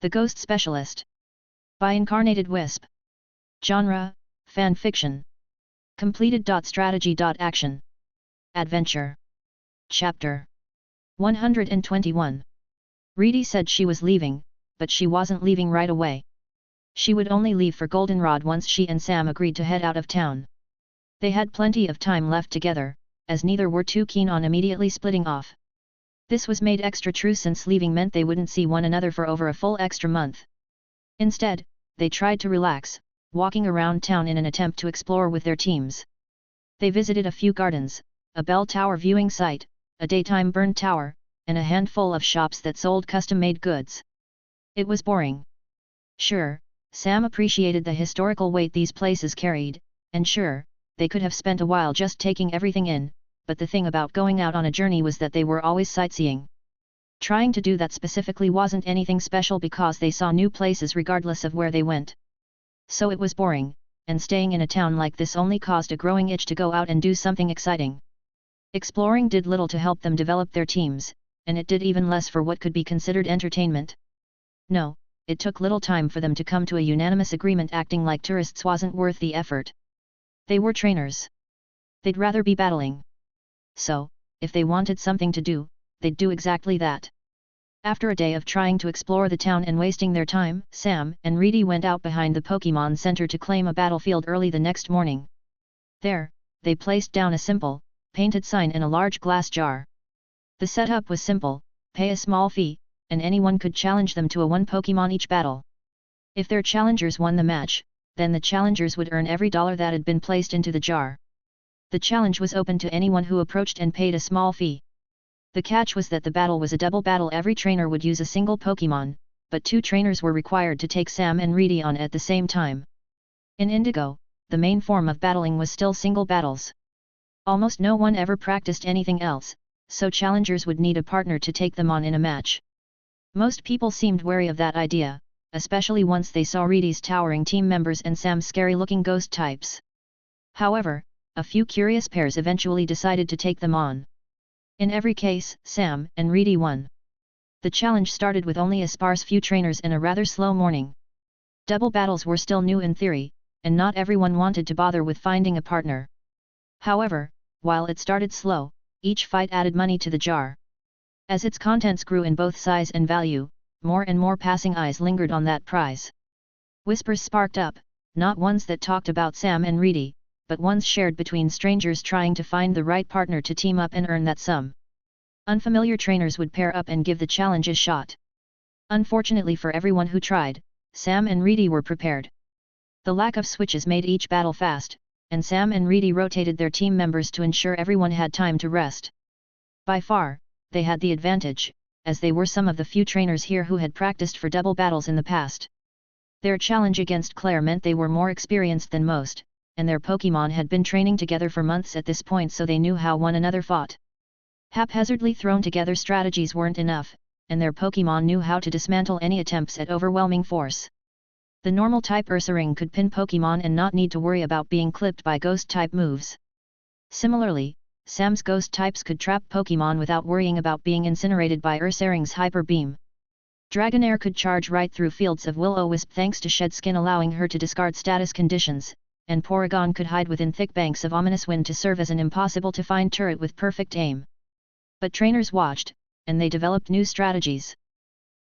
The Ghost Specialist. By Incarnated Wisp. Genre: fan fiction. Completed. Strategy. Action. Adventure. Chapter 121. Reedy said she was leaving, but she wasn't leaving right away. She would only leave for Goldenrod once she and Sam agreed to head out of town. They had plenty of time left together, as neither were too keen on immediately splitting off. This was made extra true since leaving meant they wouldn't see one another for over a full extra month. Instead, they tried to relax, walking around town in an attempt to explore with their teams. They visited a few gardens, a bell tower viewing site, a daytime burn tower, and a handful of shops that sold custom-made goods. It was boring. Sure, Sam appreciated the historical weight these places carried, and sure, they could have spent a while just taking everything in, but the thing about going out on a journey was that they were always sightseeing. Trying to do that specifically wasn't anything special because they saw new places regardless of where they went. So it was boring, and staying in a town like this only caused a growing itch to go out and do something exciting. Exploring did little to help them develop their teams, and it did even less for what could be considered entertainment. No, it took little time for them to come to a unanimous agreement acting like tourists wasn't worth the effort. They were trainers. They'd rather be battling. So, if they wanted something to do, they'd do exactly that. After a day of trying to explore the town and wasting their time, Sam and Reedy went out behind the Pokémon Center to claim a battlefield early the next morning. There, they placed down a simple, painted sign in a large glass jar. The setup was simple: pay a small fee, and anyone could challenge them to a one Pokémon each battle. If their challengers won the match, then the challengers would earn every dollar that had been placed into the jar. The challenge was open to anyone who approached and paid a small fee. The catch was that the battle was a double battle. Every trainer would use a single Pokémon, but two trainers were required to take Sam and Reedy on at the same time. In Indigo, the main form of battling was still single battles. Almost no one ever practiced anything else, so challengers would need a partner to take them on in a match. Most people seemed wary of that idea, especially once they saw Reedy's towering team members and Sam's scary-looking ghost types. However, a few curious pairs eventually decided to take them on. In every case, Sam and Reedy won. The challenge started with only a sparse few trainers and a rather slow morning. Double battles were still new in theory, and not everyone wanted to bother with finding a partner. However, while it started slow, each fight added money to the jar. As its contents grew in both size and value, more and more passing eyes lingered on that prize. Whispers sparked up, not ones that talked about Sam and Reedy, but ones shared between strangers trying to find the right partner to team up and earn that sum. Unfamiliar trainers would pair up and give the challenge a shot. Unfortunately for everyone who tried, Sam and Reedy were prepared. The lack of switches made each battle fast, and Sam and Reedy rotated their team members to ensure everyone had time to rest. By far, they had the advantage, as they were some of the few trainers here who had practiced for double battles in the past. Their challenge against Claire meant they were more experienced than most, and their Pokémon had been training together for months at this point, so they knew how one another fought. Haphazardly thrown together strategies weren't enough, and their Pokémon knew how to dismantle any attempts at overwhelming force. The normal type Ursaring could pin Pokémon and not need to worry about being clipped by ghost type moves. Similarly, Sam's ghost types could trap Pokémon without worrying about being incinerated by Ursaring's Hyper Beam. Dragonair could charge right through fields of Will-O-Wisp thanks to Shed Skin, allowing her to discard status conditions, and Porygon could hide within thick banks of Ominous Wind to serve as an impossible-to-find turret with perfect aim. But trainers watched, and they developed new strategies.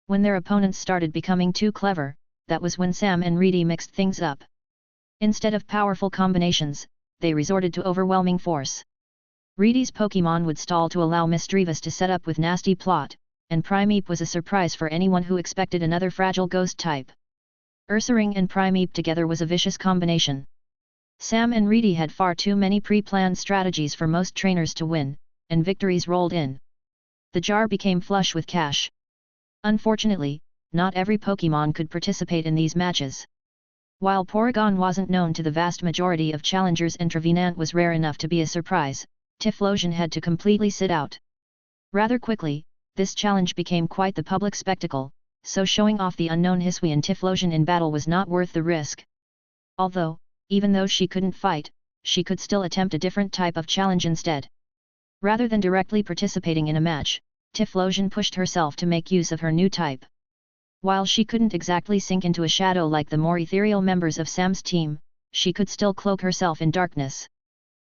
When their opponents started becoming too clever, that was when Sam and Reedy mixed things up. Instead of powerful combinations, they resorted to overwhelming force. Reedy's Pokémon would stall to allow Misdreavus to set up with nasty plot, and Primeape was a surprise for anyone who expected another fragile ghost type. Ursaring and Primeape together was a vicious combination. Sam and Reedy had far too many pre-planned strategies for most trainers to win, and victories rolled in. The jar became flush with cash. Unfortunately, not every Pokémon could participate in these matches. While Porygon wasn't known to the vast majority of challengers and Trevenant was rare enough to be a surprise, Typhlosion had to completely sit out. Rather quickly, this challenge became quite the public spectacle, so showing off the unknown Hisuian Typhlosion in battle was not worth the risk. Although, even though she couldn't fight, she could still attempt a different type of challenge instead. Rather than directly participating in a match, Typhlosion pushed herself to make use of her new type. While she couldn't exactly sink into a shadow like the more ethereal members of Sam's team, she could still cloak herself in darkness.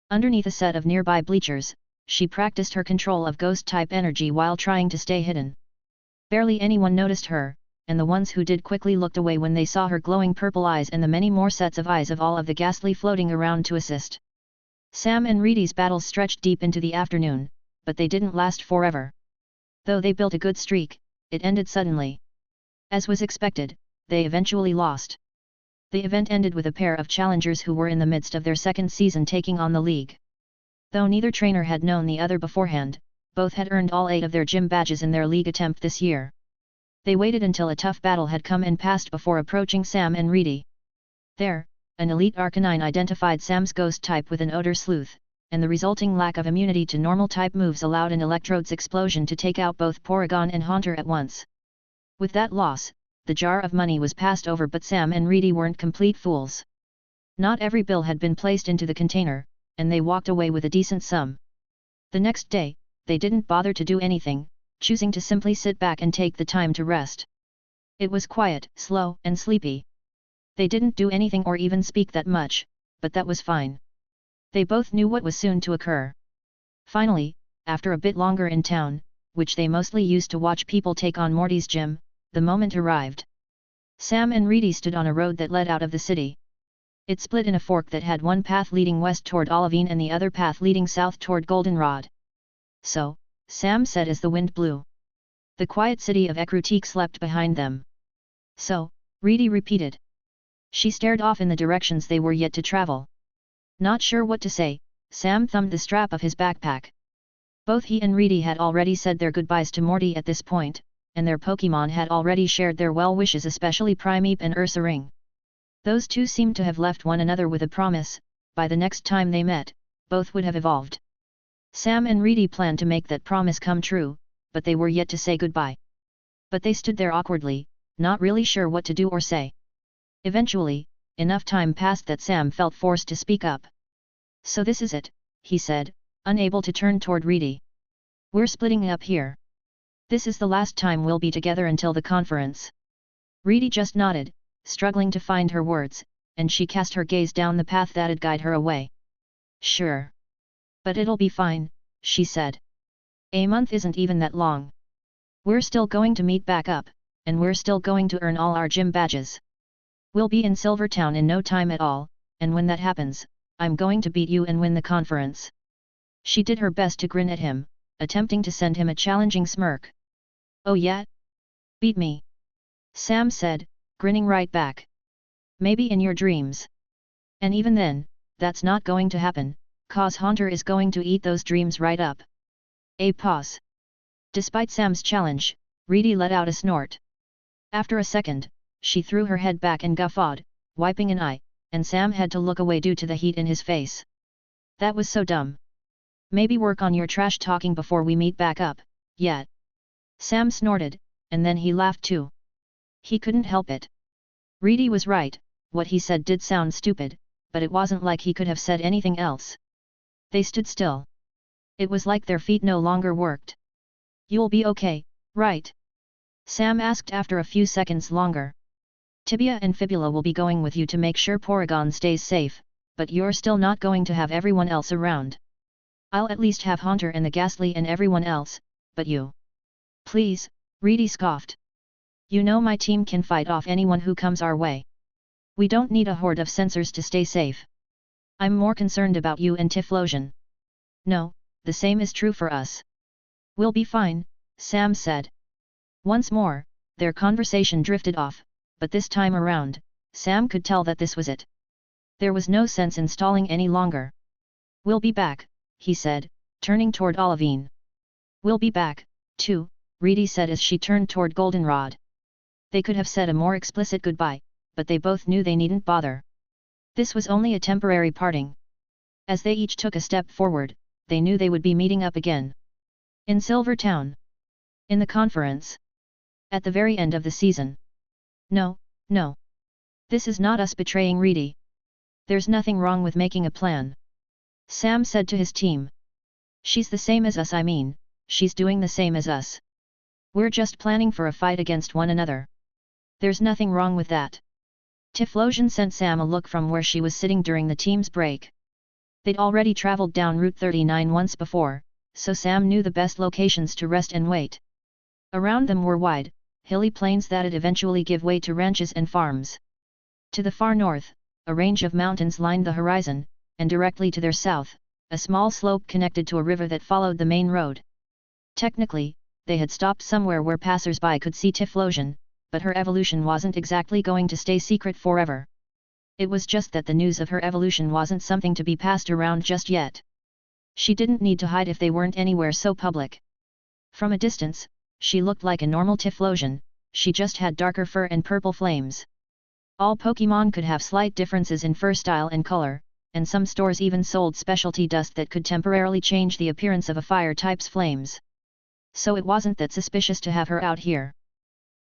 Underneath a set of nearby bleachers, she practiced her control of ghost-type energy while trying to stay hidden. Barely anyone noticed her, and the ones who did quickly looked away when they saw her glowing purple eyes and the many more sets of eyes of all of the ghastly floating around to assist. Sam and Reedy's battles stretched deep into the afternoon, but they didn't last forever. Though they built a good streak, it ended suddenly. As was expected, they eventually lost. The event ended with a pair of challengers who were in the midst of their second season taking on the league. Though neither trainer had known the other beforehand, both had earned all 8 of their gym badges in their league attempt this year. They waited until a tough battle had come and passed before approaching Sam and Reedy. There, an elite Arcanine identified Sam's ghost type with an odor sleuth, and the resulting lack of immunity to normal type moves allowed an Electrode's explosion to take out both Porygon and Haunter at once. With that loss, the jar of money was passed over, but Sam and Reedy weren't complete fools. Not every bill had been placed into the container, and they walked away with a decent sum. The next day, they didn't bother to do anything, choosing to simply sit back and take the time to rest. It was quiet, slow, and sleepy. They didn't do anything or even speak that much, but that was fine. They both knew what was soon to occur. Finally, after a bit longer in town, which they mostly used to watch people take on Morty's gym, the moment arrived. Sam and Reedy stood on a road that led out of the city. It split in a fork that had one path leading west toward Olivine and the other path leading south toward Goldenrod. So, Sam said as the wind blew. The quiet city of Ecruteak slept behind them. So, Reedy repeated. She stared off in the directions they were yet to travel. Not sure what to say, Sam thumbed the strap of his backpack. Both he and Reedy had already said their goodbyes to Morty at this point, and their Pokémon had already shared their well wishes, especially Primeape and Ursaring. Those two seemed to have left one another with a promise, by the next time they met, both would have evolved. Sam and Reedy planned to make that promise come true, but they were yet to say goodbye. But they stood there awkwardly, not really sure what to do or say. Eventually, enough time passed that Sam felt forced to speak up. So this is it, he said, unable to turn toward Reedy. We're splitting up here. This is the last time we'll be together until the conference. Reedy just nodded, struggling to find her words, and she cast her gaze down the path that'd guide her away. Sure. But it'll be fine, she said. A month isn't even that long. We're still going to meet back up, and we're still going to earn all our gym badges. We'll be in Silvertown in no time at all, and when that happens, I'm going to beat you and win the conference. She did her best to grin at him, attempting to send him a challenging smirk. Oh yeah? Beat me? Sam said, grinning right back. Maybe in your dreams. And even then, that's not going to happen, cause Haunter is going to eat those dreams right up. A pause. Despite Sam's challenge, Reedy let out a snort. After a second, she threw her head back and guffawed, wiping an eye, and Sam had to look away due to the heat in his face. That was so dumb. Maybe work on your trash talking before we meet back up, yeah. Sam snorted, and then he laughed too. He couldn't help it. Reedy was right, what he said did sound stupid, but it wasn't like he could have said anything else. They stood still. It was like their feet no longer worked. You'll be okay, right? Sam asked after a few seconds longer. Tibia and Fibula will be going with you to make sure Porygon stays safe, but you're still not going to have everyone else around. I'll at least have Haunter and the Ghastly and everyone else, but you. Please, Reedy scoffed. You know my team can fight off anyone who comes our way. We don't need a horde of sensors to stay safe. I'm more concerned about you and Typhlosion. No, the same is true for us. We'll be fine, Sam said. Once more, their conversation drifted off, but this time around, Sam could tell that this was it. There was no sense in stalling any longer. We'll be back, he said, turning toward Olivine. We'll be back, too, Reedy said as she turned toward Goldenrod. They could have said a more explicit goodbye, but they both knew they needn't bother. This was only a temporary parting. As they each took a step forward, they knew they would be meeting up again. In Silvertown. In the conference. At the very end of the season. No, no. This is not us betraying Reedy. There's nothing wrong with making a plan. Sam said to his team. She's the same as us, I mean, she's doing the same as us. We're just planning for a fight against one another. There's nothing wrong with that. Typhlosion sent Sam a look from where she was sitting during the team's break. They'd already traveled down Route 39 once before, so Sam knew the best locations to rest and wait. Around them were wide, hilly plains that'd eventually give way to ranches and farms. To the far north, a range of mountains lined the horizon, and directly to their south, a small slope connected to a river that followed the main road. Technically, they had stopped somewhere where passers-by could see Typhlosion, but her evolution wasn't exactly going to stay secret forever. It was just that the news of her evolution wasn't something to be passed around just yet. She didn't need to hide if they weren't anywhere so public. From a distance, she looked like a normal Typhlosion, she just had darker fur and purple flames. All Pokémon could have slight differences in fur style and color, and some stores even sold specialty dust that could temporarily change the appearance of a fire type's flames. So it wasn't that suspicious to have her out here.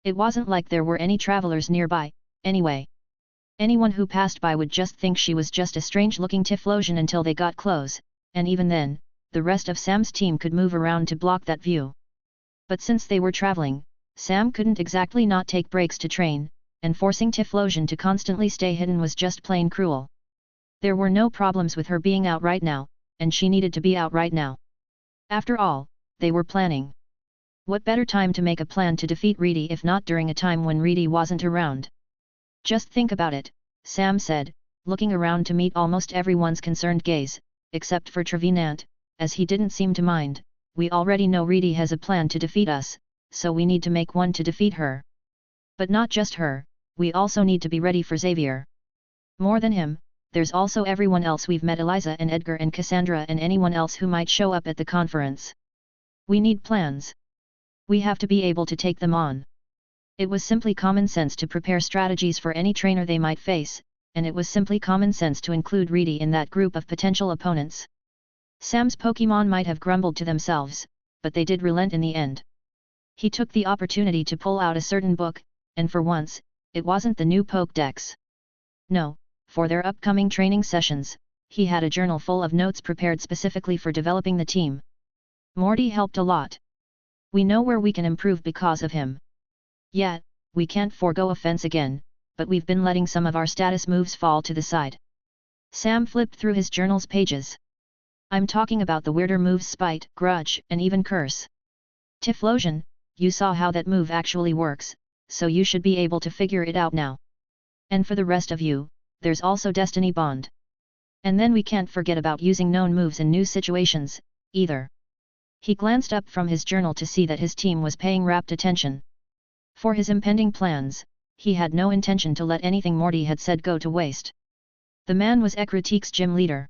It wasn't like there were any travelers nearby, anyway. Anyone who passed by would just think she was just a strange-looking Typhlosion until they got close, and even then, the rest of Sam's team could move around to block that view. But since they were traveling, Sam couldn't exactly not take breaks to train, and forcing Typhlosion to constantly stay hidden was just plain cruel. There were no problems with her being out right now, and she needed to be out right now. After all, they were planning. What better time to make a plan to defeat Reedy if not during a time when Reedy wasn't around? Just think about it, Sam said, looking around to meet almost everyone's concerned gaze, except for Trevenant, as he didn't seem to mind. We already know Reedy has a plan to defeat us, so we need to make one to defeat her. But not just her, we also need to be ready for Xavier. More than him, there's also everyone else we've met, Eliza and Edgar and Cassandra and anyone else who might show up at the conference. We need plans. We have to be able to take them on. It was simply common sense to prepare strategies for any trainer they might face, and it was simply common sense to include Reedy in that group of potential opponents. Sam's Pokémon might have grumbled to themselves, but they did relent in the end. He took the opportunity to pull out a certain book, and for once, it wasn't the new Pokédex. No, for their upcoming training sessions, he had a journal full of notes prepared specifically for developing the team. Morty helped a lot. We know where we can improve because of him. Yeah, we can't forego offense again, but we've been letting some of our status moves fall to the side. Sam flipped through his journal's pages. I'm talking about the weirder moves Spite, Grudge, and even Curse. Typhlosion, you saw how that move actually works, so you should be able to figure it out now. And for the rest of you, there's also Destiny Bond. And then we can't forget about using known moves in new situations, either. He glanced up from his journal to see that his team was paying rapt attention. For his impending plans, he had no intention to let anything Morty had said go to waste. The man was Ecruteak's gym leader.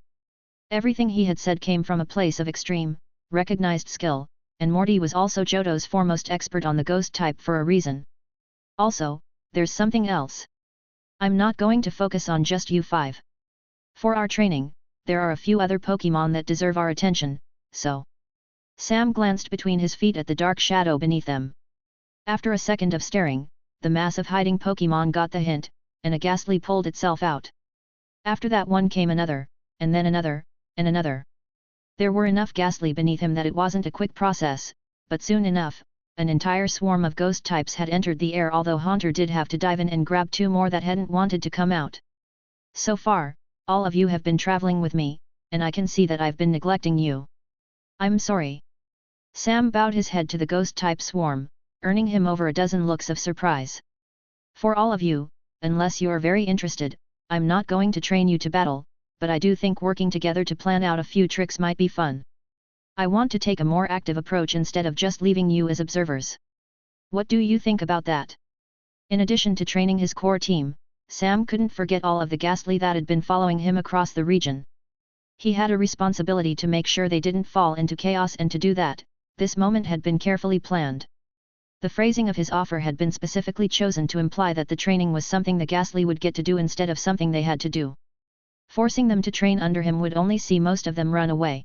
Everything he had said came from a place of extreme, recognized skill, and Morty was also Johto's foremost expert on the ghost type for a reason. Also, there's something else. I'm not going to focus on just you five. For our training, there are a few other Pokémon that deserve our attention, so... Sam glanced between his feet at the dark shadow beneath them. After a second of staring, the massive hiding Pokémon got the hint, and a ghastly pulled itself out. After that one came another, and then another, and another. There were enough ghastly beneath him that it wasn't a quick process, but soon enough, an entire swarm of ghost types had entered the air, although Haunter did have to dive in and grab two more that hadn't wanted to come out. So far, all of you have been traveling with me, and I can see that I've been neglecting you. I'm sorry. Sam bowed his head to the ghost-type swarm, earning him over a dozen looks of surprise. For all of you, unless you're very interested, I'm not going to train you to battle, but I do think working together to plan out a few tricks might be fun. I want to take a more active approach instead of just leaving you as observers. What do you think about that? In addition to training his core team, Sam couldn't forget all of the ghastly that had been following him across the region. He had a responsibility to make sure they didn't fall into chaos, and to do that, this moment had been carefully planned. The phrasing of his offer had been specifically chosen to imply that the training was something the ghastly would get to do instead of something they had to do. Forcing them to train under him would only see most of them run away.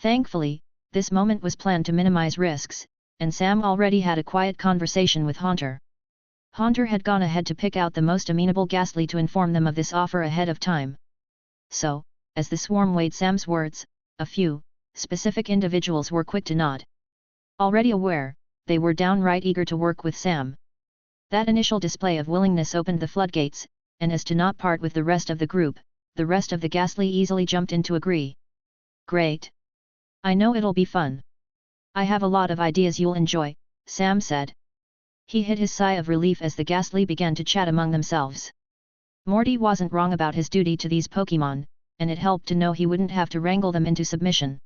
Thankfully, this moment was planned to minimize risks, and Sam already had a quiet conversation with Haunter. Haunter had gone ahead to pick out the most amenable ghastly to inform them of this offer ahead of time. So, as the swarm weighed Sam's words, a few specific individuals were quick to nod. Already aware, they were downright eager to work with Sam. That initial display of willingness opened the floodgates, and as to not part with the rest of the group, the rest of the Ghastly easily jumped in to agree. Great! I know it'll be fun. I have a lot of ideas you'll enjoy, Sam said. He hid his sigh of relief as the Ghastly began to chat among themselves. Morty wasn't wrong about his duty to these Pokémon, and it helped to know he wouldn't have to wrangle them into submission.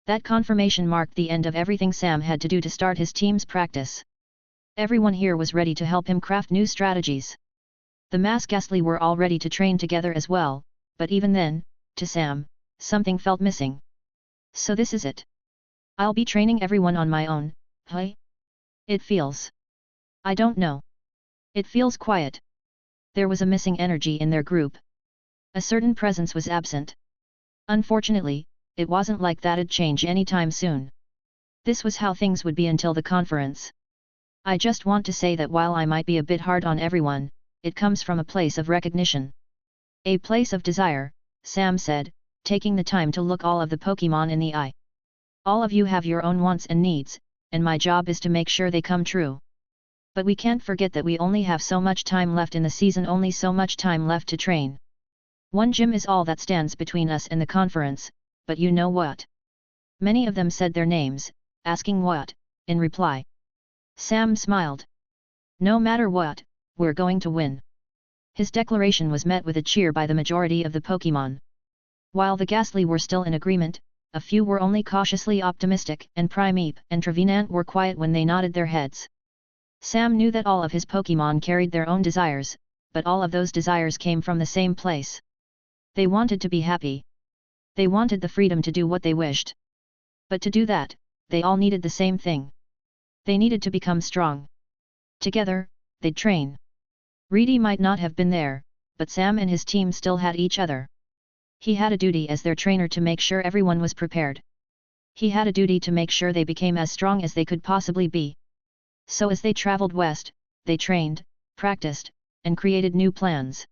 That confirmation marked the end of everything Sam had to do to start his team's practice. Everyone here was ready to help him craft new strategies. The mass Ghastly were all ready to train together as well, but even then, to Sam, something felt missing. So this is it. I'll be training everyone on my own, hey? It feels... I don't know. It feels quiet. There was a missing energy in their group. A certain presence was absent. Unfortunately, it wasn't like that'd change anytime soon. This was how things would be until the conference. I just want to say that while I might be a bit hard on everyone, it comes from a place of recognition. A place of desire, Sam said, taking the time to look all of the Pokémon in the eye. All of you have your own wants and needs, and my job is to make sure they come true. But we can't forget that we only have so much time left in the season, only so much time left to train. One gym is all that stands between us and the conference, but you know what? Many of them said their names, asking what, in reply. Sam smiled. No matter what, we're going to win. His declaration was met with a cheer by the majority of the Pokémon. While the Ghastly were still in agreement, a few were only cautiously optimistic, and Primeape and Trevenant were quiet when they nodded their heads. Sam knew that all of his Pokémon carried their own desires, but all of those desires came from the same place. They wanted to be happy. They wanted the freedom to do what they wished. But to do that, they all needed the same thing. They needed to become strong. Together, they'd train. Reedy might not have been there, but Sam and his team still had each other. He had a duty as their trainer to make sure everyone was prepared. He had a duty to make sure they became as strong as they could possibly be. So as they traveled west, they trained, practiced, and created new plans.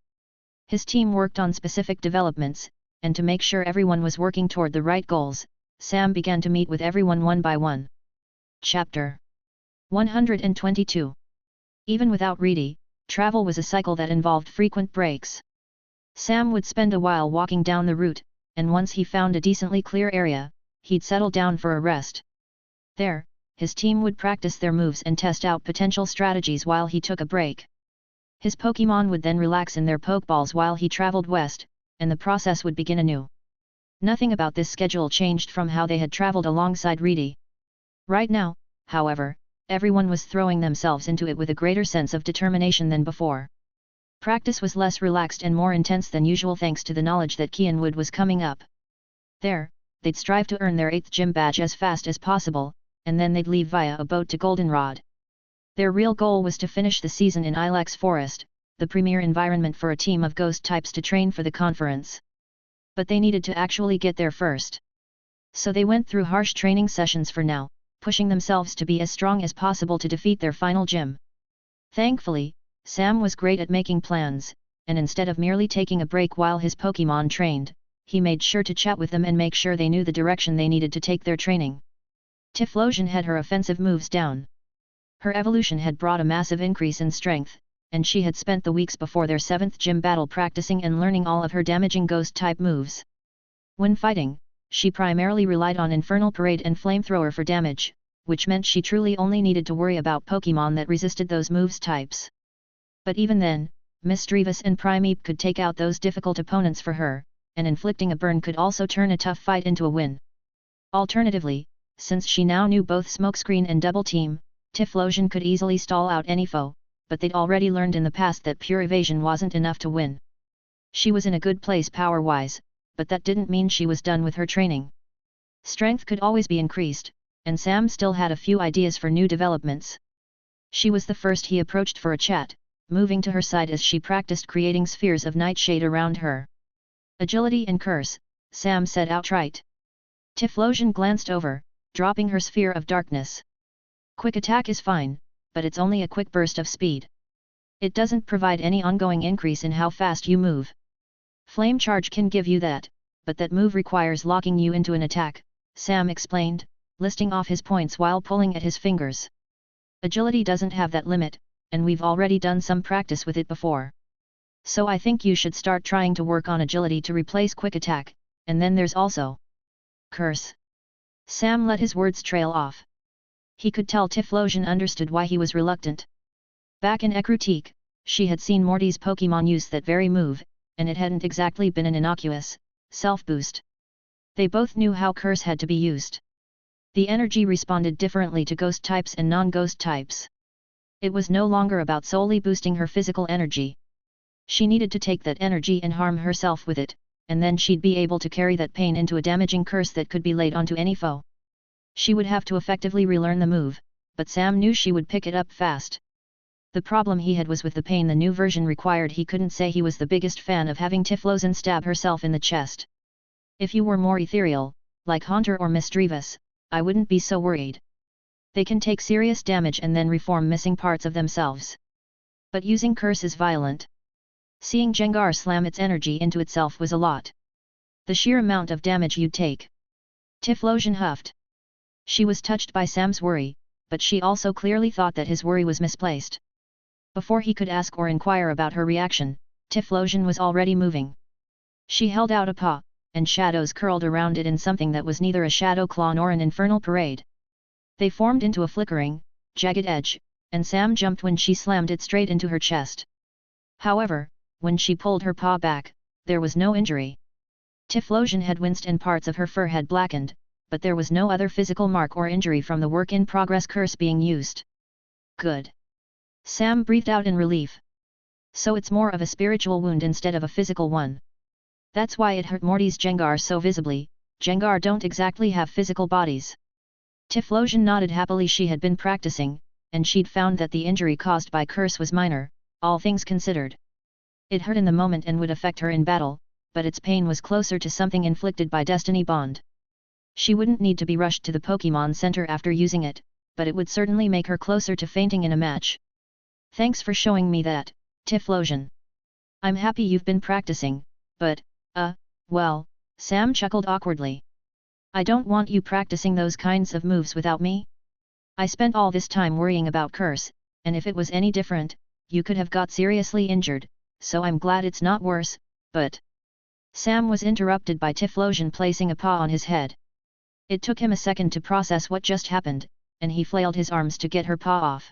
His team worked on specific developments, and to make sure everyone was working toward the right goals, Sam began to meet with everyone one by one. Chapter 122. Even without Reedy, travel was a cycle that involved frequent breaks. Sam would spend a while walking down the route, and once he found a decently clear area, he'd settle down for a rest. There, his team would practice their moves and test out potential strategies while he took a break. His Pokémon would then relax in their Pokeballs while he traveled west, and the process would begin anew. Nothing about this schedule changed from how they had traveled alongside Reedy. Right now, however, everyone was throwing themselves into it with a greater sense of determination than before. Practice was less relaxed and more intense than usual thanks to the knowledge that Kianwood was coming up. There, they'd strive to earn their 8th gym badge as fast as possible, and then they'd leave via a boat to Goldenrod. Their real goal was to finish the season in Ilex Forest, the premier environment for a team of ghost types to train for the conference. But they needed to actually get there first. So they went through harsh training sessions for now, pushing themselves to be as strong as possible to defeat their final gym. Thankfully, Sam was great at making plans, and instead of merely taking a break while his Pokémon trained, he made sure to chat with them and make sure they knew the direction they needed to take their training. Typhlosion had her offensive moves down. Her evolution had brought a massive increase in strength, and she had spent the weeks before their 7th gym battle practicing and learning all of her damaging ghost-type moves. When fighting, she primarily relied on Infernal Parade and Flamethrower for damage, which meant she truly only needed to worry about Pokémon that resisted those moves types. But even then, Misdreavus and Primeape could take out those difficult opponents for her, and inflicting a burn could also turn a tough fight into a win. Alternatively, since she now knew both Smokescreen and Double Team, Typhlosion could easily stall out any foe, but they'd already learned in the past that pure evasion wasn't enough to win. She was in a good place power-wise, but that didn't mean she was done with her training. Strength could always be increased, and Sam still had a few ideas for new developments. She was the first he approached for a chat, moving to her side as she practiced creating spheres of nightshade around her. Agility and Curse, Sam said outright. Typhlosion glanced over, dropping her sphere of darkness. Quick attack is fine, but it's only a quick burst of speed. It doesn't provide any ongoing increase in how fast you move. Flame Charge can give you that, but that move requires locking you into an attack, Sam explained, listing off his points while pulling at his fingers. Agility doesn't have that limit, and we've already done some practice with it before. So I think you should start trying to work on agility to replace quick attack, and then there's also curse. Sam let his words trail off. He could tell Typhlosion understood why he was reluctant. Back in Ecruteak, she had seen Morty's Pokémon use that very move, and it hadn't exactly been an innocuous self-boost. They both knew how curse had to be used. The energy responded differently to ghost types and non-ghost types. It was no longer about solely boosting her physical energy. She needed to take that energy and harm herself with it, and then she'd be able to carry that pain into a damaging curse that could be laid onto any foe. She would have to effectively relearn the move, but Sam knew she would pick it up fast. The problem he had was with the pain the new version required. He couldn't say he was the biggest fan of having Typhlosion stab herself in the chest. If you were more ethereal, like Haunter or Misdreavus, I wouldn't be so worried. They can take serious damage and then reform missing parts of themselves. But using curse is violent. Seeing Gengar slam its energy into itself was a lot. The sheer amount of damage you'd take. Typhlosion huffed. She was touched by Sam's worry, but she also clearly thought that his worry was misplaced. Before he could ask or inquire about her reaction, Typhlosion was already moving. She held out a paw, and shadows curled around it in something that was neither a shadow claw nor an infernal parade. They formed into a flickering, jagged edge, and Sam jumped when she slammed it straight into her chest. However, when she pulled her paw back, there was no injury. Typhlosion had winced and parts of her fur had blackened, but there was no other physical mark or injury from the work-in-progress curse being used. Good. Sam breathed out in relief. So it's more of a spiritual wound instead of a physical one. That's why it hurt Morty's Gengar so visibly. Gengar don't exactly have physical bodies. Typhlosion nodded happily. She had been practicing, and she'd found that the injury caused by curse was minor, all things considered. It hurt in the moment and would affect her in battle, but its pain was closer to something inflicted by Destiny Bond. She wouldn't need to be rushed to the Pokémon Center after using it, but it would certainly make her closer to fainting in a match. Thanks for showing me that, Typhlosion. I'm happy you've been practicing, but, well, Sam chuckled awkwardly. I don't want you practicing those kinds of moves without me. I spent all this time worrying about curse, and if it was any different, you could have got seriously injured, so I'm glad it's not worse, but... Sam was interrupted by Typhlosion placing a paw on his head. It took him a second to process what just happened, and he flailed his arms to get her paw off.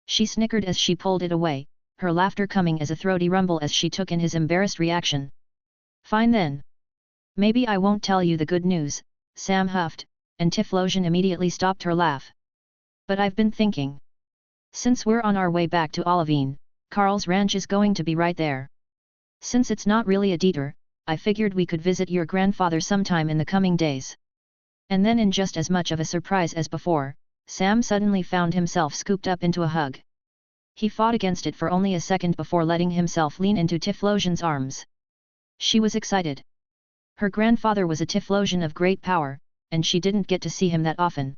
She snickered as she pulled it away, her laughter coming as a throaty rumble as she took in his embarrassed reaction. Fine then. Maybe I won't tell you the good news, Sam huffed, and Typhlosion immediately stopped her laugh. But I've been thinking. Since we're on our way back to Olivine, Carl's ranch is going to be right there. Since it's not really a detour, I figured we could visit your grandfather sometime in the coming days. And then in just as much of a surprise as before, Sam suddenly found himself scooped up into a hug. He fought against it for only a second before letting himself lean into Typhlosion's arms. She was excited. Her grandfather was a Typhlosion of great power, and she didn't get to see him that often.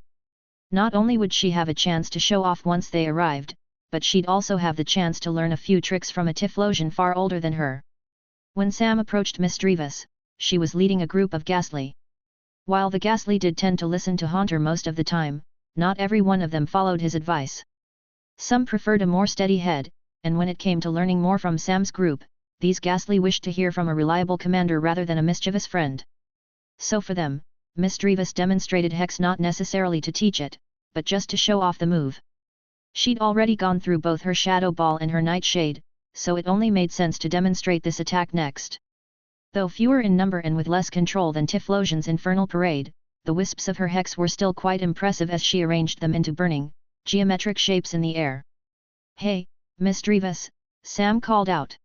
Not only would she have a chance to show off once they arrived, but she'd also have the chance to learn a few tricks from a Typhlosion far older than her. When Sam approached Misdreavus, she was leading a group of Ghastly. While the Ghastly did tend to listen to Haunter most of the time, not every one of them followed his advice. Some preferred a more steady head, and when it came to learning more from Sam's group, these Ghastly wished to hear from a reliable commander rather than a mischievous friend. So for them, Misdreavus demonstrated Hex not necessarily to teach it, but just to show off the move. She'd already gone through both her Shadow Ball and her Nightshade, so it only made sense to demonstrate this attack next. Though fewer in number and with less control than Typhlosion's Infernal Parade, the wisps of her Hex were still quite impressive as she arranged them into burning, geometric shapes in the air. Hey, Misdreavus, Sam called out.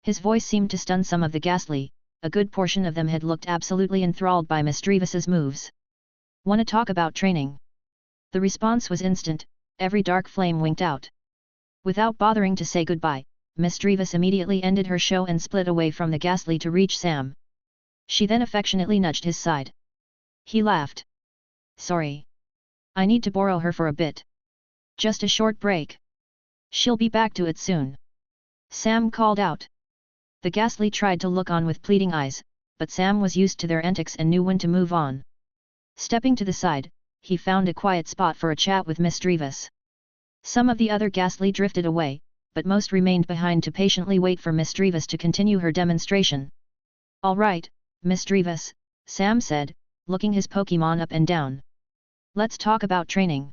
His voice seemed to stun some of the Ghastly. A good portion of them had looked absolutely enthralled by Misdreavus's moves. Wanna talk about training? The response was instant, every dark flame winked out. Without bothering to say goodbye, Misdreavus immediately ended her show and split away from the Ghastly to reach Sam. She then affectionately nudged his side. He laughed. Sorry. I need to borrow her for a bit. Just a short break. She'll be back to it soon. Sam called out. The Ghastly tried to look on with pleading eyes, but Sam was used to their antics and knew when to move on. Stepping to the side, he found a quiet spot for a chat with Misdreavus. Some of the other ghastly drifted away, but most remained behind to patiently wait for Miss Drevis to continue her demonstration. "All right, Miss Drevis," Sam said, looking his Pokémon up and down. "Let's talk about training.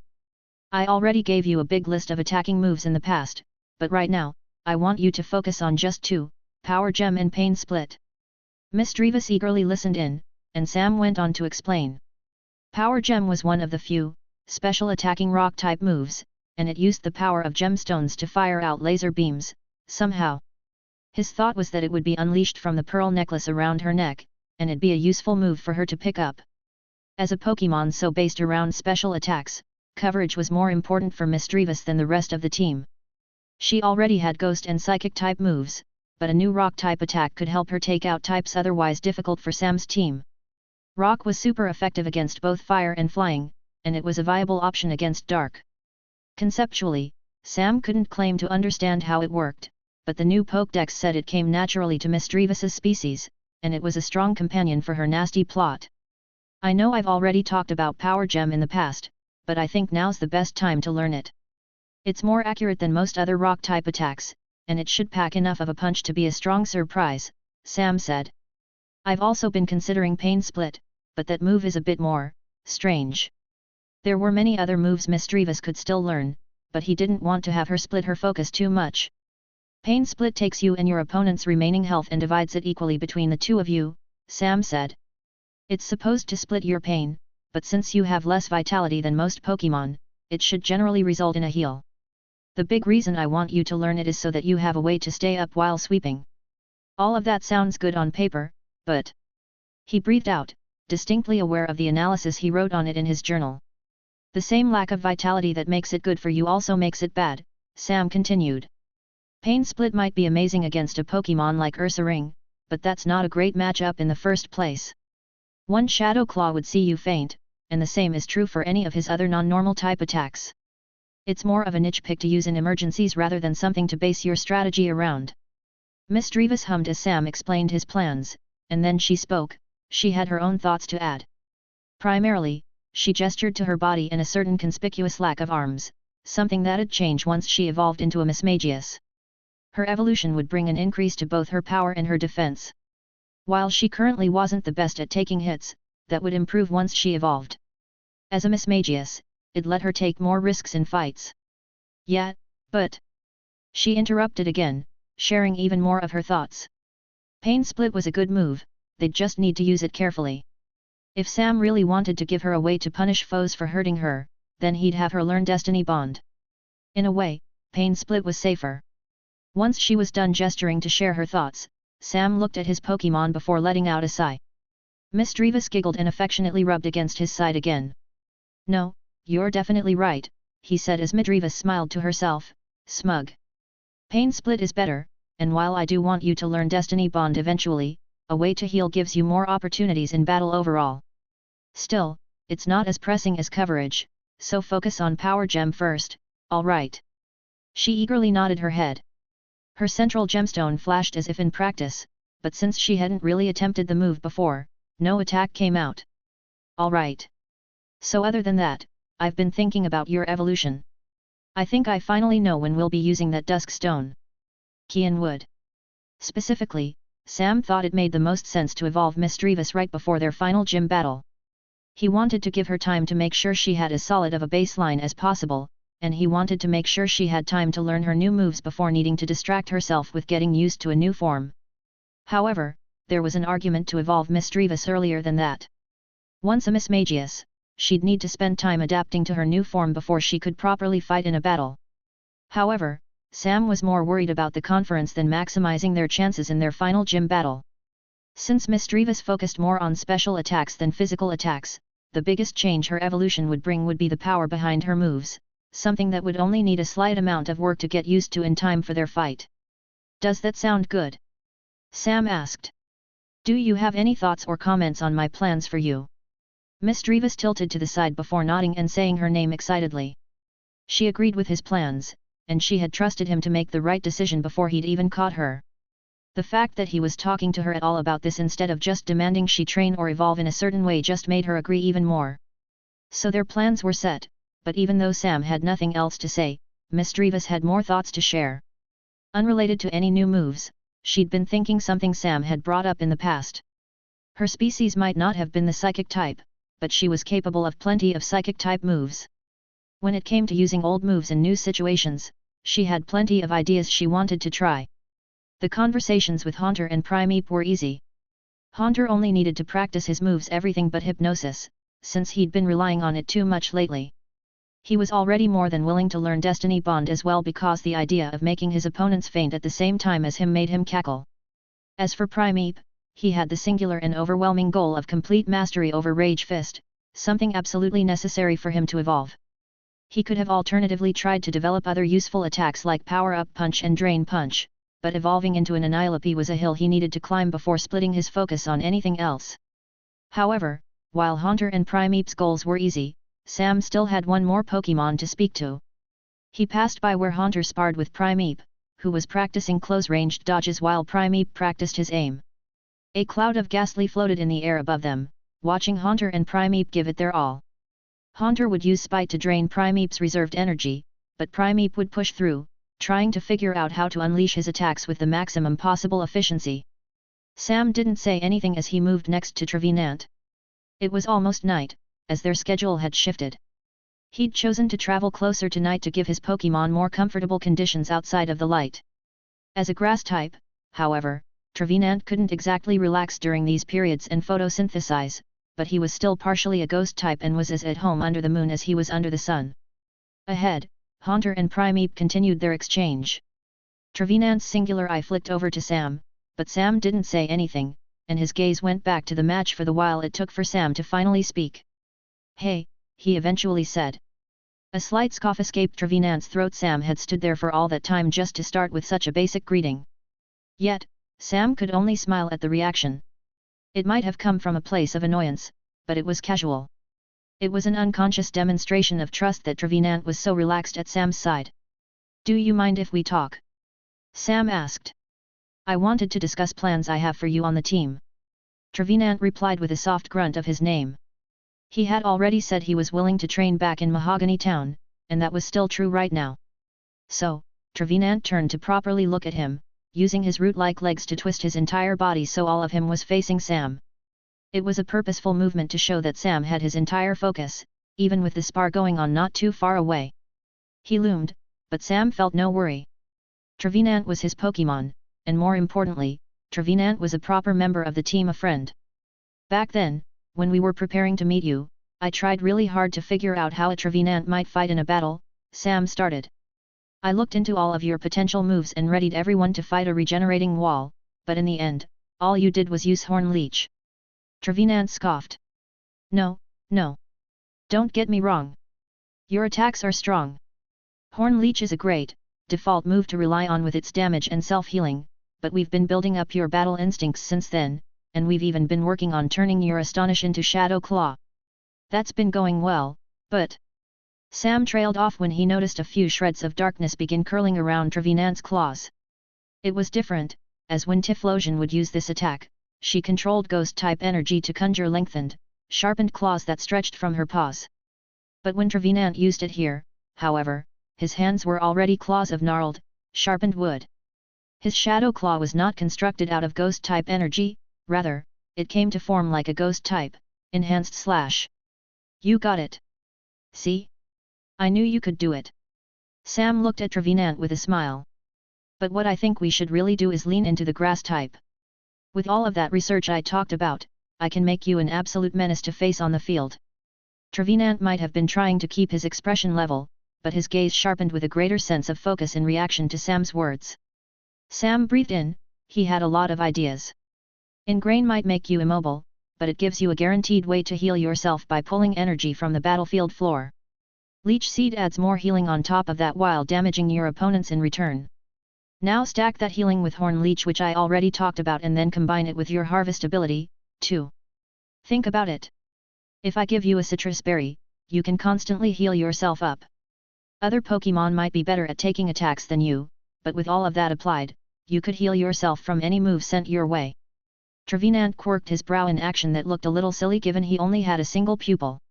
I already gave you a big list of attacking moves in the past, but right now, I want you to focus on just two, Power Gem and Pain Split." Miss Drevis eagerly listened in, and Sam went on to explain. Power Gem was one of the few, special attacking rock-type moves, and it used the power of gemstones to fire out laser beams, somehow. His thought was that it would be unleashed from the pearl necklace around her neck, and it'd be a useful move for her to pick up. As a Pokémon so based around special attacks, coverage was more important for Miss Drevis than the rest of the team. She already had Ghost and Psychic type moves, but a new Rock type attack could help her take out types otherwise difficult for Sam's team. Rock was super effective against both fire and flying, and it was a viable option against Dark. Conceptually, Sam couldn't claim to understand how it worked, but the new Pokédex said it came naturally to Miss Drevis's species, and it was a strong companion for her nasty plot. "I know I've already talked about Power Gem in the past, but I think now's the best time to learn it. It's more accurate than most other rock-type attacks, and it should pack enough of a punch to be a strong surprise," Sam said. "I've also been considering Pain Split, but that move is a bit more strange." There were many other moves Miss Drevis could still learn, but he didn't want to have her split her focus too much. "Pain Split takes you and your opponent's remaining health and divides it equally between the two of you," Sam said. "It's supposed to split your pain, but since you have less vitality than most Pokémon, it should generally result in a heal. The big reason I want you to learn it is so that you have a way to stay up while sweeping." All of that sounds good on paper, but... He breathed out, distinctly aware of the analysis he wrote on it in his journal. "The same lack of vitality that makes it good for you also makes it bad," Sam continued. "Pain Split might be amazing against a Pokémon like Ursaring, but that's not a great matchup in the first place. One Shadow Claw would see you faint, and the same is true for any of his other non-normal type attacks. It's more of a niche pick to use in emergencies rather than something to base your strategy around." Miss Drevis hummed as Sam explained his plans, and then she spoke. She had her own thoughts to add. Primarily, she gestured to her body and a certain conspicuous lack of arms, something that'd change once she evolved into a Mismagius. Her evolution would bring an increase to both her power and her defense. While she currently wasn't the best at taking hits, that would improve once she evolved. As a Mismagius, it let her take more risks in fights. "Yeah, but..." She interrupted again, sharing even more of her thoughts. Pain Split was a good move, they'd just need to use it carefully. If Sam really wanted to give her a way to punish foes for hurting her, then he'd have her learn Destiny Bond. In a way, Pain Split was safer. Once she was done gesturing to share her thoughts, Sam looked at his Pokémon before letting out a sigh. Miss Drevis giggled and affectionately rubbed against his side again. "No, you're definitely right," he said as Miss Drevis smiled to herself, smug. "Pain Split is better, and while I do want you to learn Destiny Bond eventually, a way to heal gives you more opportunities in battle overall. Still, it's not as pressing as coverage, so focus on Power Gem first, all right?" She eagerly nodded her head. Her central gemstone flashed as if in practice, but since she hadn't really attempted the move before, no attack came out. "All right. So other than that, I've been thinking about your evolution. I think I finally know when we'll be using that Dusk Stone." Kian would. Specifically, Sam thought it made the most sense to evolve Miss Drevis right before their final gym battle. He wanted to give her time to make sure she had as solid of a baseline as possible, and he wanted to make sure she had time to learn her new moves before needing to distract herself with getting used to a new form. However, there was an argument to evolve Miss Drevis earlier than that. Once a Mismagius, she'd need to spend time adapting to her new form before she could properly fight in a battle. However, Sam was more worried about the conference than maximizing their chances in their final gym battle. Since Miss Drevis focused more on special attacks than physical attacks, the biggest change her evolution would bring would be the power behind her moves, something that would only need a slight amount of work to get used to in time for their fight. "Does that sound good?" Sam asked. "Do you have any thoughts or comments on my plans for you?" Miss Drevis tilted to the side before nodding and saying her name excitedly. She agreed with his plans, and she had trusted him to make the right decision before he'd even caught her. The fact that he was talking to her at all about this instead of just demanding she train or evolve in a certain way just made her agree even more. So their plans were set, but even though Sam had nothing else to say, Misdreavus had more thoughts to share. Unrelated to any new moves, she'd been thinking something Sam had brought up in the past. Her species might not have been the psychic type, but she was capable of plenty of psychic type moves. When it came to using old moves in new situations, she had plenty of ideas she wanted to try. The conversations with Haunter and Primeape were easy. Haunter only needed to practice his moves everything but hypnosis, since he'd been relying on it too much lately. He was already more than willing to learn Destiny Bond as well because the idea of making his opponents faint at the same time as him made him cackle. As for Primeape, he had the singular and overwhelming goal of complete mastery over Rage Fist, something absolutely necessary for him to evolve. He could have alternatively tried to develop other useful attacks like Power Up Punch and Drain Punch, but evolving into an Annihilape was a hill he needed to climb before splitting his focus on anything else. However, while Haunter and Primeape's goals were easy, Sam still had one more Pokémon to speak to. He passed by where Haunter sparred with Primeape, who was practicing close-ranged dodges while Primeape practiced his aim. A cloud of ghastly floated in the air above them, watching Haunter and Primeape give it their all. Haunter would use Spite to drain Primeape's reserved energy, but Primeape would push through, trying to figure out how to unleash his attacks with the maximum possible efficiency. Sam didn't say anything as he moved next to Trevenant. It was almost night, as their schedule had shifted. He'd chosen to travel closer to night to give his Pokémon more comfortable conditions outside of the light. As a grass type, however, Trevenant couldn't exactly relax during these periods and photosynthesize, but he was still partially a ghost type and was as at home under the moon as he was under the sun. Ahead, Haunter and Primeape continued their exchange. Trevenant's singular eye flicked over to Sam, but Sam didn't say anything, and his gaze went back to the match for the while it took for Sam to finally speak. "Hey," he eventually said. A slight scoff escaped Trevenant's throat. Sam had stood there for all that time just to start with such a basic greeting. Yet, Sam could only smile at the reaction. It might have come from a place of annoyance, but it was casual. It was an unconscious demonstration of trust that Trevenant was so relaxed at Sam's side. "Do you mind if we talk?" Sam asked. "I wanted to discuss plans I have for you on the team." Trevenant replied with a soft grunt of his name. He had already said he was willing to train back in Mahogany Town, and that was still true right now. So, Trevenant turned to properly look at him, using his root-like legs to twist his entire body so all of him was facing Sam. It was a purposeful movement to show that Sam had his entire focus, even with the spar going on not too far away. He loomed, but Sam felt no worry. Trevenant was his Pokémon, and more importantly, Trevenant was a proper member of the team, a friend. "Back then, when we were preparing to meet you, I tried really hard to figure out how a Trevenant might fight in a battle," Sam started. "I looked into all of your potential moves and readied everyone to fight a regenerating wall, but in the end, all you did was use Horn Leech." Trevenant scoffed. No. Don't get me wrong. Your attacks are strong. Horn Leech is a great, default move to rely on with its damage and self-healing, but we've been building up your battle instincts since then, and we've even been working on turning your Astonish into Shadow Claw. That's been going well, but..." Sam trailed off when he noticed a few shreds of darkness begin curling around Trevenant's claws. It was different, as when Typhlosion would use this attack, she controlled ghost-type energy to conjure lengthened, sharpened claws that stretched from her paws. But when Trevenant used it here, however, his hands were already claws of gnarled, sharpened wood. His Shadow Claw was not constructed out of ghost-type energy, rather, it came to form like a ghost-type, enhanced slash. "You got it. See? I knew you could do it." Sam looked at Trevenant with a smile. "But what I think we should really do is lean into the grass type. With all of that research I talked about, I can make you an absolute menace to face on the field." Trevenant might have been trying to keep his expression level, but his gaze sharpened with a greater sense of focus in reaction to Sam's words. Sam breathed in. He had a lot of ideas. Ingrain might make you immobile, but it gives you a guaranteed way to heal yourself by pulling energy from the battlefield floor. Leech Seed adds more healing on top of that while damaging your opponents in return. Now stack that healing with Horn Leech, which I already talked about, and then combine it with your Harvest ability, too. Think about it. If I give you a citrus berry, you can constantly heal yourself up. Other Pokémon might be better at taking attacks than you, but with all of that applied, you could heal yourself from any move sent your way. Trevenant quirked his brow in action that looked a little silly given he only had a single pupil.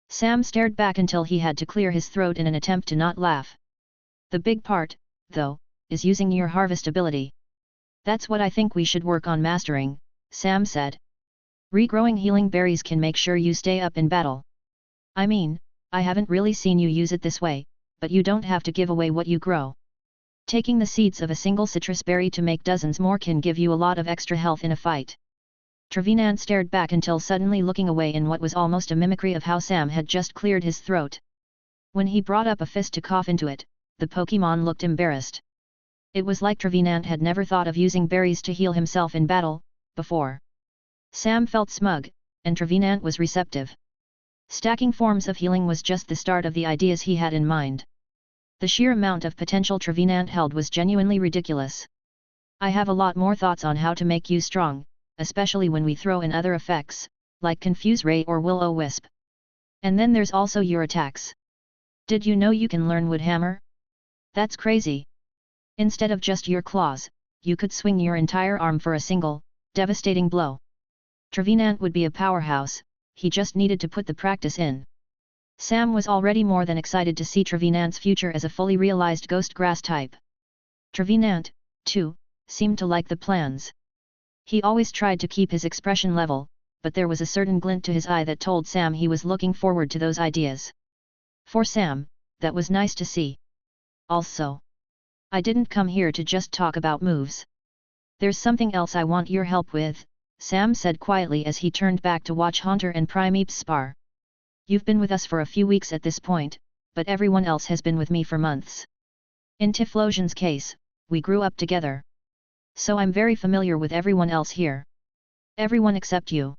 Sam stared back until he had to clear his throat in an attempt to not laugh. The big part, though, is using your harvest ability. That's what I think we should work on mastering, Sam said. Regrowing healing berries can make sure you stay up in battle. I mean, I haven't really seen you use it this way, but you don't have to give away what you grow. Taking the seeds of a single citrus berry to make dozens more can give you a lot of extra health in a fight. Trevenant stared back until suddenly looking away in what was almost a mimicry of how Sam had just cleared his throat. When he brought up a fist to cough into it, the Pokémon looked embarrassed. It was like Trevenant had never thought of using berries to heal himself in battle, before. Sam felt smug, and Trevenant was receptive. Stacking forms of healing was just the start of the ideas he had in mind. The sheer amount of potential Trevenant held was genuinely ridiculous. I have a lot more thoughts on how to make you strong, especially when we throw in other effects, like Confuse Ray or Will-O-Wisp. And then there's also your attacks. Did you know you can learn Wood Hammer? That's crazy. Instead of just your claws, you could swing your entire arm for a single, devastating blow. Trevenant would be a powerhouse, he just needed to put the practice in. Sam was already more than excited to see Trevenant's future as a fully realized ghost grass type. Trevenant, too, seemed to like the plans. He always tried to keep his expression level, but there was a certain glint to his eye that told Sam he was looking forward to those ideas. For Sam, that was nice to see. Also, I didn't come here to just talk about moves. There's something else I want your help with, Sam said quietly as he turned back to watch Haunter and Primeape spar. You've been with us for a few weeks at this point, but everyone else has been with me for months. In Typhlosion's case, we grew up together. So I'm very familiar with everyone else here. Everyone except you.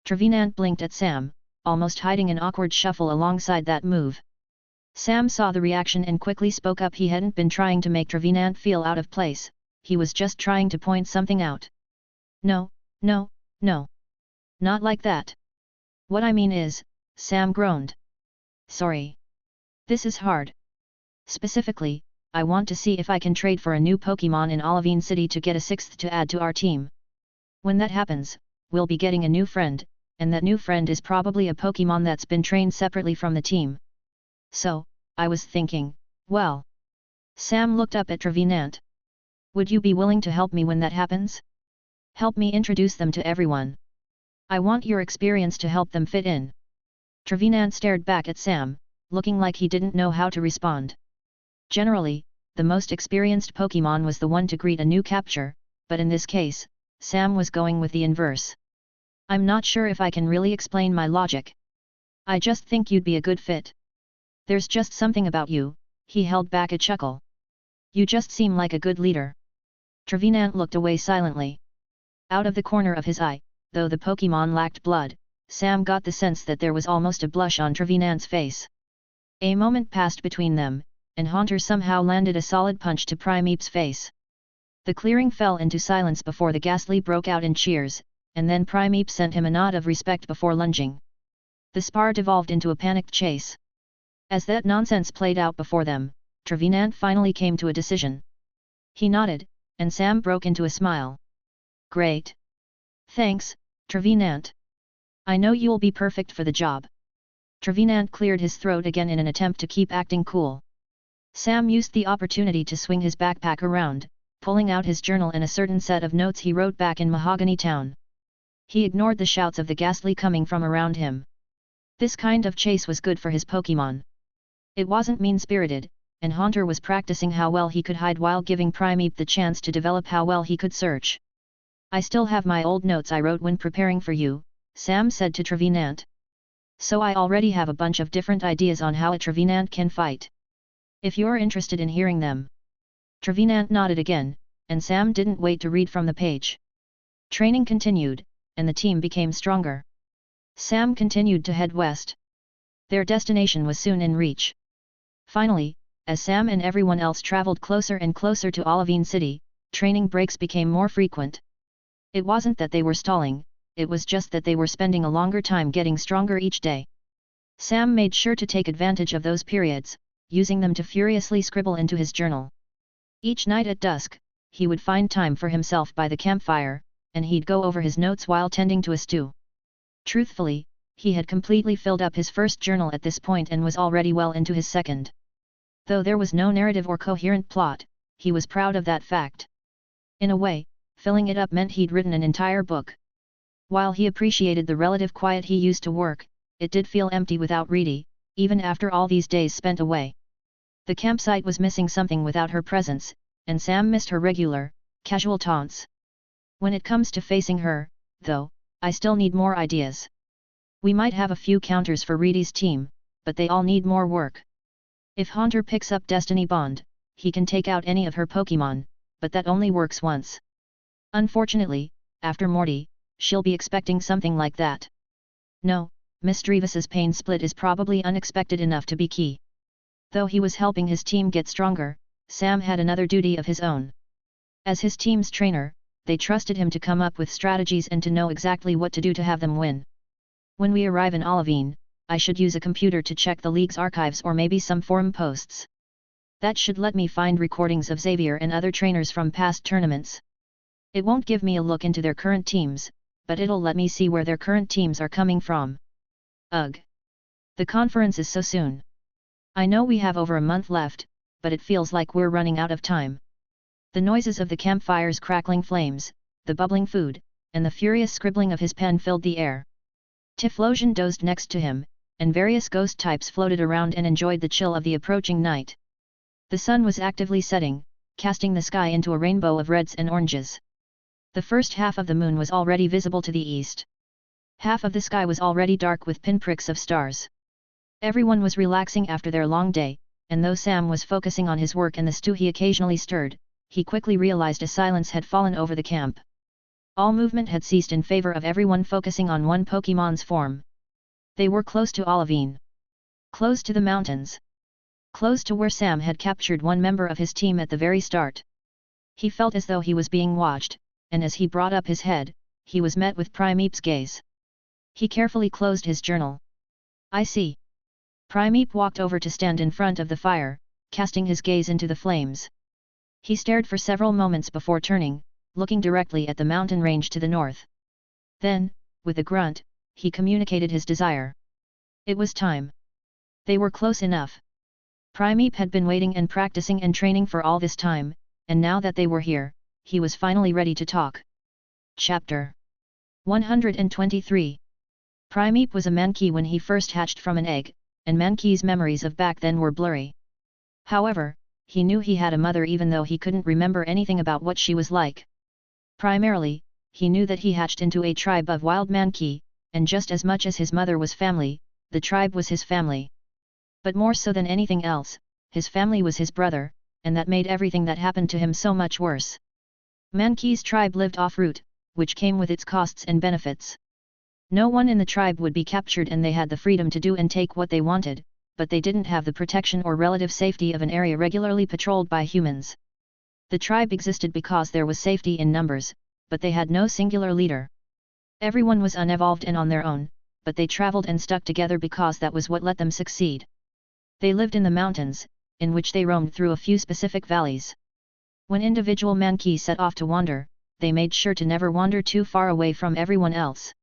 Trevenant blinked at Sam, almost hiding an awkward shuffle alongside that move. Sam saw the reaction and quickly spoke up. He hadn't been trying to make Trevenant feel out of place, he was just trying to point something out. No, no, no. Not like that. What I mean is, Sam groaned. Sorry. This is hard. Specifically, I want to see if I can trade for a new Pokémon in Olivine City to get a sixth to add to our team. When that happens, we'll be getting a new friend, and that new friend is probably a Pokémon that's been trained separately from the team. So, I was thinking, well. Sam looked up at Trevenant. Would you be willing to help me when that happens? Help me introduce them to everyone. I want your experience to help them fit in. Trevenant stared back at Sam, looking like he didn't know how to respond. Generally, the most experienced Pokémon was the one to greet a new capture, but in this case, Sam was going with the inverse. I'm not sure if I can really explain my logic. I just think you'd be a good fit. There's just something about you, he held back a chuckle. You just seem like a good leader. Trevenant looked away silently. Out of the corner of his eye, though the Pokémon lacked blood, Sam got the sense that there was almost a blush on Trevenant's face. A moment passed between them, and Haunter somehow landed a solid punch to Primeape's face. The clearing fell into silence before the Ghastly broke out in cheers, and then Primeape sent him a nod of respect before lunging. The spar devolved into a panicked chase. As that nonsense played out before them, Trevenant finally came to a decision. He nodded, and Sam broke into a smile. Great. Thanks, Trevenant. I know you'll be perfect for the job. Trevenant cleared his throat again in an attempt to keep acting cool. Sam used the opportunity to swing his backpack around, pulling out his journal and a certain set of notes he wrote back in Mahogany Town. He ignored the shouts of the Ghastly coming from around him. This kind of chase was good for his Pokémon. It wasn't mean-spirited, and Haunter was practicing how well he could hide while giving Primeape the chance to develop how well he could search. I still have my old notes I wrote when preparing for you, Sam said to Trevenant. So I already have a bunch of different ideas on how a Trevenant can fight. If you're interested in hearing them. Trevenant nodded again, and Sam didn't wait to read from the page. Training continued, and the team became stronger. Sam continued to head west. Their destination was soon in reach. Finally, as Sam and everyone else traveled closer and closer to Olivine City, training breaks became more frequent. It wasn't that they were stalling, it was just that they were spending a longer time getting stronger each day. Sam made sure to take advantage of those periods, using them to furiously scribble into his journal. Each night at dusk, he would find time for himself by the campfire, and he'd go over his notes while tending to a stew. Truthfully, he had completely filled up his first journal at this point and was already well into his second. Though there was no narrative or coherent plot, he was proud of that fact. In a way, filling it up meant he'd written an entire book. While he appreciated the relative quiet he used to work, it did feel empty without Reedy, even after all these days spent away. The campsite was missing something without her presence, and Sam missed her regular, casual taunts. When it comes to facing her, though, I still need more ideas. We might have a few counters for Reedy's team, but they all need more work. If Haunter picks up Destiny Bond, he can take out any of her Pokémon, but that only works once. Unfortunately, after Morty, she'll be expecting something like that. No, Misdreavus's pain split is probably unexpected enough to be key. Though he was helping his team get stronger, Sam had another duty of his own. As his team's trainer, they trusted him to come up with strategies and to know exactly what to do to have them win. When we arrive in Olivine, I should use a computer to check the league's archives or maybe some forum posts. That should let me find recordings of Xavier and other trainers from past tournaments. It won't give me a look into their current teams, but it'll let me see where their current teams are coming from. Ugh! The conference is so soon. I know we have over a month left, but it feels like we're running out of time. The noises of the campfire's crackling flames, the bubbling food, and the furious scribbling of his pen filled the air. Tiflosian dozed next to him, and various ghost types floated around and enjoyed the chill of the approaching night. The sun was actively setting, casting the sky into a rainbow of reds and oranges. The first half of the moon was already visible to the east. Half of the sky was already dark with pinpricks of stars. Everyone was relaxing after their long day, and though Sam was focusing on his work and the stew he occasionally stirred, he quickly realized a silence had fallen over the camp. All movement had ceased in favor of everyone focusing on one Pokémon's form. They were close to Olivine. Close to the mountains. Close to where Sam had captured one member of his team at the very start. He felt as though he was being watched, and as he brought up his head, he was met with Primeape's gaze. He carefully closed his journal. I see. Primeape walked over to stand in front of the fire, casting his gaze into the flames. He stared for several moments before turning, looking directly at the mountain range to the north. Then, with a grunt, he communicated his desire. It was time. They were close enough. Primeape had been waiting and practicing and training for all this time, and now that they were here, he was finally ready to talk. Chapter 123. Primeape was a Mankey when he first hatched from an egg, and Mankey's memories of back then were blurry. However, he knew he had a mother even though he couldn't remember anything about what she was like. Primarily, he knew that he hatched into a tribe of wild Mankey, and just as much as his mother was family, the tribe was his family. But more so than anything else, his family was his brother, and that made everything that happened to him so much worse. Mankey's tribe lived off-route, which came with its costs and benefits. No one in the tribe would be captured and they had the freedom to do and take what they wanted, but they didn't have the protection or relative safety of an area regularly patrolled by humans. The tribe existed because there was safety in numbers, but they had no singular leader. Everyone was unevolved and on their own, but they traveled and stuck together because that was what let them succeed. They lived in the mountains, in which they roamed through a few specific valleys. When individual Mankey set off to wander, they made sure to never wander too far away from everyone else.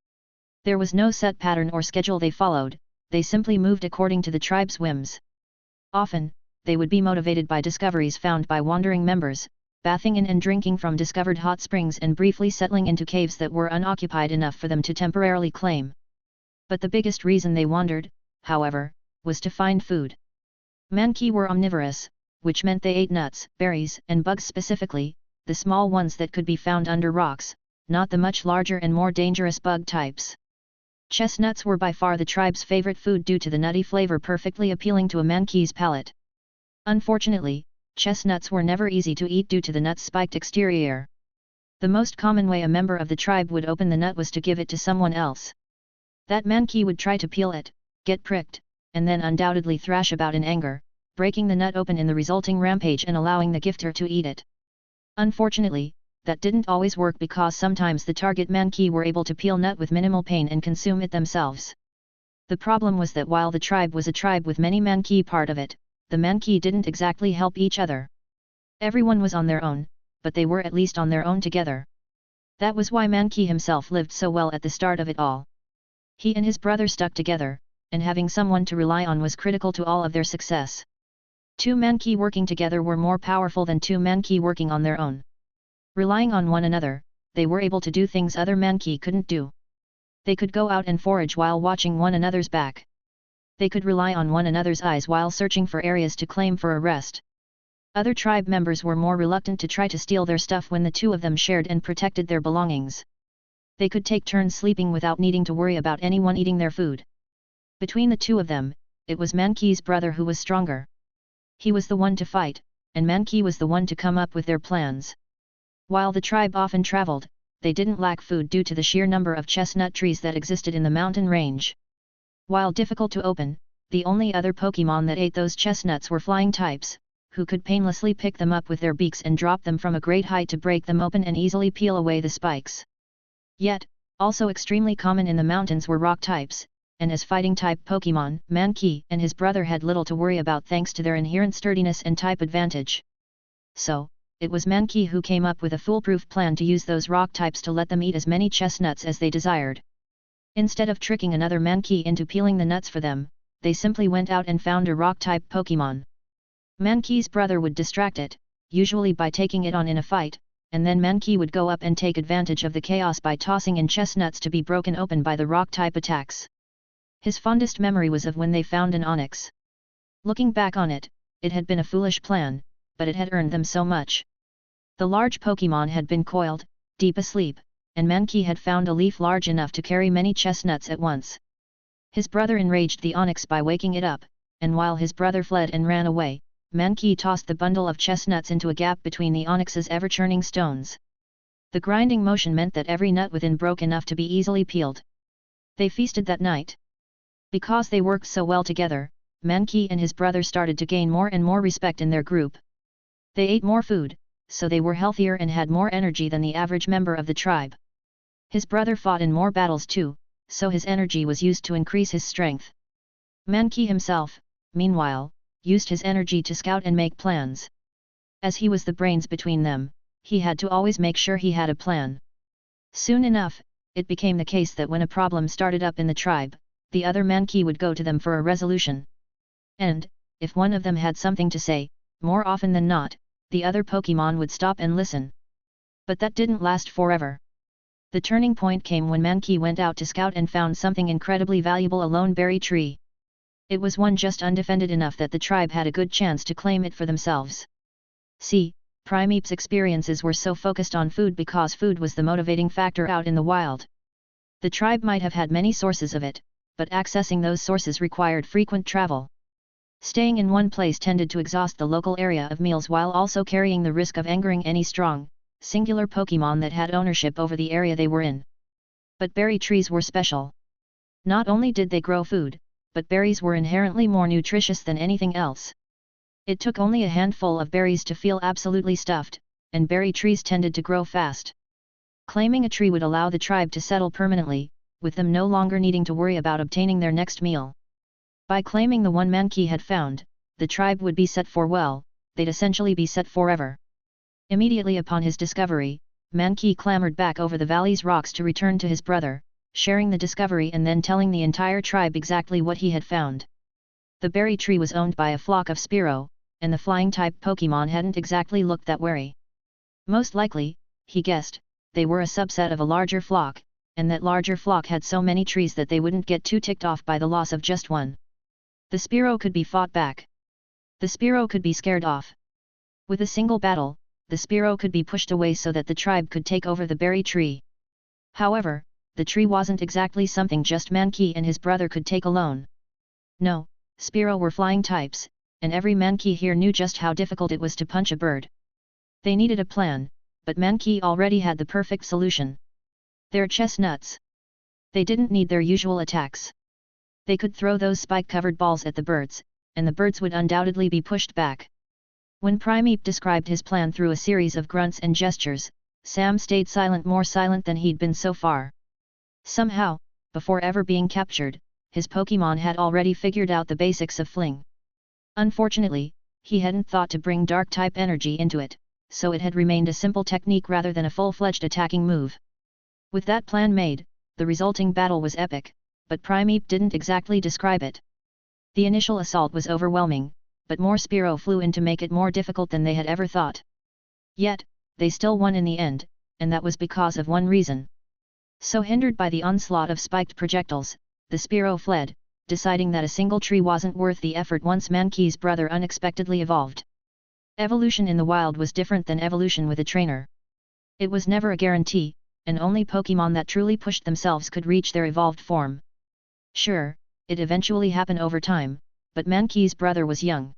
There was no set pattern or schedule they followed, they simply moved according to the tribe's whims. Often, they would be motivated by discoveries found by wandering members, bathing in and drinking from discovered hot springs and briefly settling into caves that were unoccupied enough for them to temporarily claim. But the biggest reason they wandered, however, was to find food. Mankey were omnivorous, which meant they ate nuts, berries, and bugs specifically, the small ones that could be found under rocks, not the much larger and more dangerous bug types. Chestnuts were by far the tribe's favorite food due to the nutty flavor perfectly appealing to a Mankey's palate. Unfortunately, chestnuts were never easy to eat due to the nut's spiked exterior. The most common way a member of the tribe would open the nut was to give it to someone else. That Mankey would try to peel it, get pricked, and then undoubtedly thrash about in anger, breaking the nut open in the resulting rampage and allowing the gifter to eat it. Unfortunately, that didn't always work because sometimes the target Mankey were able to peel nut with minimal pain and consume it themselves. The problem was that while the tribe was a tribe with many Mankey part of it, the Mankey didn't exactly help each other. Everyone was on their own, but they were at least on their own together. That was why Mankey himself lived so well at the start of it all. He and his brother stuck together, and having someone to rely on was critical to all of their success. Two Mankey working together were more powerful than two Mankey working on their own. Relying on one another, they were able to do things other Mankey couldn't do. They could go out and forage while watching one another's back. They could rely on one another's eyes while searching for areas to claim for a rest. Other tribe members were more reluctant to try to steal their stuff when the two of them shared and protected their belongings. They could take turns sleeping without needing to worry about anyone eating their food. Between the two of them, it was Mankey's brother who was stronger. He was the one to fight, and Mankey was the one to come up with their plans. While the tribe often traveled, they didn't lack food due to the sheer number of chestnut trees that existed in the mountain range. While difficult to open, the only other Pokémon that ate those chestnuts were flying types, who could painlessly pick them up with their beaks and drop them from a great height to break them open and easily peel away the spikes. Yet, also extremely common in the mountains were rock types, and as fighting-type Pokémon, Mankey and his brother had little to worry about thanks to their inherent sturdiness and type advantage. So, it was Mankey who came up with a foolproof plan to use those rock types to let them eat as many chestnuts as they desired. Instead of tricking another Mankey into peeling the nuts for them, they simply went out and found a rock-type Pokémon. Mankey's brother would distract it, usually by taking it on in a fight, and then Mankey would go up and take advantage of the chaos by tossing in chestnuts to be broken open by the rock-type attacks. His fondest memory was of when they found an onyx. Looking back on it, it had been a foolish plan, but it had earned them so much. The large Pokémon had been coiled, deep asleep, and Mankey had found a leaf large enough to carry many chestnuts at once. His brother enraged the onyx by waking it up, and while his brother fled and ran away, Mankey tossed the bundle of chestnuts into a gap between the onyx's ever-churning stones. The grinding motion meant that every nut within broke enough to be easily peeled. They feasted that night. Because they worked so well together, Mankey and his brother started to gain more and more respect in their group. They ate more food, so they were healthier and had more energy than the average member of the tribe. His brother fought in more battles too, so his energy was used to increase his strength. Mankey himself, meanwhile, used his energy to scout and make plans. As he was the brains between them, he had to always make sure he had a plan. Soon enough, it became the case that when a problem started up in the tribe, the other Mankey would go to them for a resolution. And, if one of them had something to say, more often than not, the other Pokémon would stop and listen. But that didn't last forever. The turning point came when Mankey went out to scout and found something incredibly valuable, a lone berry tree. It was one just undefended enough that the tribe had a good chance to claim it for themselves. See, Primeape's experiences were so focused on food because food was the motivating factor out in the wild. The tribe might have had many sources of it, but accessing those sources required frequent travel. Staying in one place tended to exhaust the local area of meals while also carrying the risk of angering any strong, singular Pokémon that had ownership over the area they were in. But berry trees were special. Not only did they grow food, but berries were inherently more nutritious than anything else. It took only a handful of berries to feel absolutely stuffed, and berry trees tended to grow fast. Claiming a tree would allow the tribe to settle permanently, with them no longer needing to worry about obtaining their next meal. By claiming the one Mankey had found, the tribe would be set for they'd essentially be set forever. Immediately upon his discovery, Mankey clambered back over the valley's rocks to return to his brother, sharing the discovery and then telling the entire tribe exactly what he had found. The berry tree was owned by a flock of Spearow, and the flying-type Pokémon hadn't exactly looked that wary. Most likely, he guessed, they were a subset of a larger flock, and that larger flock had so many trees that they wouldn't get too ticked off by the loss of just one. The Spearow could be fought back. The Spearow could be scared off. With a single battle, the Spearow could be pushed away so that the tribe could take over the berry tree. However, the tree wasn't exactly something just Mankey and his brother could take alone. No, Spearow were flying types, and every Mankey here knew just how difficult it was to punch a bird. They needed a plan, but Mankey already had the perfect solution. Their chestnuts. They didn't need their usual attacks. They could throw those spike-covered balls at the birds, and the birds would undoubtedly be pushed back. When Primeape described his plan through a series of grunts and gestures, Sam stayed silent, more silent than he'd been so far. Somehow, before ever being captured, his Pokémon had already figured out the basics of fling. Unfortunately, he hadn't thought to bring dark-type energy into it, so it had remained a simple technique rather than a full-fledged attacking move. With that plan made, the resulting battle was epic, but Primeape didn't exactly describe it. The initial assault was overwhelming, but more Spearow flew in to make it more difficult than they had ever thought. Yet, they still won in the end, and that was because of one reason. So hindered by the onslaught of spiked projectiles, the Spearow fled, deciding that a single tree wasn't worth the effort once Mankey's brother unexpectedly evolved. Evolution in the wild was different than evolution with a trainer. It was never a guarantee, and only Pokémon that truly pushed themselves could reach their evolved form. Sure, it eventually happened over time, but Mankey's brother was young.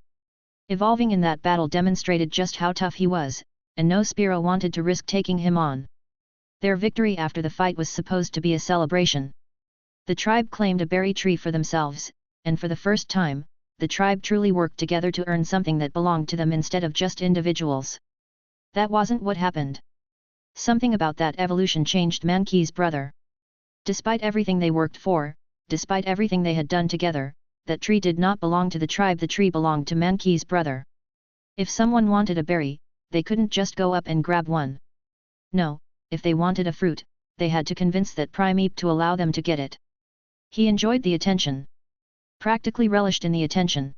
Evolving in that battle demonstrated just how tough he was, and no Spearow wanted to risk taking him on. Their victory after the fight was supposed to be a celebration. The tribe claimed a berry tree for themselves, and for the first time, the tribe truly worked together to earn something that belonged to them instead of just individuals. That wasn't what happened. Something about that evolution changed Mankey's brother. Despite everything they worked for, despite everything they had done together, that tree did not belong to the tribe, the tree belonged to Mankey's brother. If someone wanted a berry, they couldn't just go up and grab one. No, if they wanted a fruit, they had to convince that Primeape to allow them to get it. He enjoyed the attention. Practically relished in the attention.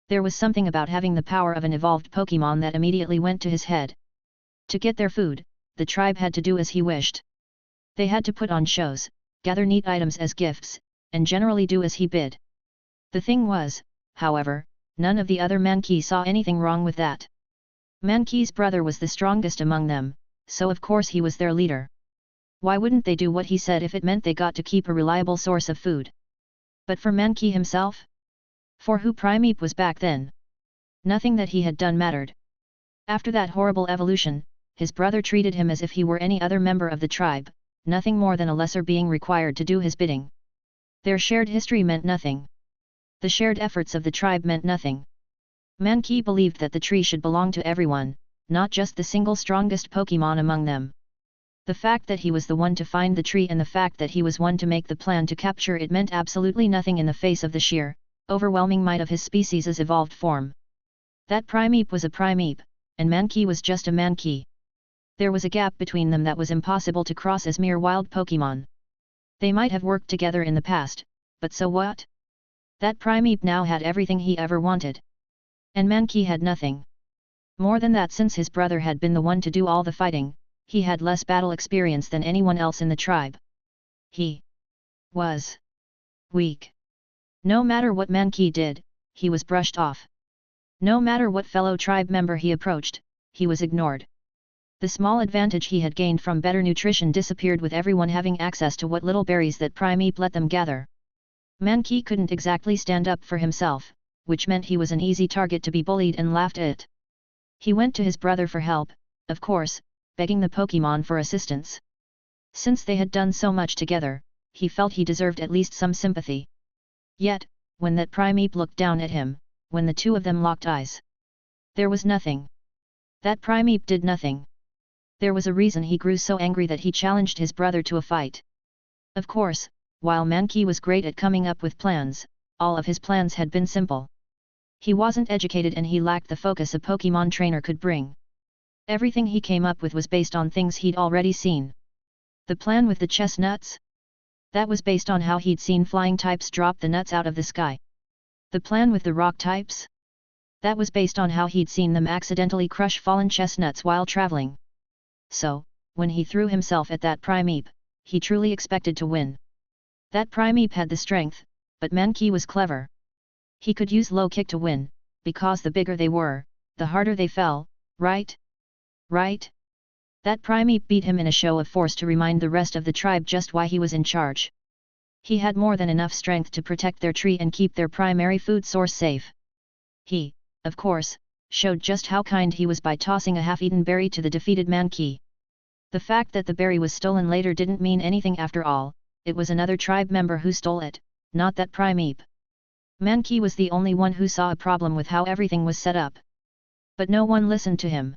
There was something about having the power of an evolved Pokémon that immediately went to his head. To get their food, the tribe had to do as he wished. They had to put on shows, gather neat items as gifts, and generally do as he bid. The thing was, however, none of the other Mankey saw anything wrong with that. Mankey's brother was the strongest among them, so of course he was their leader. Why wouldn't they do what he said if it meant they got to keep a reliable source of food? But for Mankey himself? For who Primeape was back then? Nothing that he had done mattered. After that horrible evolution, his brother treated him as if he were any other member of the tribe, nothing more than a lesser being required to do his bidding. Their shared history meant nothing. The shared efforts of the tribe meant nothing. Mankey believed that the tree should belong to everyone, not just the single strongest Pokémon among them. The fact that he was the one to find the tree and the fact that he was one to make the plan to capture it meant absolutely nothing in the face of the sheer, overwhelming might of his species' evolved form. That Primeape was a Primeape, and Mankey was just a Mankey. There was a gap between them that was impossible to cross as mere wild Pokémon. They might have worked together in the past, but so what? That Primeape now had everything he ever wanted. And Mankey had nothing. More than that, since his brother had been the one to do all the fighting, he had less battle experience than anyone else in the tribe. He was weak. No matter what Mankey did, he was brushed off. No matter what fellow tribe member he approached, he was ignored. The small advantage he had gained from better nutrition disappeared with everyone having access to what little berries that Primeape let them gather. Mankey couldn't exactly stand up for himself, which meant he was an easy target to be bullied and laughed at. He went to his brother for help, of course, begging the Pokémon for assistance. Since they had done so much together, he felt he deserved at least some sympathy. Yet, when that Primeape looked down at him, when the two of them locked eyes, there was nothing. That Primeape did nothing. There was a reason he grew so angry that he challenged his brother to a fight. Of course, while Mankey was great at coming up with plans, all of his plans had been simple. He wasn't educated and he lacked the focus a Pokémon trainer could bring. Everything he came up with was based on things he'd already seen. The plan with the chestnuts? That was based on how he'd seen flying types drop the nuts out of the sky. The plan with the rock types? That was based on how he'd seen them accidentally crush fallen chestnuts while traveling. So, when he threw himself at that Primeape, he truly expected to win. That Primeape had the strength, but Mankey was clever. He could use low kick to win, because the bigger they were, the harder they fell, right? Right? That Primeape beat him in a show of force to remind the rest of the tribe just why he was in charge. He had more than enough strength to protect their tree and keep their primary food source safe. He, of course, showed just how kind he was by tossing a half-eaten berry to the defeated Mankey. The fact that the berry was stolen later didn't mean anything after all, it was another tribe member who stole it, not that Primeape. Mankey was the only one who saw a problem with how everything was set up. But no one listened to him.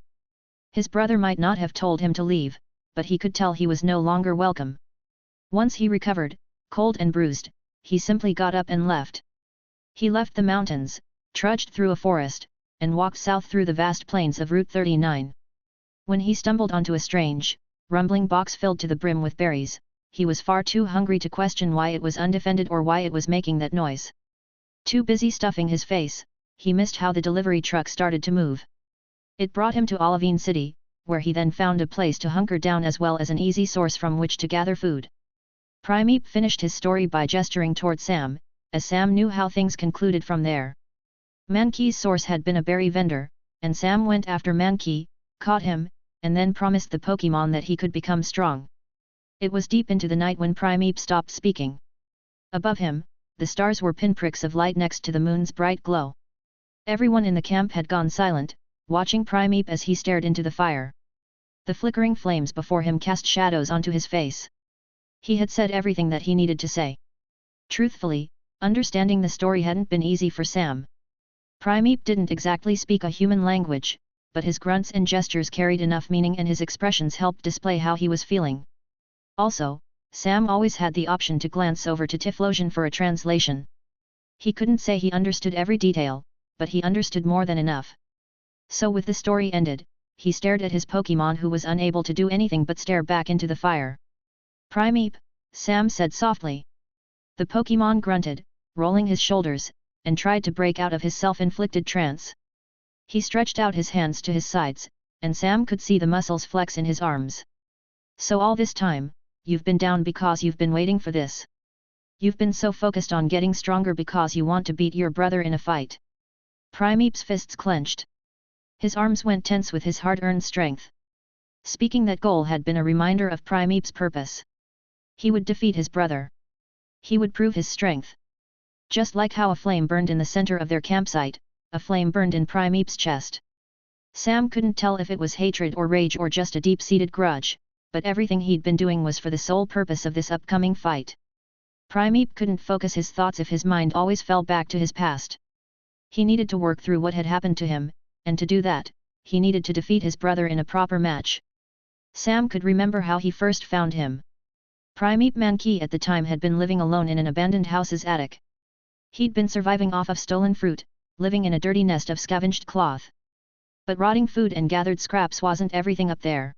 His brother might not have told him to leave, but he could tell he was no longer welcome. Once he recovered, cold and bruised, he simply got up and left. He left the mountains, trudged through a forest, and walked south through the vast plains of Route 39. When he stumbled onto a strange, rumbling box filled to the brim with berries, he was far too hungry to question why it was undefended or why it was making that noise. Too busy stuffing his face, he missed how the delivery truck started to move. It brought him to Olivine City, where he then found a place to hunker down as well as an easy source from which to gather food. Primeape finished his story by gesturing toward Sam, as Sam knew how things concluded from there. Mankey's source had been a berry vendor, and Sam went after Mankey, caught him, and then promised the Pokémon that he could become strong. It was deep into the night when Primeape stopped speaking. Above him, the stars were pinpricks of light next to the moon's bright glow. Everyone in the camp had gone silent, watching Primeape as he stared into the fire. The flickering flames before him cast shadows onto his face. He had said everything that he needed to say. Truthfully, understanding the story hadn't been easy for Sam. Primeape didn't exactly speak a human language, but his grunts and gestures carried enough meaning and his expressions helped display how he was feeling. Also, Sam always had the option to glance over to Typhlosion for a translation. He couldn't say he understood every detail, but he understood more than enough. So with the story ended, he stared at his Pokémon who was unable to do anything but stare back into the fire. Primeape, Sam said softly. The Pokémon grunted, rolling his shoulders, and tried to break out of his self-inflicted trance. He stretched out his hands to his sides, and Sam could see the muscles flex in his arms. So all this time, you've been down because you've been waiting for this. You've been so focused on getting stronger because you want to beat your brother in a fight. Primeape's fists clenched. His arms went tense with his hard-earned strength. Speaking that goal had been a reminder of Primeape's purpose. He would defeat his brother. He would prove his strength. Just like how a flame burned in the center of their campsite, a flame burned in Primeape's chest. Sam couldn't tell if it was hatred or rage or just a deep-seated grudge, but everything he'd been doing was for the sole purpose of this upcoming fight. Primeape couldn't focus his thoughts if his mind always fell back to his past. He needed to work through what had happened to him, and to do that, he needed to defeat his brother in a proper match. Sam could remember how he first found him. Primeape Mankey at the time had been living alone in an abandoned house's attic. He'd been surviving off of stolen fruit, living in a dirty nest of scavenged cloth. But rotting food and gathered scraps wasn't everything up there.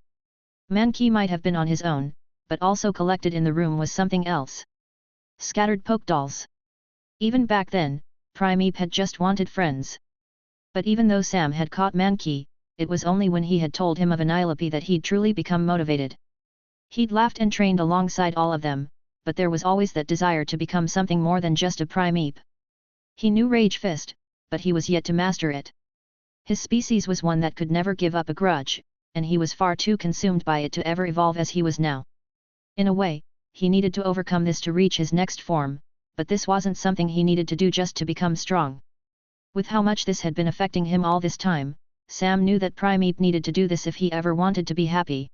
Mankey might have been on his own, but also collected in the room was something else. Scattered poke dolls. Even back then, Primeape had just wanted friends. But even though Sam had caught Mankey, it was only when he had told him of Anilope that he'd truly become motivated. He'd laughed and trained alongside all of them, but there was always that desire to become something more than just a Primeape. He knew Rage Fist, but he was yet to master it. His species was one that could never give up a grudge, and he was far too consumed by it to ever evolve as he was now. In a way, he needed to overcome this to reach his next form, but this wasn't something he needed to do just to become strong. With how much this had been affecting him all this time, Sam knew that Primeape needed to do this if he ever wanted to be happy.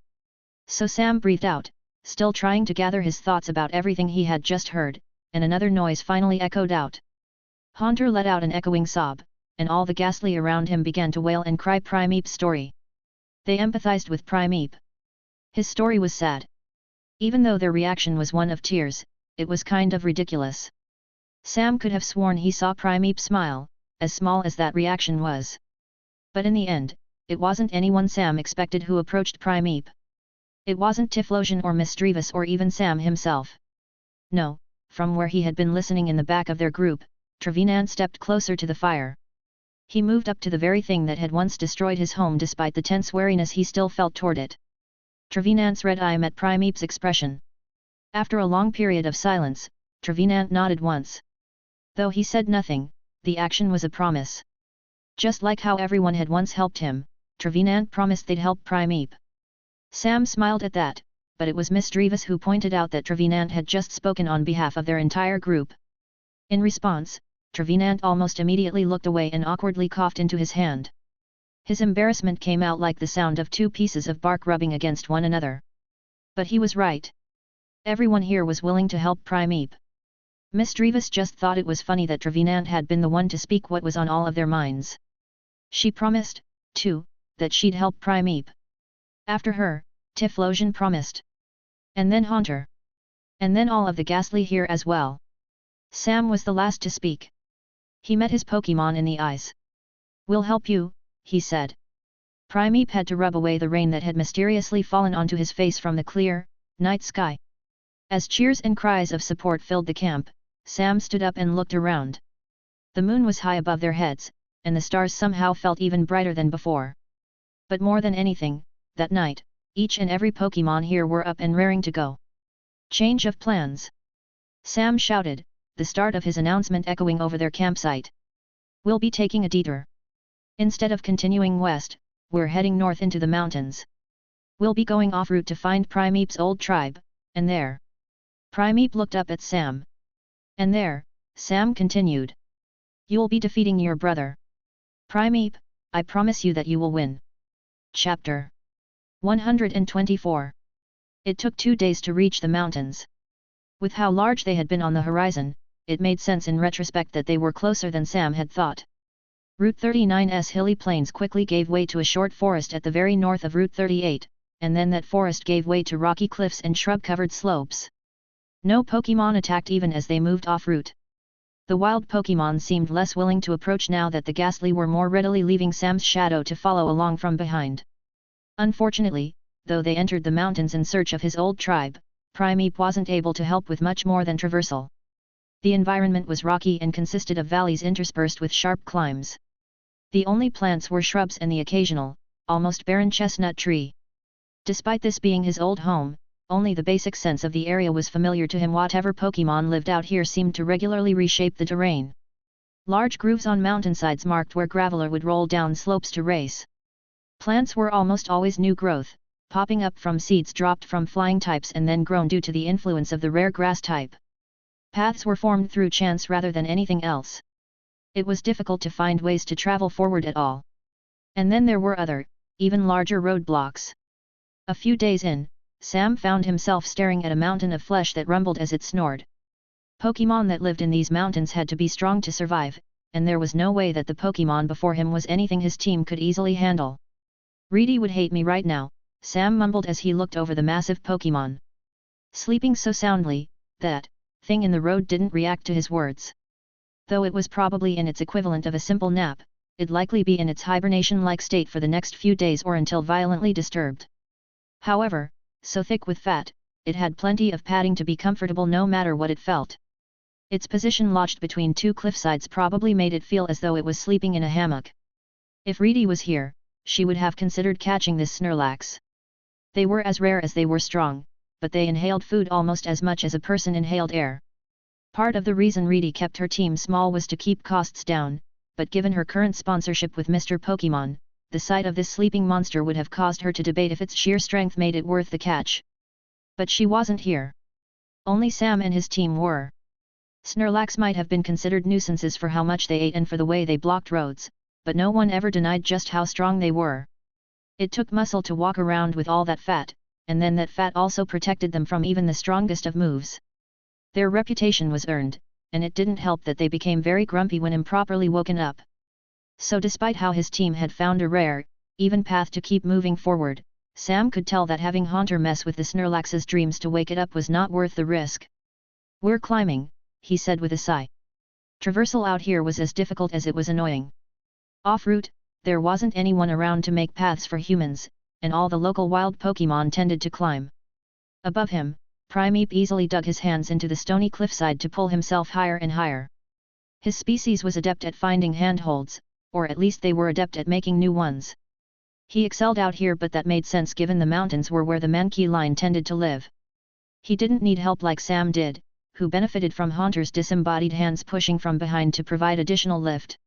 So Sam breathed out, still trying to gather his thoughts about everything he had just heard, and another noise finally echoed out. Haunter let out an echoing sob, and all the ghastly around him began to wail and cry Primeape's story. They empathized with Primeape. His story was sad. Even though their reaction was one of tears, it was kind of ridiculous. Sam could have sworn he saw Primeape smile, as small as that reaction was. But in the end, it wasn't anyone Sam expected who approached Primeape. It wasn't Typhlosion or Misdreavus or even Sam himself. No, from where he had been listening in the back of their group, Trevenant stepped closer to the fire. He moved up to the very thing that had once destroyed his home despite the tense wariness he still felt toward it. Trevenant's red eye met Primeape's expression. After a long period of silence, Trevenant nodded once. Though he said nothing, the action was a promise. Just like how everyone had once helped him, Trevenant promised they'd help Primeape. Sam smiled at that, but it was Misdreavus who pointed out that Trevenant had just spoken on behalf of their entire group. In response, Trevenant almost immediately looked away and awkwardly coughed into his hand. His embarrassment came out like the sound of two pieces of bark rubbing against one another. But he was right. Everyone here was willing to help Primeape. Misdreavus just thought it was funny that Trevenant had been the one to speak what was on all of their minds. She promised, too, that she'd help Primeape. After her, Typhlosion promised. And then Haunter. And then all of the ghastly here as well. Sam was the last to speak. He met his Pokémon in the eyes. "We'll help you," he said. Primeape had to rub away the rain that had mysteriously fallen onto his face from the clear, night sky. As cheers and cries of support filled the camp, Sam stood up and looked around. The moon was high above their heads, and the stars somehow felt even brighter than before. But more than anything, that night, each and every Pokémon here were up and raring to go. Change of plans! Sam shouted, the start of his announcement echoing over their campsite. We'll be taking a detour. Instead of continuing west, we're heading north into the mountains. We'll be going off-route to find Primeape's old tribe, and there. Primeape looked up at Sam. And there, Sam continued. You'll be defeating your brother. Primeape, I promise you that you will win. Chapter 124. It took 2 days to reach the mountains. With how large they had been on the horizon, it made sense in retrospect that they were closer than Sam had thought. Route 39's hilly plains quickly gave way to a short forest at the very north of Route 38, and then that forest gave way to rocky cliffs and shrub-covered slopes. No Pokémon attacked even as they moved off-route. The wild Pokémon seemed less willing to approach now that the ghastly were more readily leaving Sam's shadow to follow along from behind. Unfortunately, though they entered the mountains in search of his old tribe, Primeape wasn't able to help with much more than traversal. The environment was rocky and consisted of valleys interspersed with sharp climbs. The only plants were shrubs and the occasional, almost barren chestnut tree. Despite this being his old home, only the basic sense of the area was familiar to him. Whatever Pokémon lived out here seemed to regularly reshape the terrain. Large grooves on mountainsides marked where graveler would roll down slopes to race. Plants were almost always new growth, popping up from seeds dropped from flying types and then grown due to the influence of the rare grass type. Paths were formed through chance rather than anything else. It was difficult to find ways to travel forward at all. And then there were other, even larger roadblocks. A few days in, Sam found himself staring at a mountain of flesh that rumbled as it snored. Pokémon that lived in these mountains had to be strong to survive, and there was no way that the Pokémon before him was anything his team could easily handle. Reedy would hate me right now, Sam mumbled as he looked over the massive Pokémon. Sleeping so soundly, that thing in the road didn't react to his words. Though it was probably in its equivalent of a simple nap, it'd likely be in its hibernation-like state for the next few days or until violently disturbed. However, so thick with fat, it had plenty of padding to be comfortable no matter what it felt. Its position lodged between two cliffsides probably made it feel as though it was sleeping in a hammock. If Reedy was here, she would have considered catching this Snorlax. They were as rare as they were strong, but they inhaled food almost as much as a person inhaled air. Part of the reason Reedy kept her team small was to keep costs down, but given her current sponsorship with Mr. Pokémon, the sight of this sleeping monster would have caused her to debate if its sheer strength made it worth the catch. But she wasn't here. Only Sam and his team were. Snorlax might have been considered nuisances for how much they ate and for the way they blocked roads, but no one ever denied just how strong they were. It took muscle to walk around with all that fat, and then that fat also protected them from even the strongest of moves. Their reputation was earned, and it didn't help that they became very grumpy when improperly woken up. So despite how his team had found a rare, even path to keep moving forward, Sam could tell that having Haunter mess with the Snorlax's dreams to wake it up was not worth the risk. "We're climbing," he said with a sigh. Traversal out here was as difficult as it was annoying. Off-route, there wasn't anyone around to make paths for humans, and all the local wild Pokémon tended to climb. Above him, Primeape easily dug his hands into the stony cliffside to pull himself higher and higher. His species was adept at finding handholds, or at least they were adept at making new ones. He excelled out here, but that made sense given the mountains were where the Mankey line tended to live. He didn't need help like Sam did, who benefited from Haunter's disembodied hands pushing from behind to provide additional lift.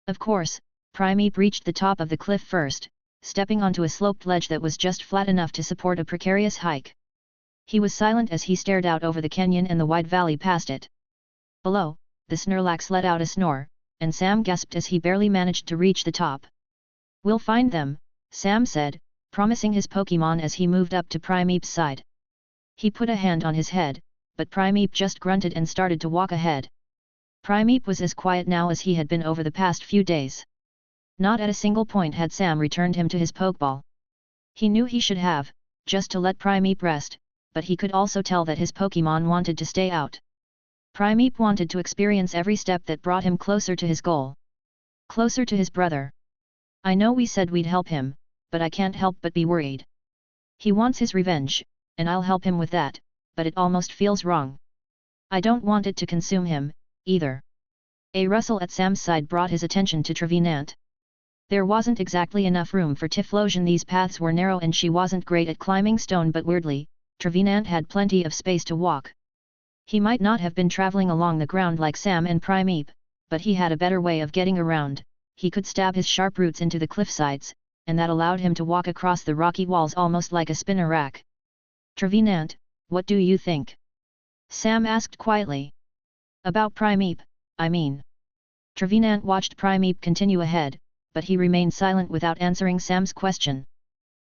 Of course, Primeape reached the top of the cliff first, stepping onto a sloped ledge that was just flat enough to support a precarious hike. He was silent as he stared out over the canyon and the wide valley past it. Below, the Snorlax let out a snore, and Sam gasped as he barely managed to reach the top. "We'll find them," Sam said, promising his Pokémon as he moved up to Primeape's side. He put a hand on his head, but Primeape just grunted and started to walk ahead. Primeape was as quiet now as he had been over the past few days. Not at a single point had Sam returned him to his Pokeball. He knew he should have, just to let Primeape rest, but he could also tell that his Pokémon wanted to stay out. Primeape wanted to experience every step that brought him closer to his goal. Closer to his brother. "I know we said we'd help him, but I can't help but be worried. He wants his revenge, and I'll help him with that, but it almost feels wrong. I don't want it to consume him, either." A rustle at Sam's side brought his attention to Trevenant. There wasn't exactly enough room for Typhlosion. These paths were narrow and she wasn't great at climbing stone, but weirdly, Trevenant had plenty of space to walk. He might not have been traveling along the ground like Sam and Primeape, but he had a better way of getting around. He could stab his sharp roots into the cliff sides, and that allowed him to walk across the rocky walls almost like a spinnerack. Trevenant, what do you think? Sam asked quietly. About Primeape, I mean. Trevenant watched Primeape continue ahead, but he remained silent without answering Sam's question.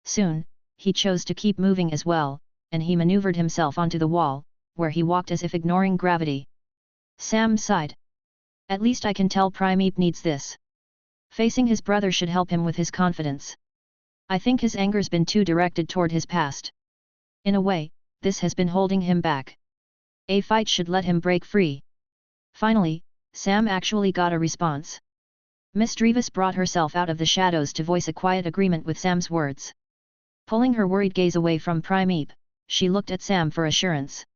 Soon, he chose to keep moving as well, and he maneuvered himself onto the wall, where he walked as if ignoring gravity. Sam sighed. At least I can tell Primeape needs this. Facing his brother should help him with his confidence. I think his anger's been too directed toward his past. In a way, this has been holding him back. A fight should let him break free. Finally, Sam actually got a response. Miss Drevis brought herself out of the shadows to voice a quiet agreement with Sam's words. Pulling her worried gaze away from Primeape, she looked at Sam for assurance.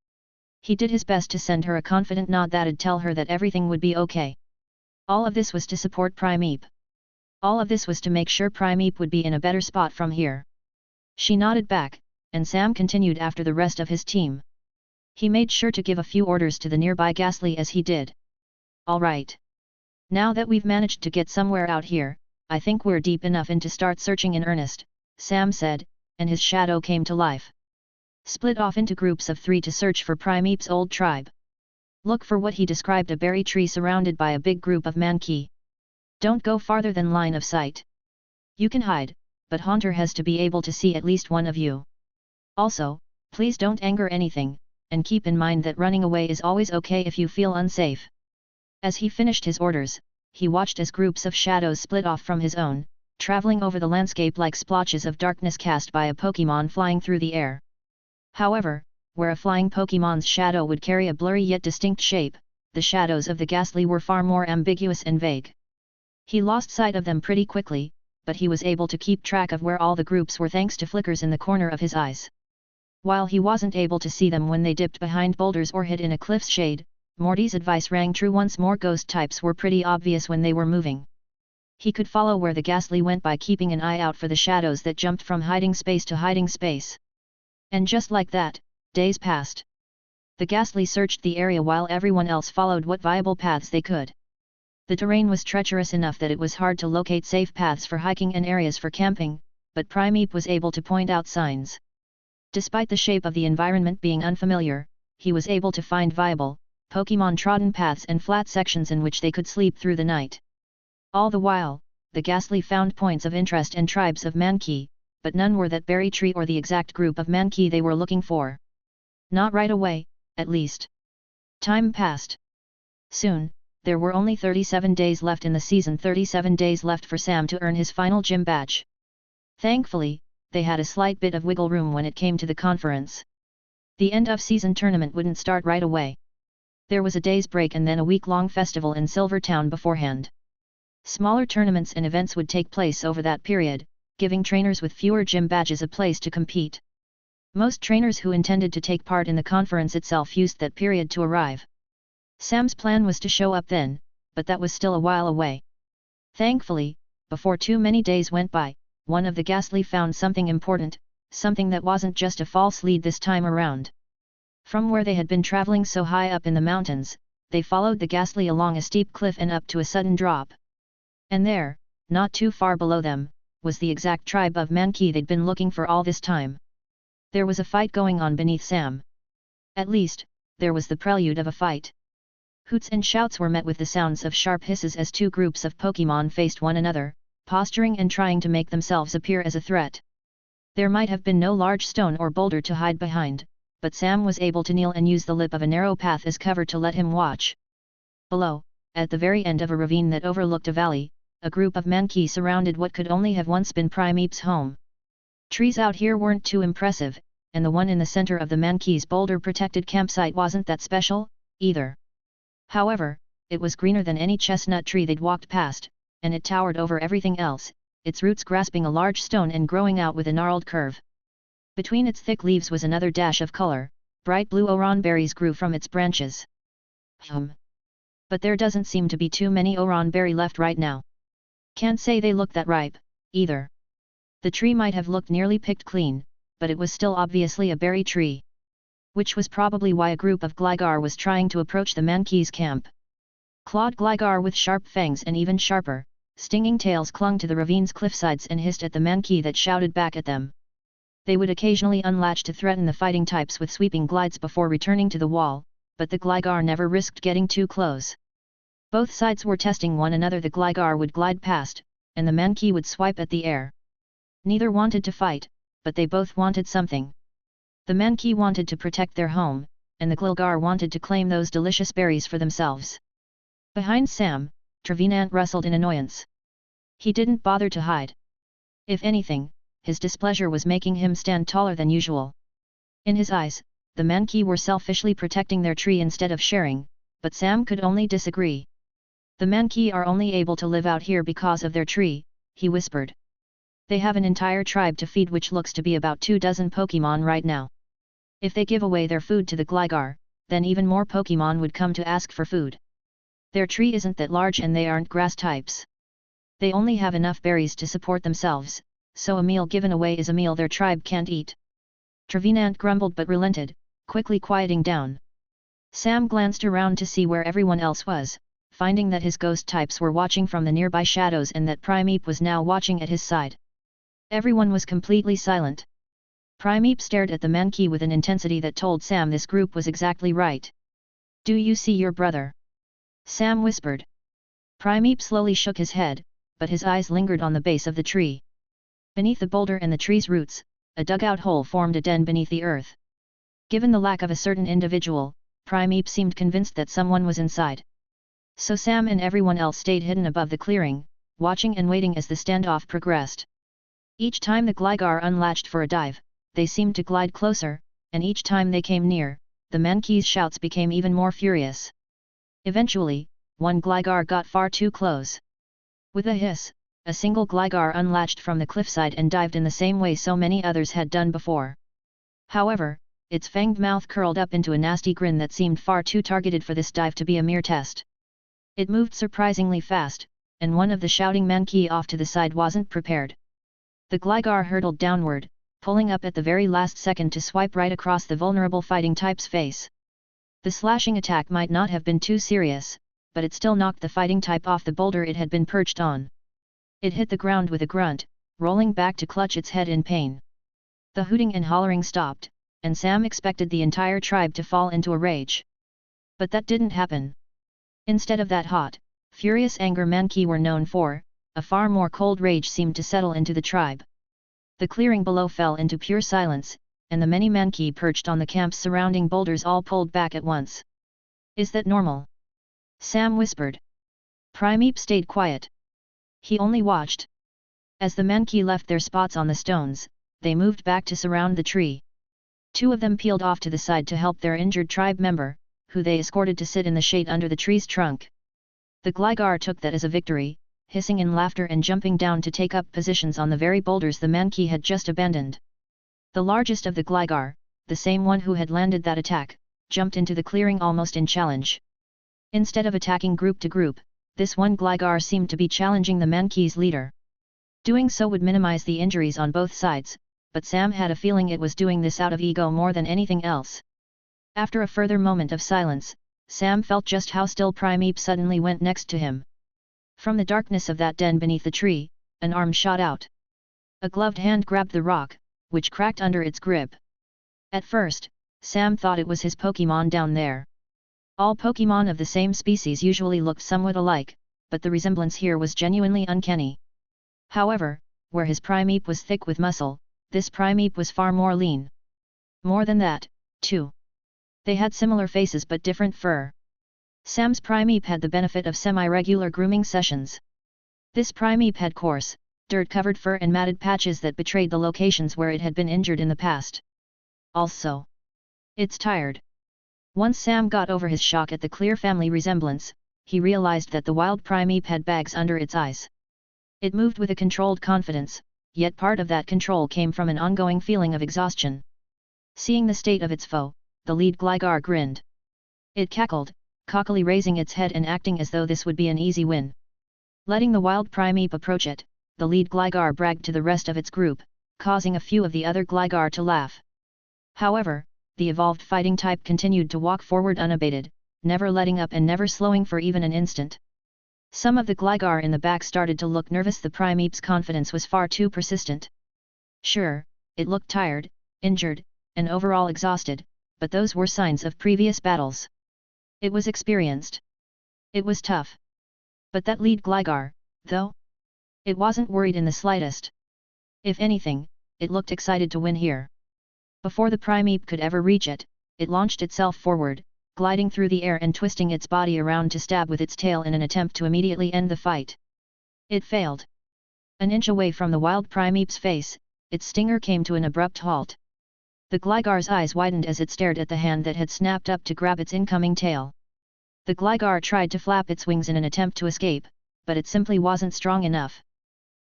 He did his best to send her a confident nod that'd tell her that everything would be okay. All of this was to support Primeape. All of this was to make sure Primeape would be in a better spot from here. She nodded back, and Sam continued after the rest of his team. He made sure to give a few orders to the nearby Ghastly as he did. All right. Now that we've managed to get somewhere out here, I think we're deep enough in to start searching in earnest, Sam said, and his shadow came to life. Split off into groups of 3 to search for Primeape's old tribe. Look for what he described: a berry tree surrounded by a big group of Mankey. Don't go farther than line of sight. You can hide, but Haunter has to be able to see at least one of you. Also, please don't anger anything, and keep in mind that running away is always okay if you feel unsafe. As he finished his orders, he watched as groups of shadows split off from his own, traveling over the landscape like splotches of darkness cast by a Pokémon flying through the air. However, where a flying Pokémon's shadow would carry a blurry yet distinct shape, the shadows of the Ghastly were far more ambiguous and vague. He lost sight of them pretty quickly, but he was able to keep track of where all the groups were thanks to flickers in the corner of his eyes. While he wasn't able to see them when they dipped behind boulders or hid in a cliff's shade, Morty's advice rang true once more: ghost types were pretty obvious when they were moving. He could follow where the Ghastly went by keeping an eye out for the shadows that jumped from hiding space to hiding space. And just like that, days passed. The Ghastly searched the area while everyone else followed what viable paths they could. The terrain was treacherous enough that it was hard to locate safe paths for hiking and areas for camping, but Primeape was able to point out signs. Despite the shape of the environment being unfamiliar, he was able to find viable, Pokémon-trodden paths and flat sections in which they could sleep through the night. All the while, the Ghastly found points of interest and tribes of Mankey, but none were that berry tree or the exact group of Mankey they were looking for. Not right away, at least. Time passed. Soon, there were only 37 days left in the season, 37 days left for Sam to earn his final gym badge. Thankfully, they had a slight bit of wiggle room when it came to the conference. The end-of-season tournament wouldn't start right away. There was a day's break and then a week-long festival in Silvertown beforehand. Smaller tournaments and events would take place over that period, giving trainers with fewer gym badges a place to compete. Most trainers who intended to take part in the conference itself used that period to arrive. Sam's plan was to show up then, but that was still a while away. Thankfully, before too many days went by, one of the Ghastly found something important, something that wasn't just a false lead this time around. From where they had been traveling so high up in the mountains, they followed the Ghastly along a steep cliff and up to a sudden drop. And there, not too far below them, was the exact tribe of Mankey they'd been looking for all this time. There was a fight going on beneath Sam. At least, there was the prelude of a fight. Hoots and shouts were met with the sounds of sharp hisses as two groups of Pokémon faced one another, posturing and trying to make themselves appear as a threat. There might have been no large stone or boulder to hide behind, but Sam was able to kneel and use the lip of a narrow path as cover to let him watch. Below, at the very end of a ravine that overlooked a valley, a group of Mankey surrounded what could only have once been Primeape's home. Trees out here weren't too impressive, and the one in the center of the Mankey's boulder-protected campsite wasn't that special, either. However, it was greener than any chestnut tree they'd walked past, and it towered over everything else, its roots grasping a large stone and growing out with a gnarled curve. Between its thick leaves was another dash of color, bright blue oran berries grew from its branches. But there doesn't seem to be too many Oran berry left right now. Can't say they look that ripe, either. The tree might have looked nearly picked clean, but it was still obviously a berry tree. Which was probably why a group of Gligar was trying to approach the Mankey's camp. Clawed Gligar with sharp fangs and even sharper, stinging tails clung to the ravine's cliffsides and hissed at the Mankey that shouted back at them. They would occasionally unlatch to threaten the fighting types with sweeping glides before returning to the wall, but the Gligar never risked getting too close. Both sides were testing one another. The Gligar would glide past, and the Mankey would swipe at the air. Neither wanted to fight, but they both wanted something. The Mankey wanted to protect their home, and the Gligar wanted to claim those delicious berries for themselves. Behind Sam, Trevenant rustled in annoyance. He didn't bother to hide. If anything, his displeasure was making him stand taller than usual. In his eyes, the Mankey were selfishly protecting their tree instead of sharing, but Sam could only disagree. The Mankey are only able to live out here because of their tree, he whispered. They have an entire tribe to feed, which looks to be about 24 Pokémon right now. If they give away their food to the Gligar, then even more Pokémon would come to ask for food. Their tree isn't that large and they aren't grass types. They only have enough berries to support themselves, so a meal given away is a meal their tribe can't eat. Trevenant grumbled but relented, quickly quieting down. Sam glanced around to see where everyone else was, finding that his ghost types were watching from the nearby shadows and that Primeape was now watching at his side. Everyone was completely silent. Primeape stared at the Mankey with an intensity that told Sam this group was exactly right. "Do you see your brother?" Sam whispered. Primeape slowly shook his head, but his eyes lingered on the base of the tree. Beneath the boulder and the tree's roots, a dugout hole formed a den beneath the earth. Given the lack of a certain individual, Primeape seemed convinced that someone was inside. So Sam and everyone else stayed hidden above the clearing, watching and waiting as the standoff progressed. Each time the Gligar unlatched for a dive, they seemed to glide closer, and each time they came near, the Mankey's shouts became even more furious. Eventually, one Gligar got far too close. With a hiss, a single Gligar unlatched from the cliffside and dived in the same way so many others had done before. However, its fanged mouth curled up into a nasty grin that seemed far too targeted for this dive to be a mere test. It moved surprisingly fast, and one of the shouting Mankey off to the side wasn't prepared. The Gligar hurtled downward, pulling up at the very last second to swipe right across the vulnerable fighting type's face. The slashing attack might not have been too serious, but it still knocked the fighting type off the boulder it had been perched on. It hit the ground with a grunt, rolling back to clutch its head in pain. The hooting and hollering stopped, and Sam expected the entire tribe to fall into a rage. But that didn't happen. Instead of that hot, furious anger Mankey were known for, a far more cold rage seemed to settle into the tribe. The clearing below fell into pure silence, and the many Mankey perched on the camp's surrounding boulders all pulled back at once. "Is that normal?" Sam whispered. Primeape stayed quiet. He only watched. As the Mankey left their spots on the stones, they moved back to surround the tree. Two of them peeled off to the side to help their injured tribe member, who they escorted to sit in the shade under the tree's trunk. The Gligar took that as a victory, hissing in laughter and jumping down to take up positions on the very boulders the Mankey had just abandoned. The largest of the Gligar, the same one who had landed that attack, jumped into the clearing almost in challenge. Instead of attacking group to group, this one Gligar seemed to be challenging the Mankey's leader. Doing so would minimize the injuries on both sides, but Sam had a feeling it was doing this out of ego more than anything else. After a further moment of silence, Sam felt just how still Primeape suddenly went next to him. From the darkness of that den beneath the tree, an arm shot out. A gloved hand grabbed the rock, which cracked under its grip. At first, Sam thought it was his Pokémon down there. All Pokémon of the same species usually looked somewhat alike, but the resemblance here was genuinely uncanny. However, where his Primeape was thick with muscle, this Primeape was far more lean. More than that, too. They had similar faces but different fur. Sam's Primeape had the benefit of semi-regular grooming sessions. This Primeape had coarse, dirt-covered fur and matted patches that betrayed the locations where it had been injured in the past. Also, it's tired. Once Sam got over his shock at the clear family resemblance, he realized that the wild Primeape had bags under its eyes. It moved with a controlled confidence, yet part of that control came from an ongoing feeling of exhaustion. Seeing the state of its foe, the lead Gligar grinned. It cackled, cockily raising its head and acting as though this would be an easy win. Letting the wild Primeape approach it, the lead Gligar bragged to the rest of its group, causing a few of the other Gligar to laugh. However, the evolved fighting type continued to walk forward unabated, never letting up and never slowing for even an instant. Some of the Gligar in the back started to look nervous. The Primeape's confidence was far too persistent. Sure, it looked tired, injured, and overall exhausted, but those were signs of previous battles. It was experienced. It was tough. But that lead Gligar, though? It wasn't worried in the slightest. If anything, it looked excited to win here. Before the Primeape could ever reach it, it launched itself forward, gliding through the air and twisting its body around to stab with its tail in an attempt to immediately end the fight. It failed. An inch away from the wild Primeape's face, its stinger came to an abrupt halt. The Gligar's eyes widened as it stared at the hand that had snapped up to grab its incoming tail. The Gligar tried to flap its wings in an attempt to escape, but it simply wasn't strong enough.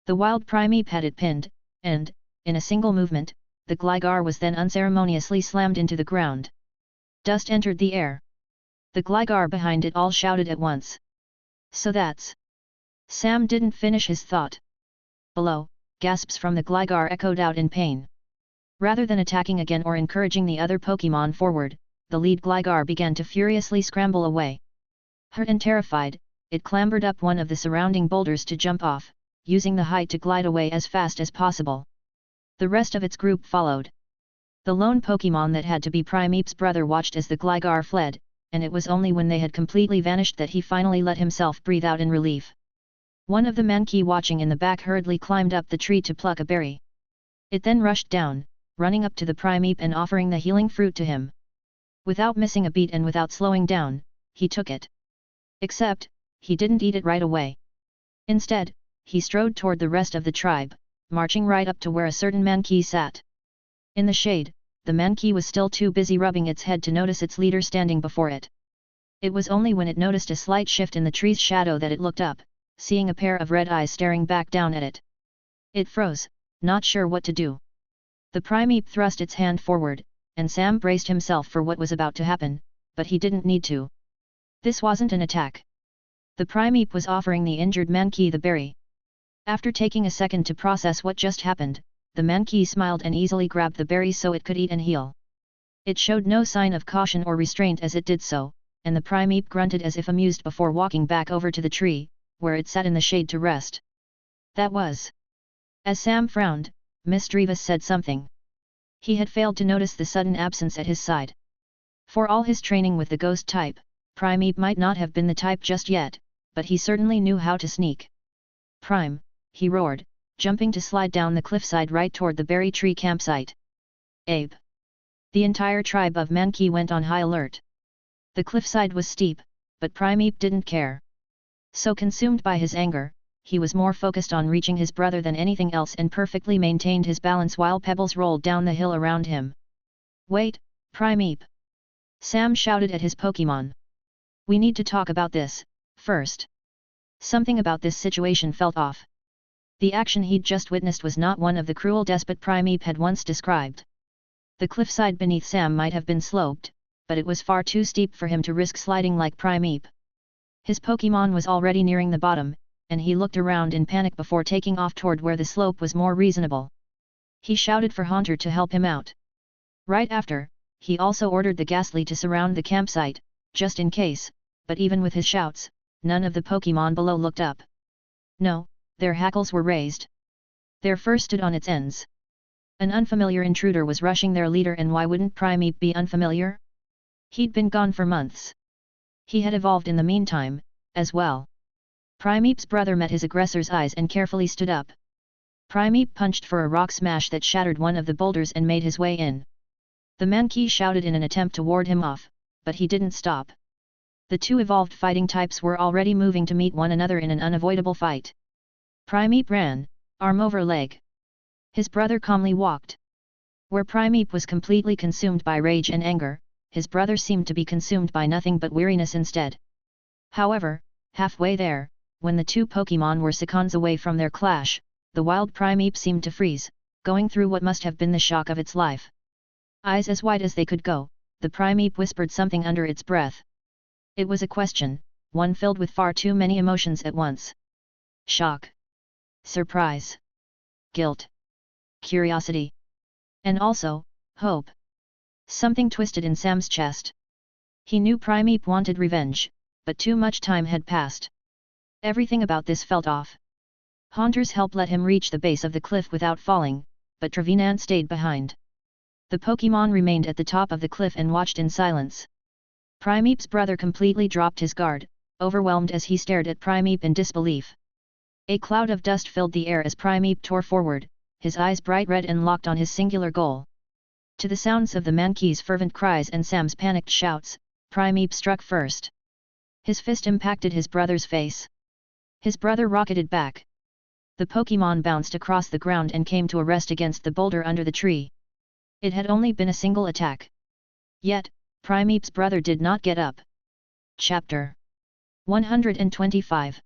The wild Primeape had it pinned, and, in a single movement, the Gligar was then unceremoniously slammed into the ground. Dust entered the air. The Gligar behind it all shouted at once. So that's... Sam didn't finish his thought. Below, gasps from the Gligar echoed out in pain. Rather than attacking again or encouraging the other Pokémon forward, the lead Gligar began to furiously scramble away. Hurt and terrified, it clambered up one of the surrounding boulders to jump off, using the height to glide away as fast as possible. The rest of its group followed. The lone Pokémon that had to be Primeape's brother watched as the Gligar fled, and it was only when they had completely vanished that he finally let himself breathe out in relief. One of the Mankey watching in the back hurriedly climbed up the tree to pluck a berry. It then rushed down, running up to the Primeape and offering the healing fruit to him. Without missing a beat and without slowing down, he took it. Except, he didn't eat it right away. Instead, he strode toward the rest of the tribe, marching right up to where a certain Mankey sat. In the shade, the Mankey was still too busy rubbing its head to notice its leader standing before it. It was only when it noticed a slight shift in the tree's shadow that it looked up, seeing a pair of red eyes staring back down at it. It froze, not sure what to do. The Primeape thrust its hand forward, and Sam braced himself for what was about to happen, but he didn't need to. This wasn't an attack. The Primeape was offering the injured Mankey the berry. After taking a second to process what just happened, the Mankey smiled and easily grabbed the berry so it could eat and heal. It showed no sign of caution or restraint as it did so, and the Primeape grunted as if amused before walking back over to the tree, where it sat in the shade to rest. That was... As Sam frowned, Miss Drevis said something. He had failed to notice the sudden absence at his side. For all his training with the ghost type, Primeape might not have been the type just yet, but he certainly knew how to sneak. Prime, he roared, jumping to slide down the cliffside right toward the berry tree campsite. Abe! The entire tribe of Mankey went on high alert. The cliffside was steep, but Primeape didn't care. So consumed by his anger, he was more focused on reaching his brother than anything else and perfectly maintained his balance while pebbles rolled down the hill around him. Wait, Primeape! Sam shouted at his Pokémon. We need to talk about this, first. Something about this situation felt off. The action he'd just witnessed was not one of the cruel despot Primeape had once described. The cliffside beneath Sam might have been sloped, but it was far too steep for him to risk sliding like Primeape. His Pokémon was already nearing the bottom, and he looked around in panic before taking off toward where the slope was more reasonable. He shouted for Haunter to help him out. Right after, he also ordered the Ghastly to surround the campsite, just in case, but even with his shouts, none of the Pokémon below looked up. No, their hackles were raised. Their fur stood on its ends. An unfamiliar intruder was rushing their leader, and why wouldn't Primeape be unfamiliar? He'd been gone for months. He had evolved in the meantime, as well. Primeape's brother met his aggressor's eyes and carefully stood up. Primeape punched for a rock smash that shattered one of the boulders and made his way in. The Mankey shouted in an attempt to ward him off, but he didn't stop. The two evolved fighting types were already moving to meet one another in an unavoidable fight. Primeape ran, arm over leg. His brother calmly walked. Where Primeape was completely consumed by rage and anger, his brother seemed to be consumed by nothing but weariness instead. However, halfway there, when the two Pokémon were seconds away from their clash, the wild Primeape seemed to freeze, going through what must have been the shock of its life. Eyes as wide as they could go, the Primeape whispered something under its breath. It was a question, one filled with far too many emotions at once. Shock. Surprise. Guilt. Curiosity. And also, hope. Something twisted in Sam's chest. He knew Primeape wanted revenge, but too much time had passed. Everything about this felt off. Haunter's help let him reach the base of the cliff without falling, but Trevenant stayed behind. The Pokémon remained at the top of the cliff and watched in silence. Primeape's brother completely dropped his guard, overwhelmed as he stared at Primeape in disbelief. A cloud of dust filled the air as Primeape tore forward, his eyes bright red and locked on his singular goal. To the sounds of the Mankey's fervent cries and Sam's panicked shouts, Primeape struck first. His fist impacted his brother's face. His brother rocketed back. The Pokémon bounced across the ground and came to a rest against the boulder under the tree. It had only been a single attack. Yet, Primeape's brother did not get up. Chapter 125.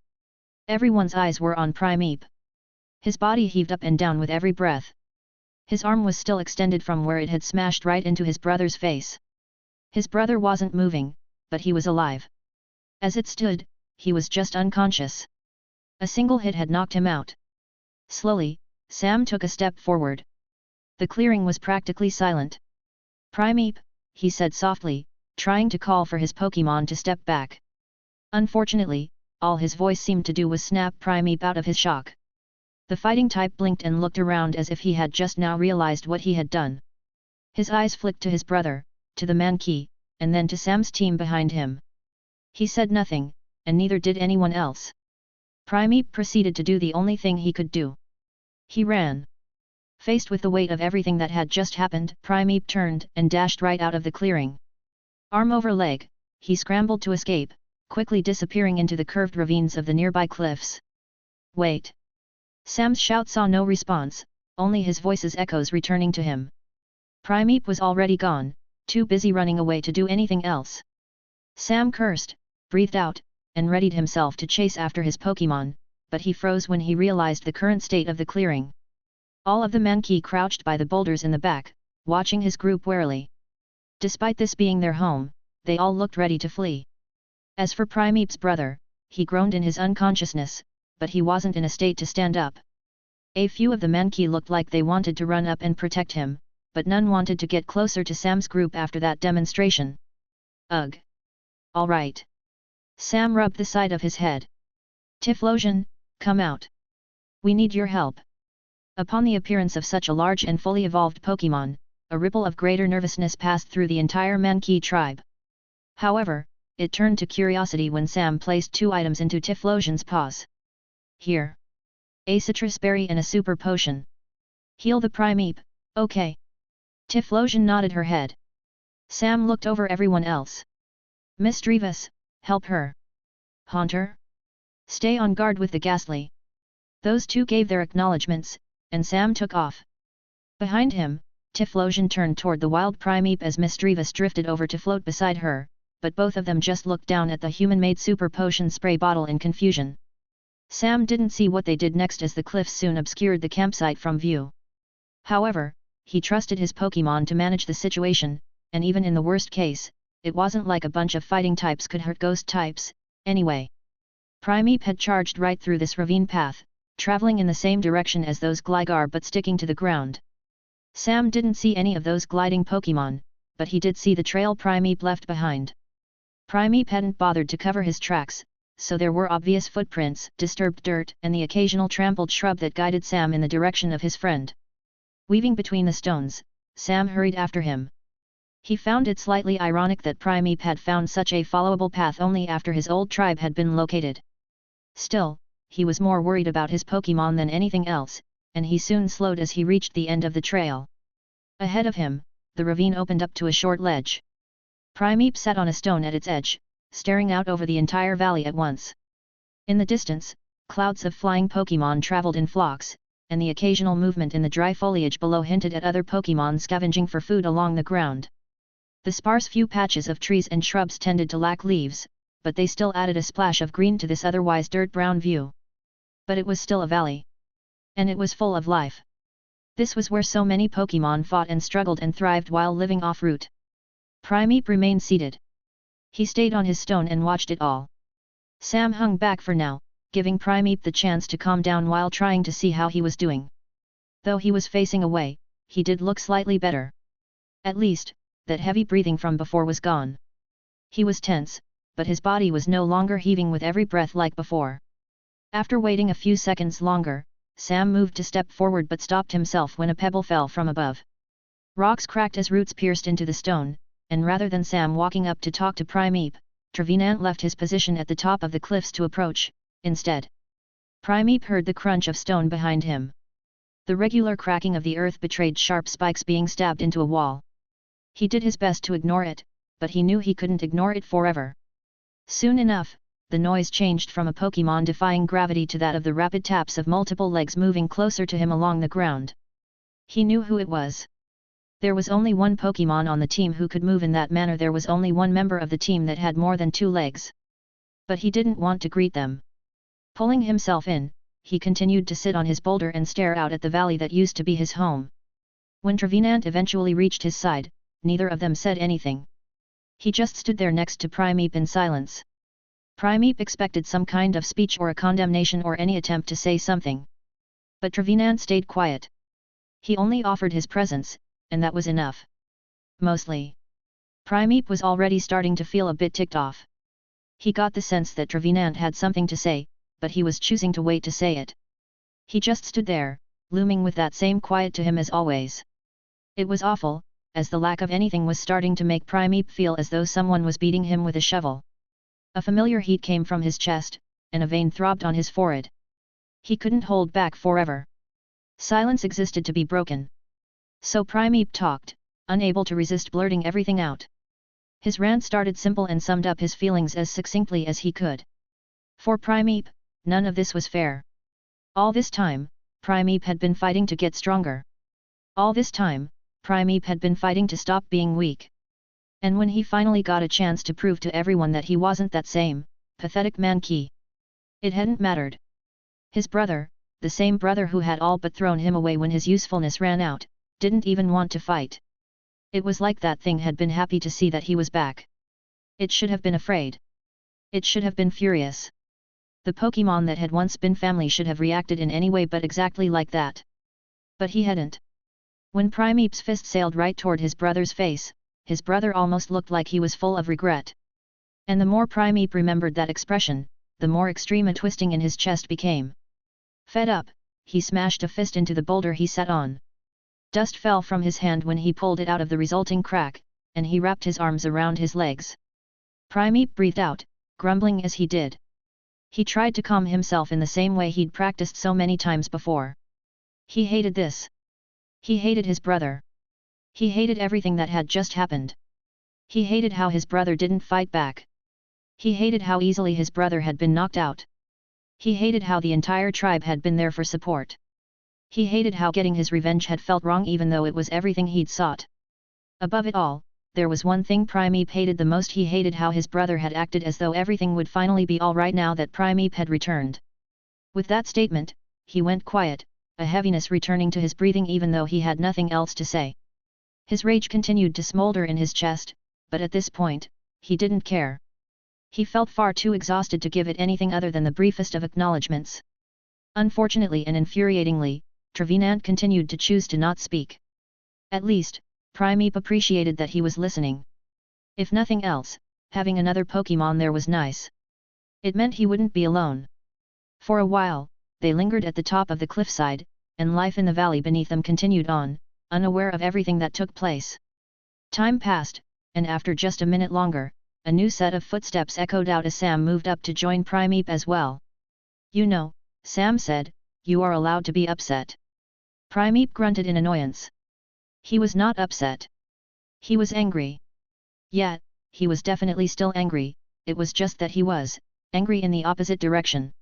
Everyone's eyes were on Primeape. His body heaved up and down with every breath. His arm was still extended from where it had smashed right into his brother's face. His brother wasn't moving, but he was alive. As it stood, he was just unconscious. A single hit had knocked him out. Slowly, Sam took a step forward. The clearing was practically silent. Primeape, he said softly, trying to call for his Pokémon to step back. Unfortunately, all his voice seemed to do was snap Primeape out of his shock. The fighting type blinked and looked around as if he had just now realized what he had done. His eyes flicked to his brother, to the Mankey, and then to Sam's team behind him. He said nothing, and neither did anyone else. Primeape proceeded to do the only thing he could do. He ran. Faced with the weight of everything that had just happened, Primeape turned and dashed right out of the clearing. Arm over leg, he scrambled to escape, quickly disappearing into the curved ravines of the nearby cliffs. Wait! Sam's shout saw no response, only his voice's echoes returning to him. Primeape was already gone, too busy running away to do anything else. Sam cursed, breathed out, and readied himself to chase after his Pokémon, but he froze when he realized the current state of the clearing. All of the Mankey crouched by the boulders in the back, watching his group warily. Despite this being their home, they all looked ready to flee. As for Primeape's brother, he groaned in his unconsciousness, but he wasn't in a state to stand up. A few of the Mankey looked like they wanted to run up and protect him, but none wanted to get closer to Sam's group after that demonstration. Ugh! All right. Sam rubbed the side of his head. Typhlosion, come out. We need your help. Upon the appearance of such a large and fully evolved Pokémon, a ripple of greater nervousness passed through the entire Mankey tribe. However, it turned to curiosity when Sam placed 2 items into Typhlosion's paws. Here. A citrus berry and a super potion. Heal the Primeape, okay. Typhlosion nodded her head. Sam looked over everyone else. Miss Drevis, help her. Haunter? Stay on guard with the Ghastly. Those 2 gave their acknowledgements, and Sam took off. Behind him, Typhlosion turned toward the wild Primeape as Miss Drevis drifted over to float beside her, but both of them just looked down at the human-made super potion spray bottle in confusion. Sam didn't see what they did next as the cliffs soon obscured the campsite from view. However, he trusted his Pokémon to manage the situation, and even in the worst case, it wasn't like a bunch of fighting types could hurt ghost types, anyway. Primeape had charged right through this ravine path, traveling in the same direction as those Gligar but sticking to the ground. Sam didn't see any of those gliding Pokémon, but he did see the trail Primeape left behind. Primeape hadn't bothered to cover his tracks, so there were obvious footprints, disturbed dirt, and the occasional trampled shrub that guided Sam in the direction of his friend. Weaving between the stones, Sam hurried after him. He found it slightly ironic that Primeape had found such a followable path only after his old tribe had been located. Still, he was more worried about his Pokémon than anything else, and he soon slowed as he reached the end of the trail. Ahead of him, the ravine opened up to a short ledge. Primeape sat on a stone at its edge, staring out over the entire valley at once. In the distance, clouds of flying Pokémon traveled in flocks, and the occasional movement in the dry foliage below hinted at other Pokémon scavenging for food along the ground. The sparse few patches of trees and shrubs tended to lack leaves, but they still added a splash of green to this otherwise dirt-brown view. But it was still a valley. And it was full of life. This was where so many Pokémon fought and struggled and thrived while living off-route. Primeape remained seated. He stayed on his stone and watched it all. Sam hung back for now, giving Primeape the chance to calm down while trying to see how he was doing. Though he was facing away, he did look slightly better. At least, that heavy breathing from before was gone. He was tense, but his body was no longer heaving with every breath like before. After waiting a few seconds longer, Sam moved to step forward but stopped himself when a pebble fell from above. Rocks cracked as roots pierced into the stone, and rather than Sam walking up to talk to Primeape, Trevenant left his position at the top of the cliffs to approach, instead. Primeape heard the crunch of stone behind him. The regular cracking of the earth betrayed sharp spikes being stabbed into a wall. He did his best to ignore it, but he knew he couldn't ignore it forever. Soon enough, the noise changed from a Pokémon defying gravity to that of the rapid taps of multiple legs moving closer to him along the ground. He knew who it was. There was only one Pokémon on the team who could move in that manner. There was only one member of the team that had more than 2 legs. But he didn't want to greet them. Pulling himself in, he continued to sit on his boulder and stare out at the valley that used to be his home. When Trevenant eventually reached his side, neither of them said anything. He just stood there next to Primeape in silence. Primeape expected some kind of speech or a condemnation or any attempt to say something. But Trevenant stayed quiet. He only offered his presence, and that was enough. Mostly. Primeape was already starting to feel a bit ticked off. He got the sense that Trevenant had something to say, but he was choosing to wait to say it. He just stood there, looming with that same quiet to him as always. It was awful, as the lack of anything was starting to make Primeape feel as though someone was beating him with a shovel. A familiar heat came from his chest, and a vein throbbed on his forehead. He couldn't hold back forever. Silence existed to be broken. So Primeape talked, unable to resist blurting everything out. His rant started simple and summed up his feelings as succinctly as he could. For Primeape, none of this was fair. All this time, Primeape had been fighting to get stronger. All this time, Primeape had been fighting to stop being weak. And when he finally got a chance to prove to everyone that he wasn't that same, pathetic monkey, it hadn't mattered. His brother, the same brother who had all but thrown him away when his usefulness ran out, didn't even want to fight. It was like that thing had been happy to see that he was back. It should have been afraid. It should have been furious. The Pokémon that had once been family should have reacted in any way but exactly like that. But he hadn't. When Primeape's fist sailed right toward his brother's face, his brother almost looked like he was full of regret. And the more Primeape remembered that expression, the more extreme a twisting in his chest became. Fed up, he smashed a fist into the boulder he sat on. Dust fell from his hand when he pulled it out of the resulting crack, and he wrapped his arms around his legs. Primeape breathed out, grumbling as he did. He tried to calm himself in the same way he'd practiced so many times before. He hated this. He hated his brother. He hated everything that had just happened. He hated how his brother didn't fight back. He hated how easily his brother had been knocked out. He hated how the entire tribe had been there for support. He hated how getting his revenge had felt wrong even though it was everything he'd sought. Above it all, there was one thing Primeape hated the most. He hated how his brother had acted as though everything would finally be all right now that Primeape had returned. With that statement, he went quiet, a heaviness returning to his breathing even though he had nothing else to say. His rage continued to smolder in his chest, but at this point, he didn't care. He felt far too exhausted to give it anything other than the briefest of acknowledgements. Unfortunately and infuriatingly, Trevenant continued to choose to not speak. At least, Primeape appreciated that he was listening. If nothing else, having another Pokémon there was nice. It meant he wouldn't be alone. For a while, they lingered at the top of the cliffside, and life in the valley beneath them continued on, unaware of everything that took place. Time passed, and after just a minute longer, a new set of footsteps echoed out as Sam moved up to join Primeape as well. "You know," Sam said, "you are allowed to be upset." Primeape grunted in annoyance. He was not upset. He was angry. Yet, he was definitely still angry, it was just that he was angry in the opposite direction.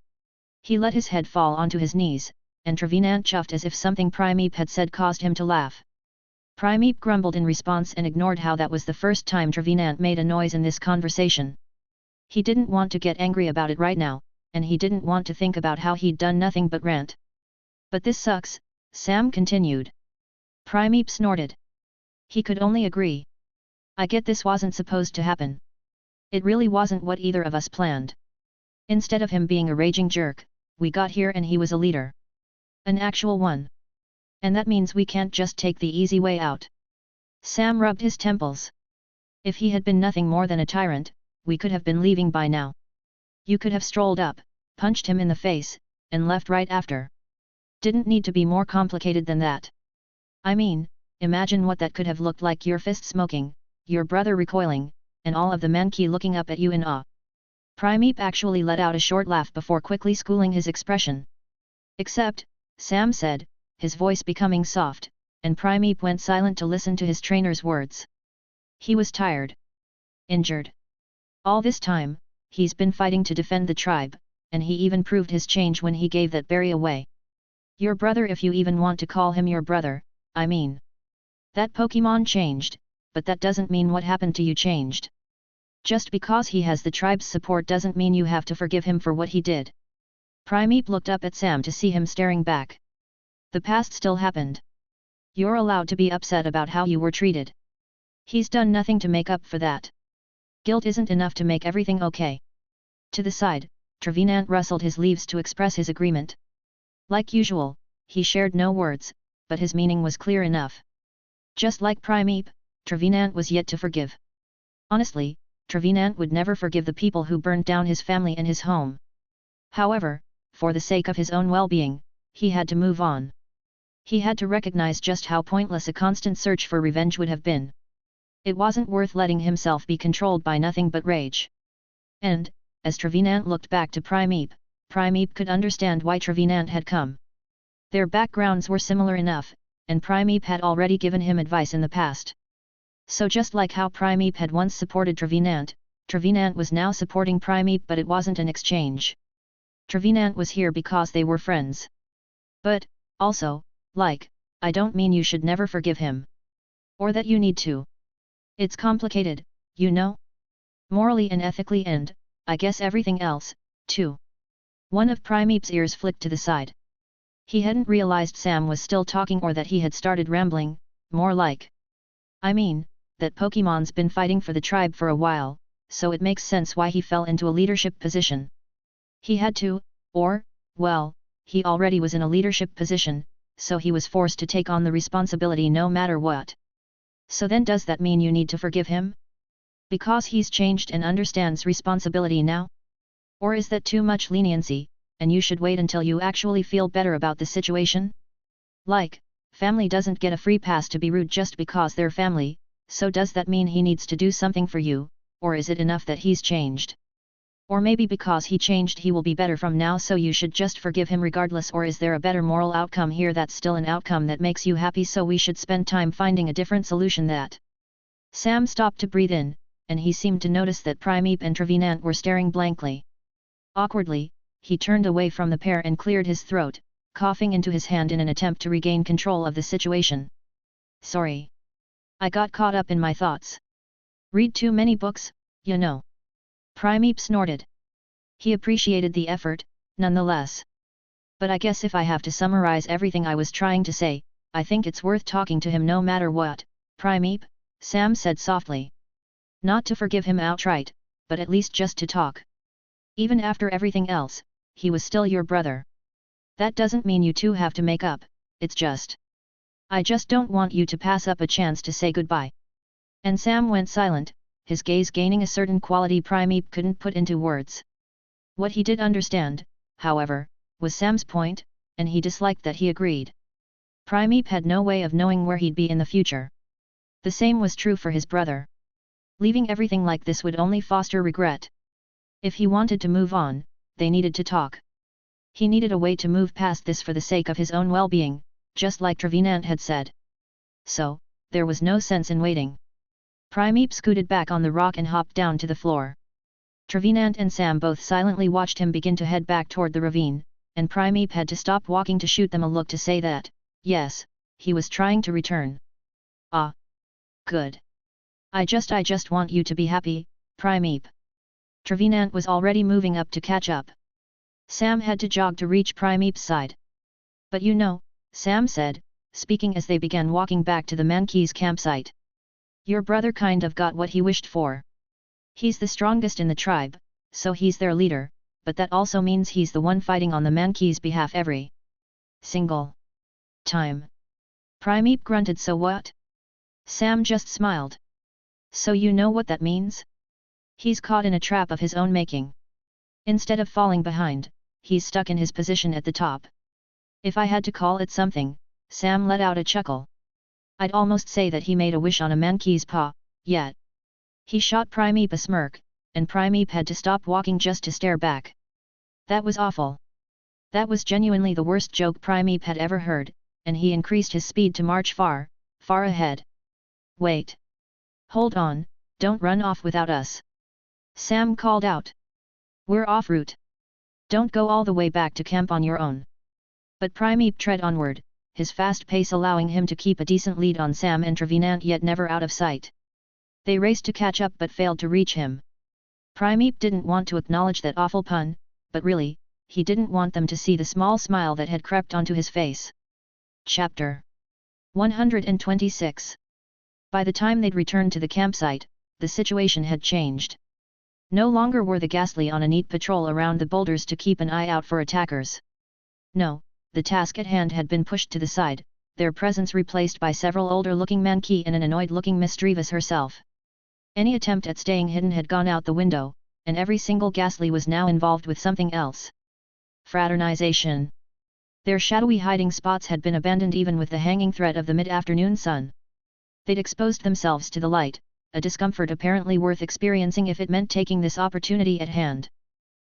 He let his head fall onto his knees, and Trevenant chuffed as if something Primeape had said caused him to laugh. Primeape grumbled in response and ignored how that was the first time Trevenant made a noise in this conversation. He didn't want to get angry about it right now, and he didn't want to think about how he'd done nothing but rant. "But this sucks," Sam continued. Primeape snorted. He could only agree. "I get this wasn't supposed to happen. It really wasn't what either of us planned. Instead of him being a raging jerk, we got here and he was a leader. An actual one. And that means we can't just take the easy way out. Sam rubbed his temples. If he had been nothing more than a tyrant, we could have been leaving by now. You could have strolled up, punched him in the face, and left right after. Didn't need to be more complicated than that. I mean, imagine what that could have looked like: your fist smoking, your brother recoiling, and all of the Mankey looking up at you in awe. Primeape actually let out a short laugh before quickly schooling his expression. Except, Sam said, his voice becoming soft, and Primeape went silent to listen to his trainer's words. He was tired. Injured. All this time, he's been fighting to defend the tribe, and he even proved his change when he gave that berry away. Your brother, if you even want to call him your brother, I mean. That Pokémon changed, but that doesn't mean what happened to you changed. Just because he has the tribe's support doesn't mean you have to forgive him for what he did. Primeape looked up at Sam to see him staring back. The past still happened. You're allowed to be upset about how you were treated. He's done nothing to make up for that. Guilt isn't enough to make everything okay. To the side, Trevenant rustled his leaves to express his agreement. Like usual, he shared no words, but his meaning was clear enough. Just like Primeape, Trevenant was yet to forgive. Honestly, Trevenant would never forgive the people who burned down his family and his home. However, for the sake of his own well-being, he had to move on. He had to recognize just how pointless a constant search for revenge would have been. It wasn't worth letting himself be controlled by nothing but rage. And, as Trevenant looked back to Primeape, Primeape could understand why Trevenant had come. Their backgrounds were similar enough, and Primeape had already given him advice in the past. So just like how Primeape had once supported Trevenant, Trevenant was now supporting Primeape, but it wasn't an exchange. Trevenant was here because they were friends. But, also, I don't mean you should never forgive him. Or that you need to. It's complicated, you know? Morally and ethically, and, I guess everything else, too. One of Primeape's ears flicked to the side. He hadn't realized Sam was still talking, or that he had started rambling, more like. I mean, that Pokémon's been fighting for the tribe for a while, so it makes sense why he fell into a leadership position. He had to, or, well, he already was in a leadership position, so he was forced to take on the responsibility no matter what. So then does that mean you need to forgive him? Because he's changed and understands responsibility now? Or is that too much leniency, and you should wait until you actually feel better about the situation? Family doesn't get a free pass to be rude just because they're family, so does that mean he needs to do something for you, or is it enough that he's changed? Or maybe because he changed he will be better from now, so you should just forgive him regardless, or is there a better moral outcome here that's still an outcome that makes you happy, so we should spend time finding a different solution that... Sam stopped to breathe in, and he seemed to notice that Primeape and Trevenant were staring blankly. Awkwardly, he turned away from the pair and cleared his throat, coughing into his hand in an attempt to regain control of the situation. Sorry. I got caught up in my thoughts. Read too many books, you know. Primeape snorted. He appreciated the effort, nonetheless. But I guess if I have to summarize everything I was trying to say, I think it's worth talking to him no matter what, Primeape, Sam said softly. Not to forgive him outright, but at least just to talk. Even after everything else, he was still your brother. That doesn't mean you two have to make up, it's just... I just don't want you to pass up a chance to say goodbye. And Sam went silent, his gaze gaining a certain quality Primeape couldn't put into words. What he did understand, however, was Sam's point, and he disliked that he agreed. Primeape had no way of knowing where he'd be in the future. The same was true for his brother. Leaving everything like this would only foster regret. If he wanted to move on, they needed to talk. He needed a way to move past this for the sake of his own well-being, just like Trevenant had said. So, there was no sense in waiting. Primeape scooted back on the rock and hopped down to the floor. Trevenant and Sam both silently watched him begin to head back toward the ravine, and Primeape had to stop walking to shoot them a look to say that, yes, he was trying to return. Ah. Good. I just want you to be happy, Primeape. Trevenant was already moving up to catch up. Sam had to jog to reach Primeape's side. But you know, Sam said, speaking as they began walking back to the Mankey's campsite. Your brother kind of got what he wished for. He's the strongest in the tribe, so he's their leader, but that also means he's the one fighting on the Mankey's behalf every single time. Primeape grunted. So what? Sam just smiled. So you know what that means? He's caught in a trap of his own making. Instead of falling behind, he's stuck in his position at the top. If I had to call it something, Sam let out a chuckle. I'd almost say that he made a wish on a Mankey's paw, yet. He shot Primeape a smirk, and Primeape had to stop walking just to stare back. That was awful. That was genuinely the worst joke Primeape had ever heard, and he increased his speed to march far, far ahead. Wait. Hold on, don't run off without us. Sam called out. We're off route. Don't go all the way back to camp on your own. But Primeape tread onward, his fast pace allowing him to keep a decent lead on Sam and Trevenant, yet never out of sight. They raced to catch up but failed to reach him. Primeape didn't want to acknowledge that awful pun, but really, he didn't want them to see the small smile that had crept onto his face. Chapter 126. By the time they'd returned to the campsite, the situation had changed. No longer were the Ghastly on a neat patrol around the boulders to keep an eye out for attackers. No, the task at hand had been pushed to the side, their presence replaced by several older-looking Mankey and an annoyed-looking Miss Drevis herself. Any attempt at staying hidden had gone out the window, and every single Ghastly was now involved with something else. Fraternization. Their shadowy hiding spots had been abandoned even with the hanging threat of the mid-afternoon sun. They'd exposed themselves to the light, a discomfort apparently worth experiencing if it meant taking this opportunity at hand.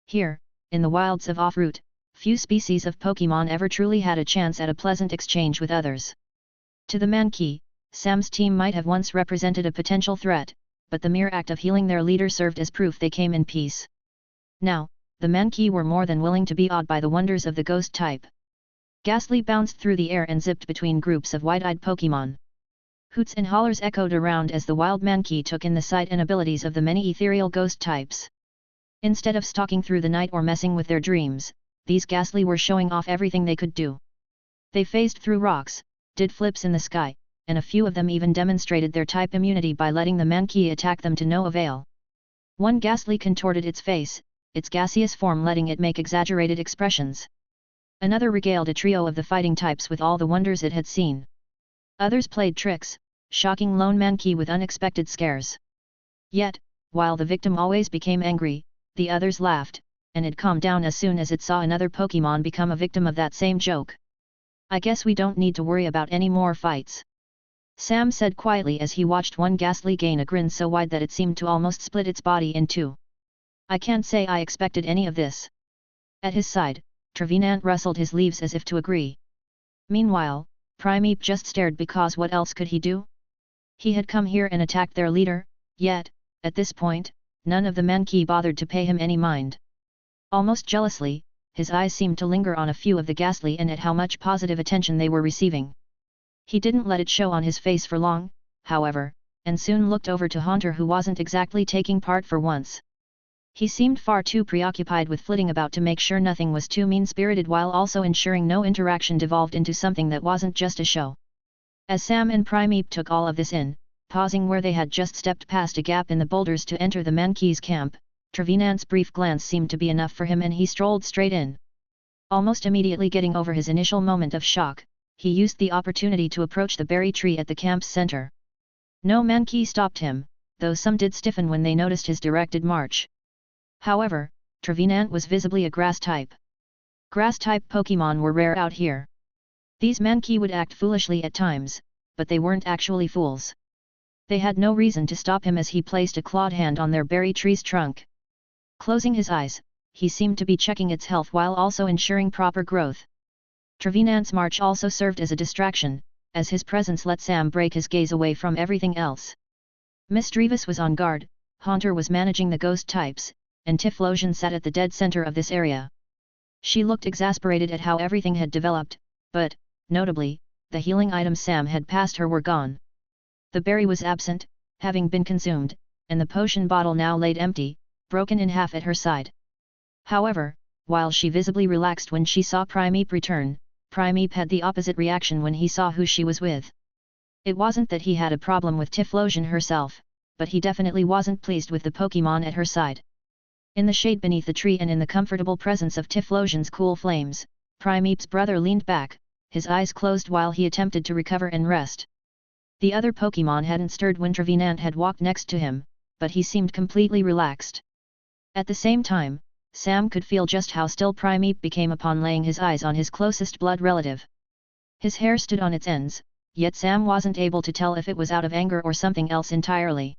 Here, in the wilds of Off-Route, few species of Pokémon ever truly had a chance at a pleasant exchange with others. To the Mankey, Sam's team might have once represented a potential threat, but the mere act of healing their leader served as proof they came in peace. Now, the Mankey were more than willing to be awed by the wonders of the ghost type. Ghastly bounced through the air and zipped between groups of wide-eyed Pokémon. Hoots and hollers echoed around as the wild Mankey took in the sight and abilities of the many ethereal ghost types. Instead of stalking through the night or messing with their dreams, these Ghastly were showing off everything they could do. They phased through rocks, did flips in the sky, and a few of them even demonstrated their type immunity by letting the Mankey attack them to no avail. One Ghastly contorted its face, its gaseous form letting it make exaggerated expressions. Another regaled a trio of the fighting types with all the wonders it had seen. Others played tricks, shocking lone Mankey with unexpected scares. Yet, while the victim always became angry, the others laughed, and it calmed down as soon as it saw another Pokémon become a victim of that same joke. I guess we don't need to worry about any more fights. Sam said quietly as he watched one Ghastly gain a grin so wide that it seemed to almost split its body in two. I can't say I expected any of this. At his side, Trevenant rustled his leaves as if to agree. Meanwhile, Primeape just stared because what else could he do? He had come here and attacked their leader, yet, at this point, none of the Mankey bothered to pay him any mind. Almost jealously, his eyes seemed to linger on a few of the Ghastly and at how much positive attention they were receiving. He didn't let it show on his face for long, however, and soon looked over to Haunter, who wasn't exactly taking part for once. He seemed far too preoccupied with flitting about to make sure nothing was too mean-spirited while also ensuring no interaction devolved into something that wasn't just a show. As Sam and Primeape took all of this in, pausing where they had just stepped past a gap in the boulders to enter the Mankey's camp, Trevenant's brief glance seemed to be enough for him and he strolled straight in. Almost immediately getting over his initial moment of shock, he used the opportunity to approach the berry tree at the camp's center. No Mankey stopped him, though some did stiffen when they noticed his directed march. However, Trevenant was visibly a grass type. Grass-type Pokémon were rare out here. These Mankey would act foolishly at times, but they weren't actually fools. They had no reason to stop him as he placed a clawed hand on their berry tree's trunk. Closing his eyes, he seemed to be checking its health while also ensuring proper growth. Trevenant's march also served as a distraction, as his presence let Sam break his gaze away from everything else. Miss Drevis was on guard, Haunter was managing the ghost types, and Typhlosion sat at the dead center of this area. She looked exasperated at how everything had developed, but, notably, the healing items Sam had passed her were gone. The berry was absent, having been consumed, and the potion bottle now laid empty, broken in half at her side. However, while she visibly relaxed when she saw Primeape return, Primeape had the opposite reaction when he saw who she was with. It wasn't that he had a problem with Typhlosion herself, but he definitely wasn't pleased with the Pokémon at her side. In the shade beneath the tree and in the comfortable presence of Typhlosion's cool flames, Primeape's brother leaned back, his eyes closed while he attempted to recover and rest. The other Pokémon hadn't stirred when Trevenant had walked next to him, but he seemed completely relaxed. At the same time, Sam could feel just how still Primeape became upon laying his eyes on his closest blood relative. His hair stood on its ends, yet Sam wasn't able to tell if it was out of anger or something else entirely.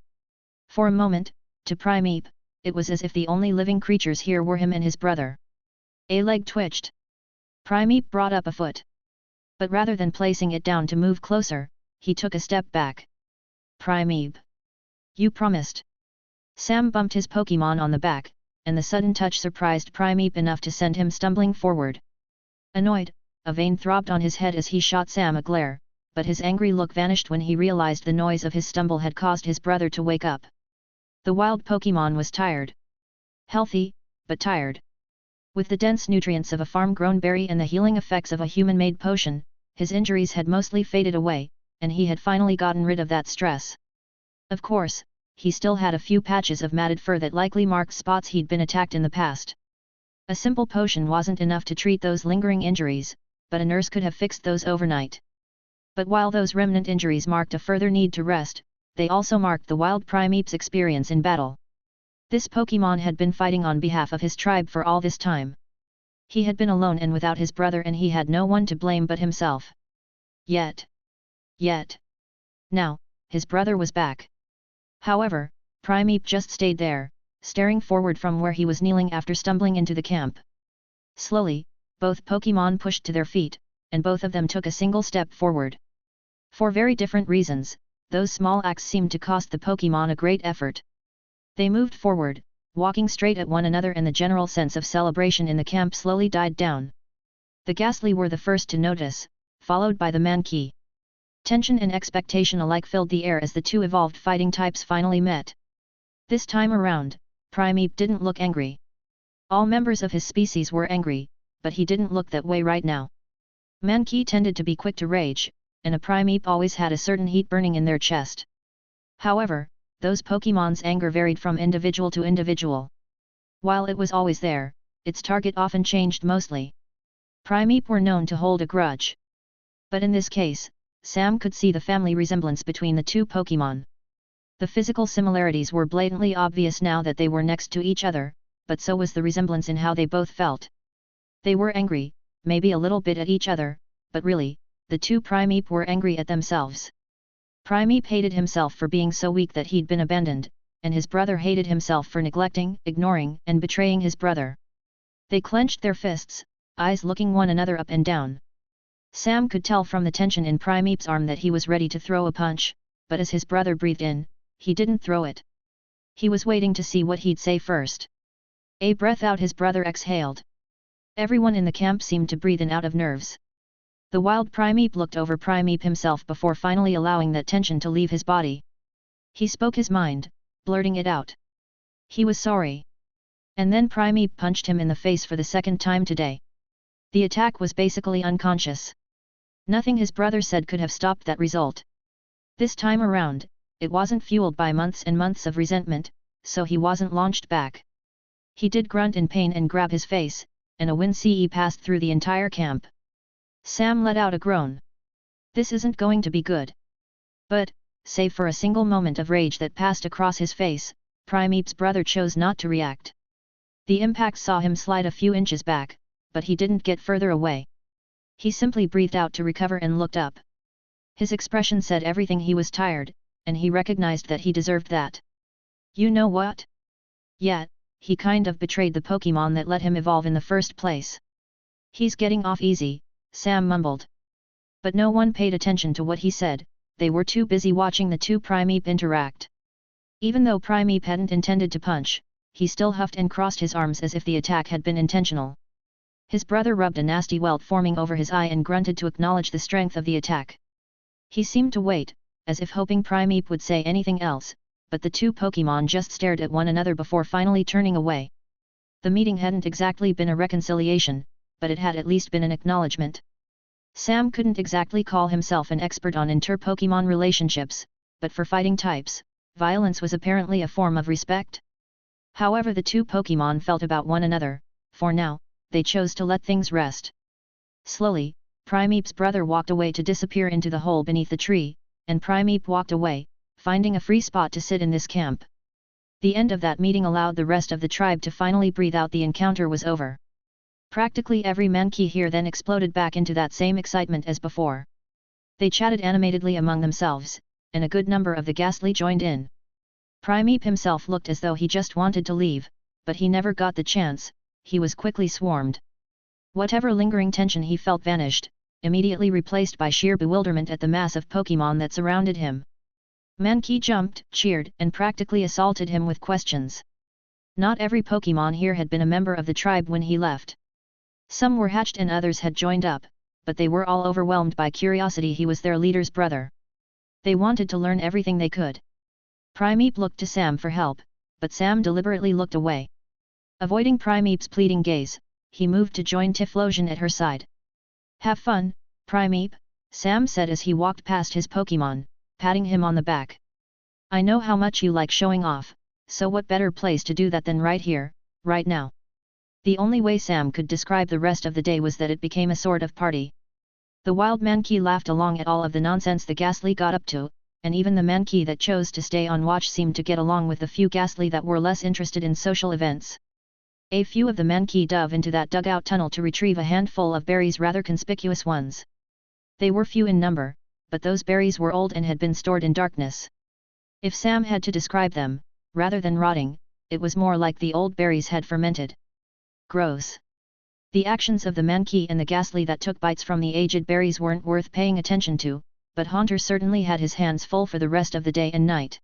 For a moment, to Primeape, it was as if the only living creatures here were him and his brother. A leg twitched. Primeape brought up a foot. But rather than placing it down to move closer, he took a step back. Primeape. You promised. Sam bumped his Pokémon on the back, and the sudden touch surprised Primeape enough to send him stumbling forward. Annoyed, a vein throbbed on his head as he shot Sam a glare, but his angry look vanished when he realized the noise of his stumble had caused his brother to wake up. The wild Pokémon was tired. Healthy, but tired. With the dense nutrients of a farm-grown berry and the healing effects of a human-made potion, his injuries had mostly faded away, and he had finally gotten rid of that stress. Of course, he still had a few patches of matted fur that likely marked spots he'd been attacked in the past. A simple potion wasn't enough to treat those lingering injuries, but a nurse could have fixed those overnight. But while those remnant injuries marked a further need to rest, they also marked the wild Primeape's experience in battle. This Pokémon had been fighting on behalf of his tribe for all this time. He had been alone and without his brother, and he had no one to blame but himself. Yet. Now, his brother was back. However, Primeape just stayed there, staring forward from where he was kneeling after stumbling into the camp. Slowly, both Pokémon pushed to their feet, and both of them took a single step forward. For very different reasons, those small acts seemed to cost the Pokémon a great effort. They moved forward, walking straight at one another, and the general sense of celebration in the camp slowly died down. The Ghastly were the first to notice, followed by the Mankey. Tension and expectation alike filled the air as the two evolved fighting types finally met. This time around, Primeape didn't look angry. All members of his species were angry, but he didn't look that way right now. Mankey tended to be quick to rage, and a Primeape always had a certain heat burning in their chest. However, those Pokémon's anger varied from individual to individual. While it was always there, its target often changed mostly. Primeape were known to hold a grudge. But in this case, Sam could see the family resemblance between the two Pokémon. The physical similarities were blatantly obvious now that they were next to each other, but so was the resemblance in how they both felt. They were angry, maybe a little bit at each other, but really, the two Primeape were angry at themselves. Primeape hated himself for being so weak that he'd been abandoned, and his brother hated himself for neglecting, ignoring, and betraying his brother. They clenched their fists, eyes looking one another up and down. Sam could tell from the tension in Primeape's arm that he was ready to throw a punch, but as his brother breathed in, he didn't throw it. He was waiting to see what he'd say first. A breath out, his brother exhaled. Everyone in the camp seemed to breathe in out of nerves. The wild Primeape looked over Primeape himself before finally allowing that tension to leave his body. He spoke his mind, blurting it out. He was sorry. And then Primeape punched him in the face for the second time today. The attack was basically unconscious. Nothing his brother said could have stopped that result. This time around, it wasn't fueled by months and months of resentment, so he wasn't launched back. He did grunt in pain and grab his face, and a wince passed through the entire camp. Sam let out a groan. This isn't going to be good. But, save for a single moment of rage that passed across his face, Primeape's brother chose not to react. The impact saw him slide a few inches back, but he didn't get further away. He simply breathed out to recover and looked up. His expression said everything. He was tired, and he recognized that he deserved that. You know what? Yet, he kind of betrayed the Pokémon that let him evolve in the first place. He's getting off easy, Sam mumbled. But no one paid attention to what he said, they were too busy watching the two Primeape interact. Even though Primeape hadn't intended to punch, he still huffed and crossed his arms as if the attack had been intentional. His brother rubbed a nasty welt forming over his eye and grunted to acknowledge the strength of the attack. He seemed to wait, as if hoping Primeape would say anything else, but the two Pokémon just stared at one another before finally turning away. The meeting hadn't exactly been a reconciliation, but it had at least been an acknowledgement. Sam couldn't exactly call himself an expert on inter-Pokémon relationships, but for fighting types, violence was apparently a form of respect. However, the two Pokémon felt about one another. For now, they chose to let things rest. Slowly, Primeape's brother walked away to disappear into the hole beneath the tree, and Primeape walked away, finding a free spot to sit in this camp. The end of that meeting allowed the rest of the tribe to finally breathe out. The encounter was over. Practically every Mankey here then exploded back into that same excitement as before. They chatted animatedly among themselves, and a good number of the Ghastly joined in. Primeape himself looked as though he just wanted to leave, but he never got the chance. He was quickly swarmed. Whatever lingering tension he felt vanished, immediately replaced by sheer bewilderment at the mass of Pokémon that surrounded him. Mankey jumped, cheered, and practically assaulted him with questions. Not every Pokémon here had been a member of the tribe when he left. Some were hatched and others had joined up, but they were all overwhelmed by curiosity. He was their leader's brother. They wanted to learn everything they could. Primeape looked to Sam for help, but Sam deliberately looked away. Avoiding Primeape's pleading gaze, he moved to join Typhlosion at her side. "Have fun, Primeape," Sam said as he walked past his Pokémon, patting him on the back. "I know how much you like showing off, so what better place to do that than right here, right now?" The only way Sam could describe the rest of the day was that it became a sort of party. The wild Mankey laughed along at all of the nonsense the Ghastly got up to, and even the Mankey that chose to stay on watch seemed to get along with the few Ghastly that were less interested in social events. A few of the Mankey dove into that dugout tunnel to retrieve a handful of berries, rather conspicuous ones. They were few in number, but those berries were old and had been stored in darkness. If Sam had to describe them, rather than rotting, it was more like the old berries had fermented. Gross. The actions of the Mankey and the Ghastly that took bites from the aged berries weren't worth paying attention to, but Haunter certainly had his hands full for the rest of the day and night.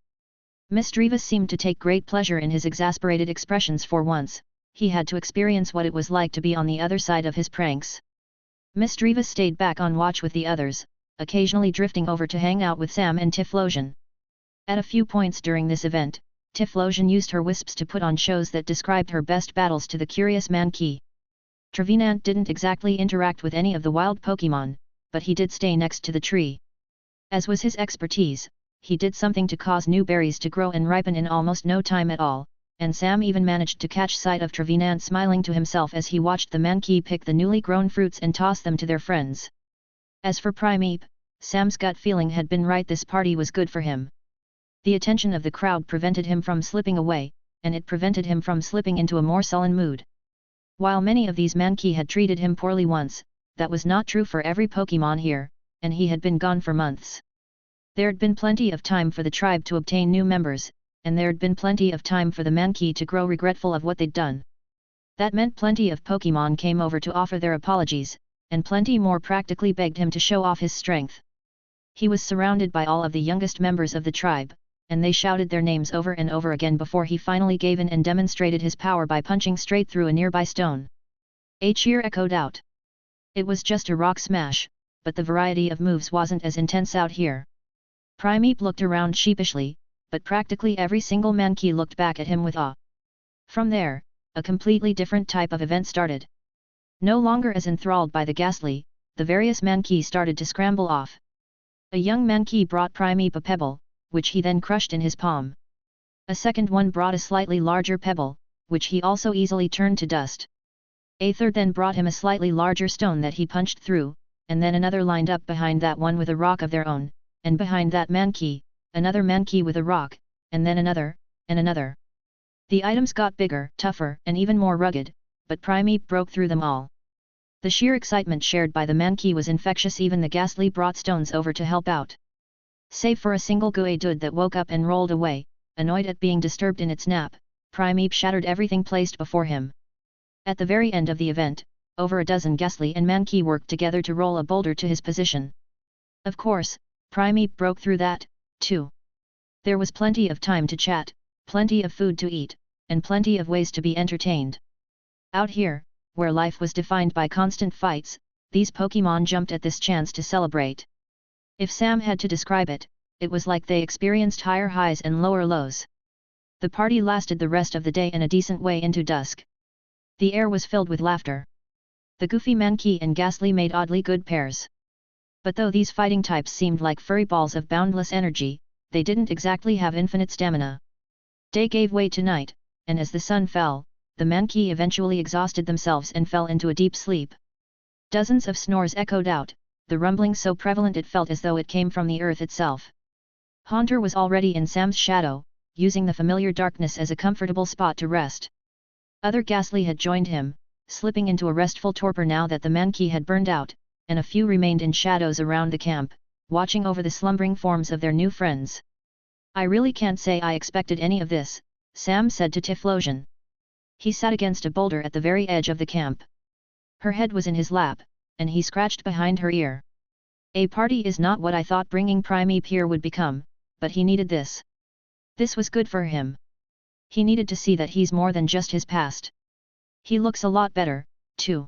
Misdreavus seemed to take great pleasure in his exasperated expressions. For once, he had to experience what it was like to be on the other side of his pranks. Misdreavus stayed back on watch with the others, occasionally drifting over to hang out with Sam and Typhlosion. At a few points during this event, Typhlosion used her wisps to put on shows that described her best battles to the curious Mankey. Trevenant didn't exactly interact with any of the wild Pokémon, but he did stay next to the tree. As was his expertise, he did something to cause new berries to grow and ripen in almost no time at all, and Sam even managed to catch sight of Trevenant smiling to himself as he watched the Mankey pick the newly grown fruits and toss them to their friends. As for Primeape, Sam's gut feeling had been right. This party was good for him. The attention of the crowd prevented him from slipping away, and it prevented him from slipping into a more sullen mood. While many of these Mankey had treated him poorly once, that was not true for every Pokémon here, and he had been gone for months. There'd been plenty of time for the tribe to obtain new members, and there'd been plenty of time for the Mankey to grow regretful of what they'd done. That meant plenty of Pokémon came over to offer their apologies, and plenty more practically begged him to show off his strength. He was surrounded by all of the youngest members of the tribe, and they shouted their names over and over again before he finally gave in and demonstrated his power by punching straight through a nearby stone. A cheer echoed out. It was just a rock smash, but the variety of moves wasn't as intense out here. Primeape looked around sheepishly, but practically every single Mankey looked back at him with awe. From there, a completely different type of event started. No longer as enthralled by the Ghastly, the various Mankey started to scramble off. A young Mankey brought Primeape a pebble, which he then crushed in his palm. A second one brought a slightly larger pebble, which he also easily turned to dust. A third then brought him a slightly larger stone that he punched through, and then another lined up behind that one with a rock of their own, and behind that Mankey, another Mankey with a rock, and then another, and another. The items got bigger, tougher, and even more rugged, but Primeape broke through them all. The sheer excitement shared by the Mankey was infectious. Even the Ghastly brought stones over to help out. Save for a single Geodude that woke up and rolled away, annoyed at being disturbed in its nap, Primeape shattered everything placed before him. At the very end of the event, over a dozen Ghastly and Mankey worked together to roll a boulder to his position. Of course, Primeape broke through that, too. There was plenty of time to chat, plenty of food to eat, and plenty of ways to be entertained. Out here, where life was defined by constant fights, these Pokémon jumped at this chance to celebrate. If Sam had to describe it, it was like they experienced higher highs and lower lows. The party lasted the rest of the day and a decent way into dusk. The air was filled with laughter. The goofy Mankey and Ghastly made oddly good pairs. But though these fighting types seemed like furry balls of boundless energy, they didn't exactly have infinite stamina. Day gave way to night, and as the sun fell, the monkey eventually exhausted themselves and fell into a deep sleep. Dozens of snores echoed out, the rumbling so prevalent it felt as though it came from the earth itself. Haunter was already in Sam's shadow, using the familiar darkness as a comfortable spot to rest. Other ghastly had joined him, slipping into a restful torpor now that the monkey had burned out, and a few remained in shadows around the camp, watching over the slumbering forms of their new friends. I really can't say I expected any of this, Sam said to Typhlosion. He sat against a boulder at the very edge of the camp. Her head was in his lap, and he scratched behind her ear. A party is not what I thought bringing Primeape here would become, but he needed this. This was good for him. He needed to see that he's more than just his past. He looks a lot better, too.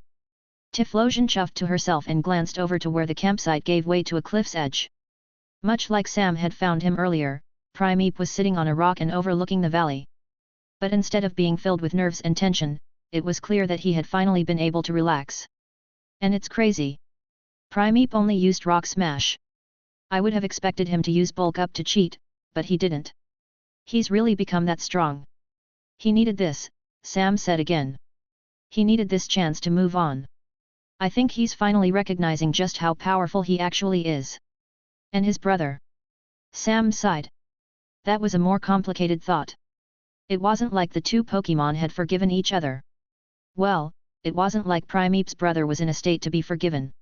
Typhlosion chuffed to herself and glanced over to where the campsite gave way to a cliff's edge. Much like Sam had found him earlier, Primeape was sitting on a rock and overlooking the valley. But instead of being filled with nerves and tension, it was clear that he had finally been able to relax. And it's crazy. Primeape only used Rock Smash. I would have expected him to use Bulk Up to cheat, but he didn't. He's really become that strong. He needed this, Sam said again. He needed this chance to move on. I think he's finally recognizing just how powerful he actually is. And his brother. Sam sighed. That was a more complicated thought. It wasn't like the two Pokémon had forgiven each other. Well, it wasn't like Primeape's brother was in a state to be forgiven.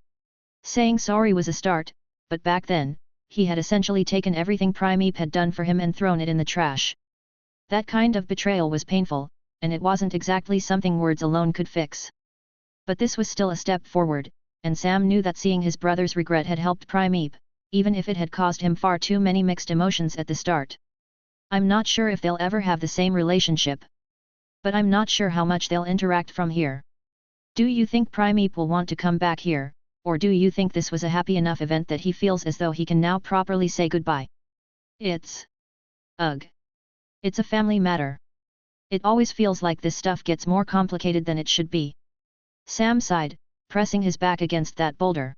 Saying sorry was a start, but back then, he had essentially taken everything Primeape had done for him and thrown it in the trash. That kind of betrayal was painful, and it wasn't exactly something words alone could fix. But this was still a step forward, and Sam knew that seeing his brother's regret had helped Primeape, even if it had caused him far too many mixed emotions at the start. I'm not sure if they'll ever have the same relationship. But I'm not sure how much they'll interact from here. Do you think Primeape will want to come back here, or do you think this was a happy enough event that he feels as though he can now properly say goodbye? Ugh. It's a family matter. It always feels like this stuff gets more complicated than it should be. Sam sighed, pressing his back against that boulder.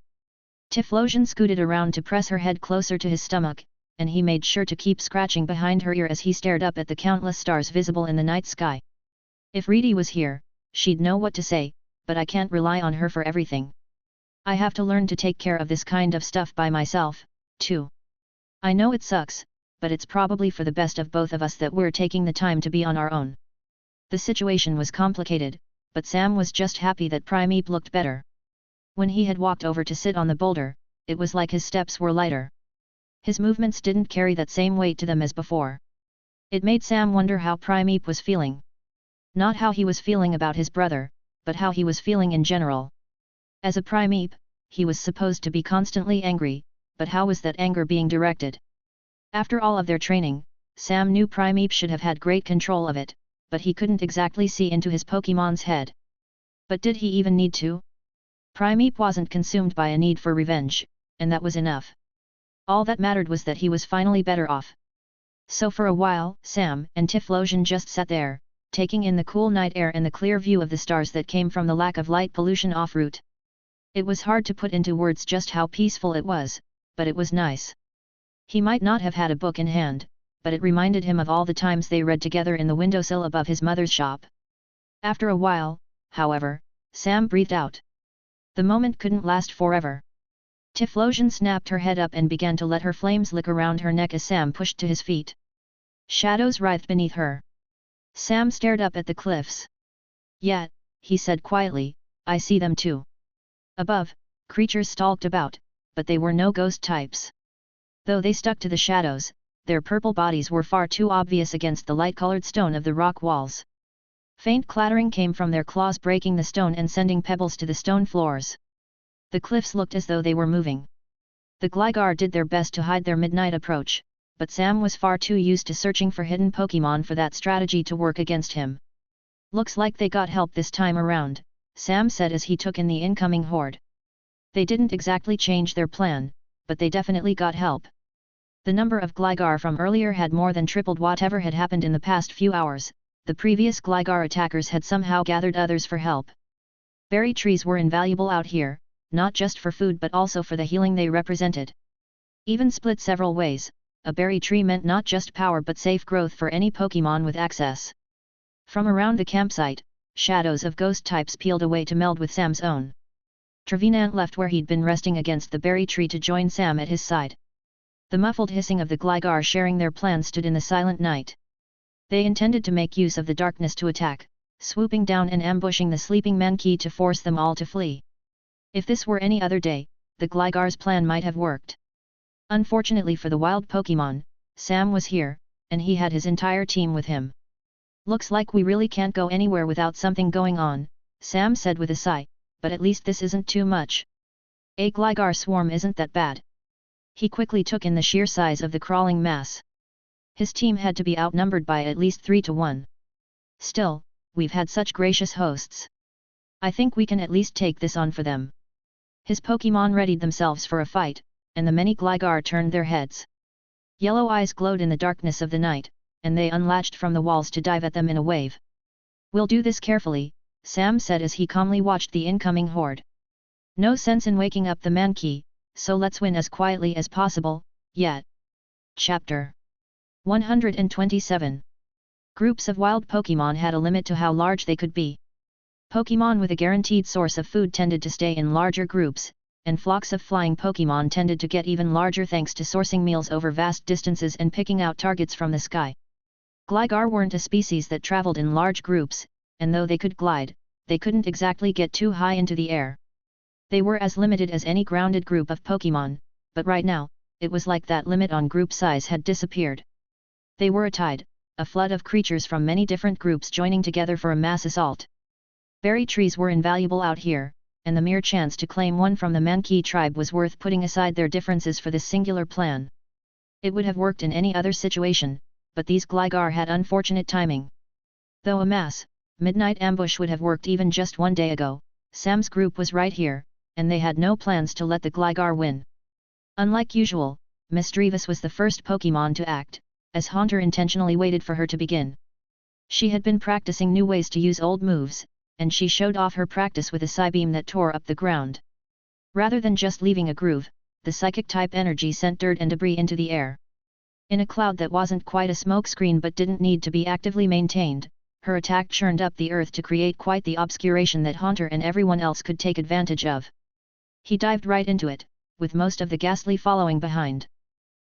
Typhlosion scooted around to press her head closer to his stomach, and he made sure to keep scratching behind her ear as he stared up at the countless stars visible in the night sky. If Reedy was here, she'd know what to say, but I can't rely on her for everything. I have to learn to take care of this kind of stuff by myself, too. I know it sucks, but it's probably for the best of both of us that we're taking the time to be on our own. The situation was complicated, but Sam was just happy that Primeape looked better. When he had walked over to sit on the boulder, it was like his steps were lighter. His movements didn't carry that same weight to them as before. It made Sam wonder how Primeape was feeling. Not how he was feeling about his brother, but how he was feeling in general. As a Primeape, he was supposed to be constantly angry, but how was that anger being directed? After all of their training, Sam knew Primeape should have had great control of it, but he couldn't exactly see into his Pokémon's head. But did he even need to? Primeape wasn't consumed by a need for revenge, and that was enough. All that mattered was that he was finally better off. So for a while, Sam and Typhlosion just sat there, taking in the cool night air and the clear view of the stars that came from the lack of light pollution off route. It was hard to put into words just how peaceful it was, but it was nice. He might not have had a book in hand, but it reminded him of all the times they read together in the windowsill above his mother's shop. After a while, however, Sam breathed out. The moment couldn't last forever. Typhlosion snapped her head up and began to let her flames lick around her neck as Sam pushed to his feet. Shadows writhed beneath her. Sam stared up at the cliffs. Yeah, he said quietly, I see them too. Above, creatures stalked about, but they were no ghost types. Though they stuck to the shadows, their purple bodies were far too obvious against the light-colored stone of the rock walls. Faint clattering came from their claws breaking the stone and sending pebbles to the stone floors. The cliffs looked as though they were moving. The Gligar did their best to hide their midnight approach, but Sam was far too used to searching for hidden Pokémon for that strategy to work against him. Looks like they got help this time around, Sam said as he took in the incoming horde. They didn't exactly change their plan, but they definitely got help. The number of Gligar from earlier had more than tripled whatever had happened in the past few hours. The previous Gligar attackers had somehow gathered others for help. Berry trees were invaluable out here, not just for food but also for the healing they represented. Even split several ways, a berry tree meant not just power but safe growth for any Pokémon with access. From around the campsite, shadows of ghost types peeled away to meld with Sam's own. Trevenant left where he'd been resting against the berry tree to join Sam at his side. The muffled hissing of the Gligar sharing their plans stood in the silent night. They intended to make use of the darkness to attack, swooping down and ambushing the sleeping Mankey to force them all to flee. If this were any other day, the Gligar's plan might have worked. Unfortunately for the wild Pokémon, Sam was here, and he had his entire team with him. "Looks like we really can't go anywhere without something going on," Sam said with a sigh, "but at least this isn't too much. A Gligar swarm isn't that bad." He quickly took in the sheer size of the crawling mass. His team had to be outnumbered by at least 3 to 1. "Still, we've had such gracious hosts. I think we can at least take this on for them." His Pokémon readied themselves for a fight, and the many Gligar turned their heads. Yellow eyes glowed in the darkness of the night, and they unlatched from the walls to dive at them in a wave. "We'll do this carefully," Sam said as he calmly watched the incoming horde. "No sense in waking up the Mankey, so let's win as quietly as possible, yet." Chapter 127. Groups of wild Pokémon had a limit to how large they could be. Pokémon with a guaranteed source of food tended to stay in larger groups, and flocks of flying Pokémon tended to get even larger thanks to sourcing meals over vast distances and picking out targets from the sky. Gligar weren't a species that traveled in large groups, and though they could glide, they couldn't exactly get too high into the air. They were as limited as any grounded group of Pokémon, but right now, it was like that limit on group size had disappeared. They were a tide, a flood of creatures from many different groups joining together for a mass assault. Berry trees were invaluable out here, and the mere chance to claim one from the Mankey tribe was worth putting aside their differences for this singular plan. It would have worked in any other situation, but these Gligar had unfortunate timing. Though a mass, midnight ambush would have worked even just one day ago, Sam's group was right here, and they had no plans to let the Gligar win. Unlike usual, Misdreavus was the first Pokémon to act, as Haunter intentionally waited for her to begin. She had been practicing new ways to use old moves, and she showed off her practice with a Psybeam that tore up the ground. Rather than just leaving a groove, the psychic-type energy sent dirt and debris into the air. In a cloud that wasn't quite a smokescreen but didn't need to be actively maintained, her attack churned up the earth to create quite the obscuration that Haunter and everyone else could take advantage of. He dived right into it, with most of the Ghastly following behind.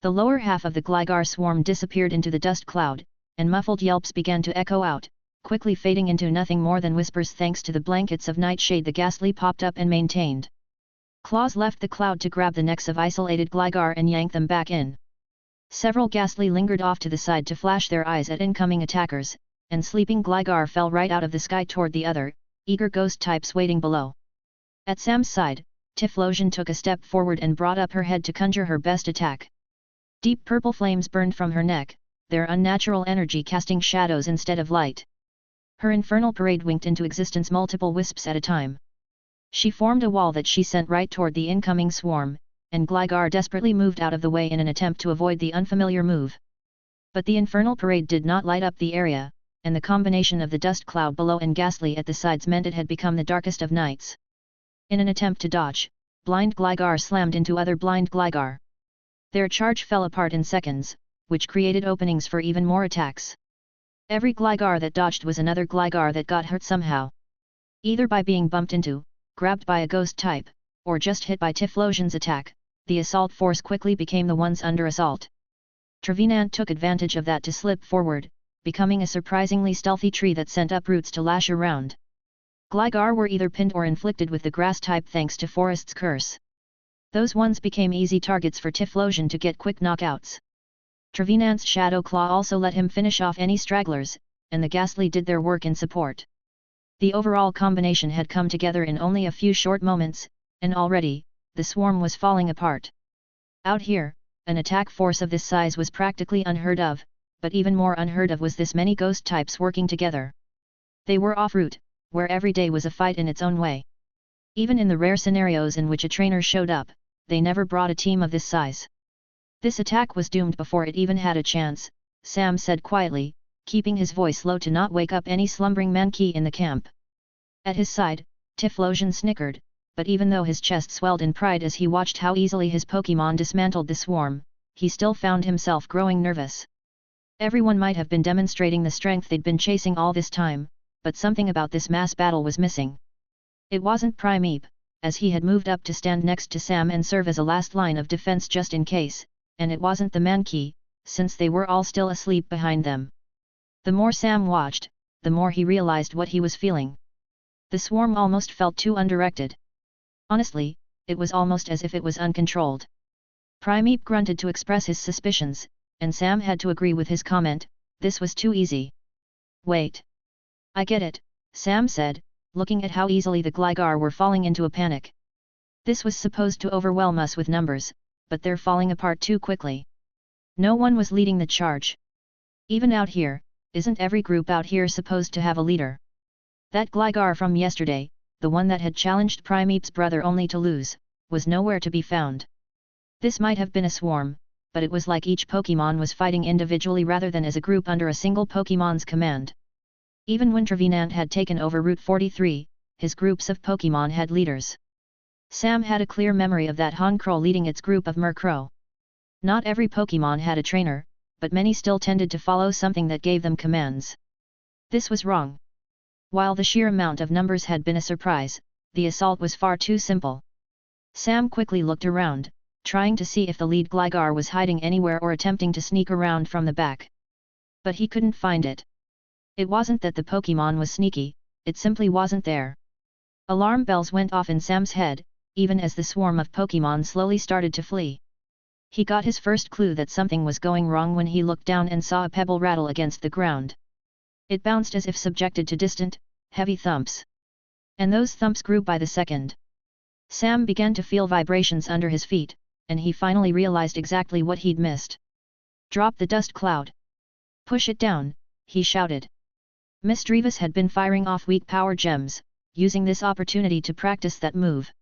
The lower half of the Gligar swarm disappeared into the dust cloud, and muffled yelps began to echo out, quickly fading into nothing more than whispers thanks to the blankets of nightshade the Ghastly popped up and maintained. Claws left the cloud to grab the necks of isolated Gligar and yank them back in. Several Ghastly lingered off to the side to flash their eyes at incoming attackers, and sleeping Gligar fell right out of the sky toward the other, eager ghost types waiting below. At Sam's side, Typhlosion took a step forward and brought up her head to conjure her best attack. Deep purple flames burned from her neck, their unnatural energy casting shadows instead of light. Her infernal parade winked into existence multiple wisps at a time. She formed a wall that she sent right toward the incoming swarm, and Gligar desperately moved out of the way in an attempt to avoid the unfamiliar move. But the infernal parade did not light up the area, and the combination of the dust cloud below and Ghastly at the sides meant it had become the darkest of nights. In an attempt to dodge, blind Gligar slammed into other blind Gligar. Their charge fell apart in seconds, which created openings for even more attacks. Every Gligar that dodged was another Gligar that got hurt somehow. Either by being bumped into, grabbed by a ghost type, or just hit by Typhlosion's attack, the assault force quickly became the ones under assault. Trevenant took advantage of that to slip forward, becoming a surprisingly stealthy tree that sent up roots to lash around. Gligar were either pinned or inflicted with the grass type thanks to Forest's curse. Those ones became easy targets for Typhlosion to get quick knockouts. Trevenant's Shadow Claw also let him finish off any stragglers, and the Ghastly did their work in support. The overall combination had come together in only a few short moments, and already, the swarm was falling apart. Out here, an attack force of this size was practically unheard of, but even more unheard of was this many ghost types working together. They were off-route, where every day was a fight in its own way. Even in the rare scenarios in which a trainer showed up, they never brought a team of this size. This attack was doomed before it even had a chance, Sam said quietly, keeping his voice low to not wake up any slumbering Mankey in the camp. At his side, Typhlosion snickered, but even though his chest swelled in pride as he watched how easily his Pokémon dismantled the swarm, he still found himself growing nervous. Everyone might have been demonstrating the strength they'd been chasing all this time, but something about this mass battle was missing. It wasn't Primeape, as he had moved up to stand next to Sam and serve as a last line of defense just in case, and it wasn't the Mankey, since they were all still asleep behind them. The more Sam watched, the more he realized what he was feeling. The swarm almost felt too undirected. Honestly, it was almost as if it was uncontrolled. Primeape grunted to express his suspicions, and Sam had to agree with his comment, this was too easy. Wait. I get it, Sam said, looking at how easily the Gligar were falling into a panic. This was supposed to overwhelm us with numbers, but they're falling apart too quickly. No one was leading the charge. Even out here, isn't every group out here supposed to have a leader? That Gligar from yesterday, the one that had challenged Primeape's brother only to lose, was nowhere to be found. This might have been a swarm, but it was like each Pokémon was fighting individually rather than as a group under a single Pokémon's command. Even when Trevenant had taken over Route 43, his groups of Pokémon had leaders. Sam had a clear memory of that Honchkrow leading its group of Murkrow. Not every Pokémon had a trainer, but many still tended to follow something that gave them commands. This was wrong. While the sheer amount of numbers had been a surprise, the assault was far too simple. Sam quickly looked around, trying to see if the lead Gligar was hiding anywhere or attempting to sneak around from the back. But he couldn't find it. It wasn't that the Pokémon was sneaky, it simply wasn't there. Alarm bells went off in Sam's head, even as the swarm of Pokémon slowly started to flee. He got his first clue that something was going wrong when he looked down and saw a pebble rattle against the ground. It bounced as if subjected to distant, heavy thumps. And those thumps grew by the second. Sam began to feel vibrations under his feet, and he finally realized exactly what he'd missed. Drop the dust cloud. Push it down, he shouted. Misdreavus had been firing off weak power gems, using this opportunity to practice that move.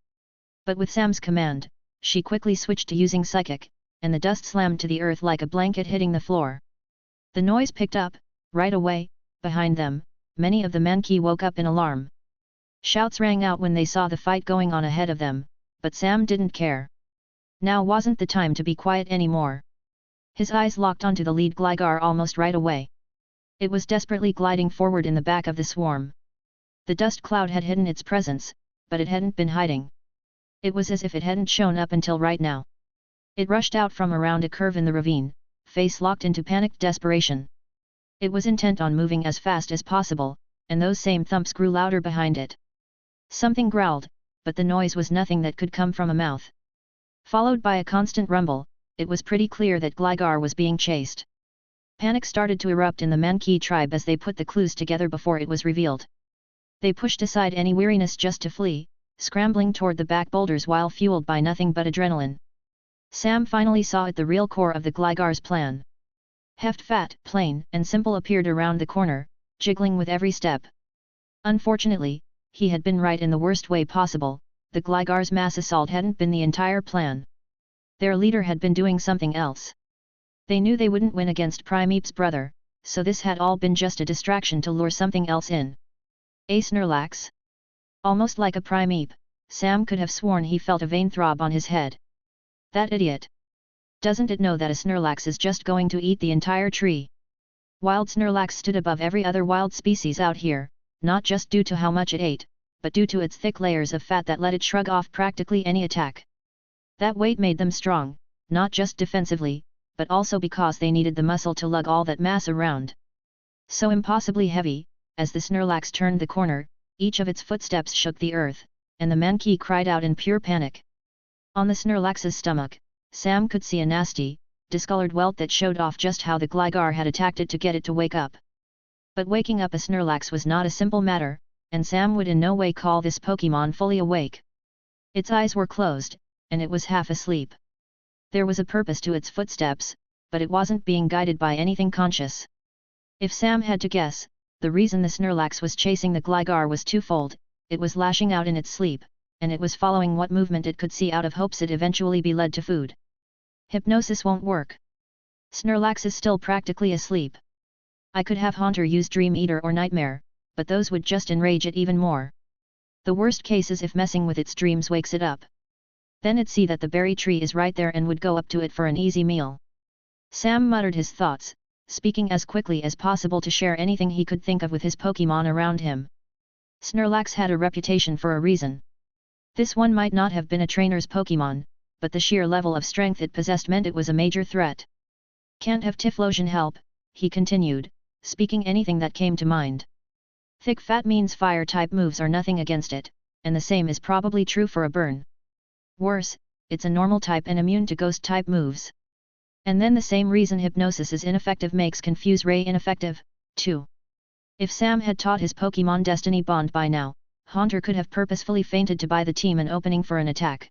But with Sam's command, she quickly switched to using Psychic, and the dust slammed to the earth like a blanket hitting the floor. The noise picked up, right away, behind them, many of the Mankey woke up in alarm. Shouts rang out when they saw the fight going on ahead of them, but Sam didn't care. Now wasn't the time to be quiet anymore. His eyes locked onto the lead Gligar almost right away. It was desperately gliding forward in the back of the swarm. The dust cloud had hidden its presence, but it hadn't been hiding. It was as if it hadn't shown up until right now. It rushed out from around a curve in the ravine, face locked into panicked desperation. It was intent on moving as fast as possible, and those same thumps grew louder behind it. Something growled, but the noise was nothing that could come from a mouth. Followed by a constant rumble, it was pretty clear that Gligar was being chased. Panic started to erupt in the Mankey tribe as they put the clues together before it was revealed. They pushed aside any weariness just to flee, scrambling toward the back boulders while fueled by nothing but adrenaline. Sam finally saw at the real core of the Gligar's plan. Heft fat, plain and simple appeared around the corner, jiggling with every step. Unfortunately, he had been right in the worst way possible, the Gligar's mass assault hadn't been the entire plan. Their leader had been doing something else. They knew they wouldn't win against Primeape's brother, so this had all been just a distraction to lure something else in. A Snorlax? Almost like a Primeape, Sam could have sworn he felt a vein throb on his head. That idiot! Doesn't it know that a Snorlax is just going to eat the entire tree? Wild Snorlax stood above every other wild species out here, not just due to how much it ate, but due to its thick layers of fat that let it shrug off practically any attack. That weight made them strong, not just defensively, but also because they needed the muscle to lug all that mass around. So impossibly heavy, as the Snorlax turned the corner, each of its footsteps shook the earth, and the Mankey cried out in pure panic. On the Snorlax's stomach, Sam could see a nasty, discolored welt that showed off just how the Gligar had attacked it to get it to wake up. But waking up a Snorlax was not a simple matter, and Sam would in no way call this Pokémon fully awake. Its eyes were closed, and it was half asleep. There was a purpose to its footsteps, but it wasn't being guided by anything conscious. If Sam had to guess, the reason the Snorlax was chasing the Gligar was twofold: it was lashing out in its sleep, and it was following what movement it could see out of hopes it eventually be led to food. Hypnosis won't work. Snorlax is still practically asleep. I could have Haunter use Dream Eater or Nightmare, but those would just enrage it even more. The worst case is if messing with its dreams wakes it up. Then it'd see that the berry tree is right there and would go up to it for an easy meal. Sam muttered his thoughts, speaking as quickly as possible to share anything he could think of with his Pokémon around him. Snorlax had a reputation for a reason. This one might not have been a trainer's Pokémon, but the sheer level of strength it possessed meant it was a major threat. Can't have Typhlosion help, he continued, speaking anything that came to mind. Thick fat means fire-type moves are nothing against it, and the same is probably true for a burn. Worse, it's a normal type and immune to ghost-type moves. And then the same reason hypnosis is ineffective makes Confuse Ray ineffective, too. If Sam had taught his Pokémon Destiny Bond by now, Haunter could have purposefully feinted to buy the team an opening for an attack.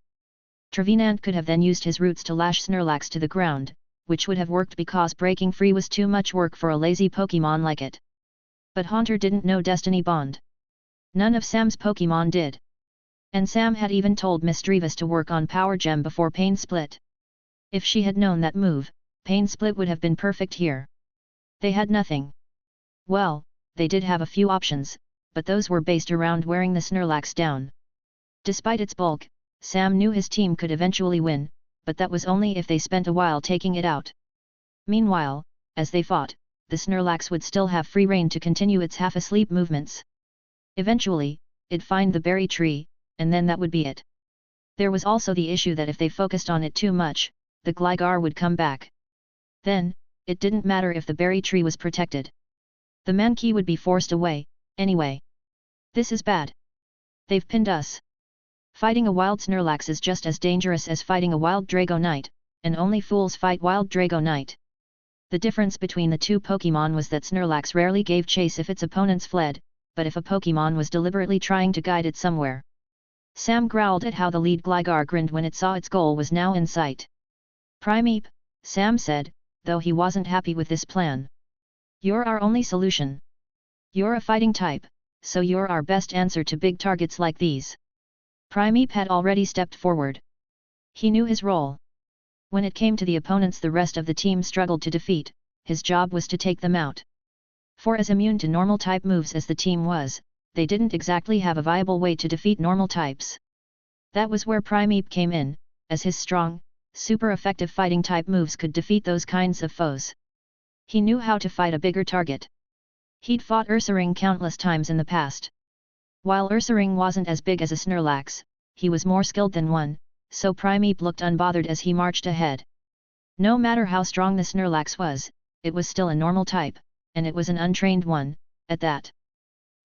Trevenant could have then used his roots to lash Snorlax to the ground, which would have worked because breaking free was too much work for a lazy Pokémon like it. But Haunter didn't know Destiny Bond. None of Sam's Pokémon did. And Sam had even told Misdreavus to work on Power Gem before Pain Split. If she had known that move, Pain Split would have been perfect here. They had nothing. Well, they did have a few options, but those were based around wearing the Snorlax down. Despite its bulk, Sam knew his team could eventually win, but that was only if they spent a while taking it out. Meanwhile, as they fought, the Snorlax would still have free rein to continue its half-asleep movements. Eventually, it'd find the berry tree, and then that would be it. There was also the issue that if they focused on it too much, the Gligar would come back. Then, it didn't matter if the berry tree was protected. The Mankey would be forced away, anyway. This is bad. They've pinned us. Fighting a wild Snorlax is just as dangerous as fighting a wild Dragonite, and only fools fight wild Dragonite. The difference between the two Pokémon was that Snorlax rarely gave chase if its opponents fled, but if a Pokémon was deliberately trying to guide it somewhere. Sam growled at how the lead Gligar grinned when it saw its goal was now in sight. Primeape, Sam said, though he wasn't happy with this plan. You're our only solution. You're a fighting type, so you're our best answer to big targets like these. Primeape had already stepped forward. He knew his role. When it came to the opponents the rest of the team struggled to defeat, his job was to take them out. For as immune to normal type moves as the team was, they didn't exactly have a viable way to defeat normal types. That was where Primeape came in, as his strong, super effective fighting type moves could defeat those kinds of foes. He knew how to fight a bigger target. He'd fought Ursaring countless times in the past. While Ursaring wasn't as big as a Snorlax, he was more skilled than one, so Primeape looked unbothered as he marched ahead. No matter how strong the Snorlax was, it was still a normal type, and it was an untrained one, at that.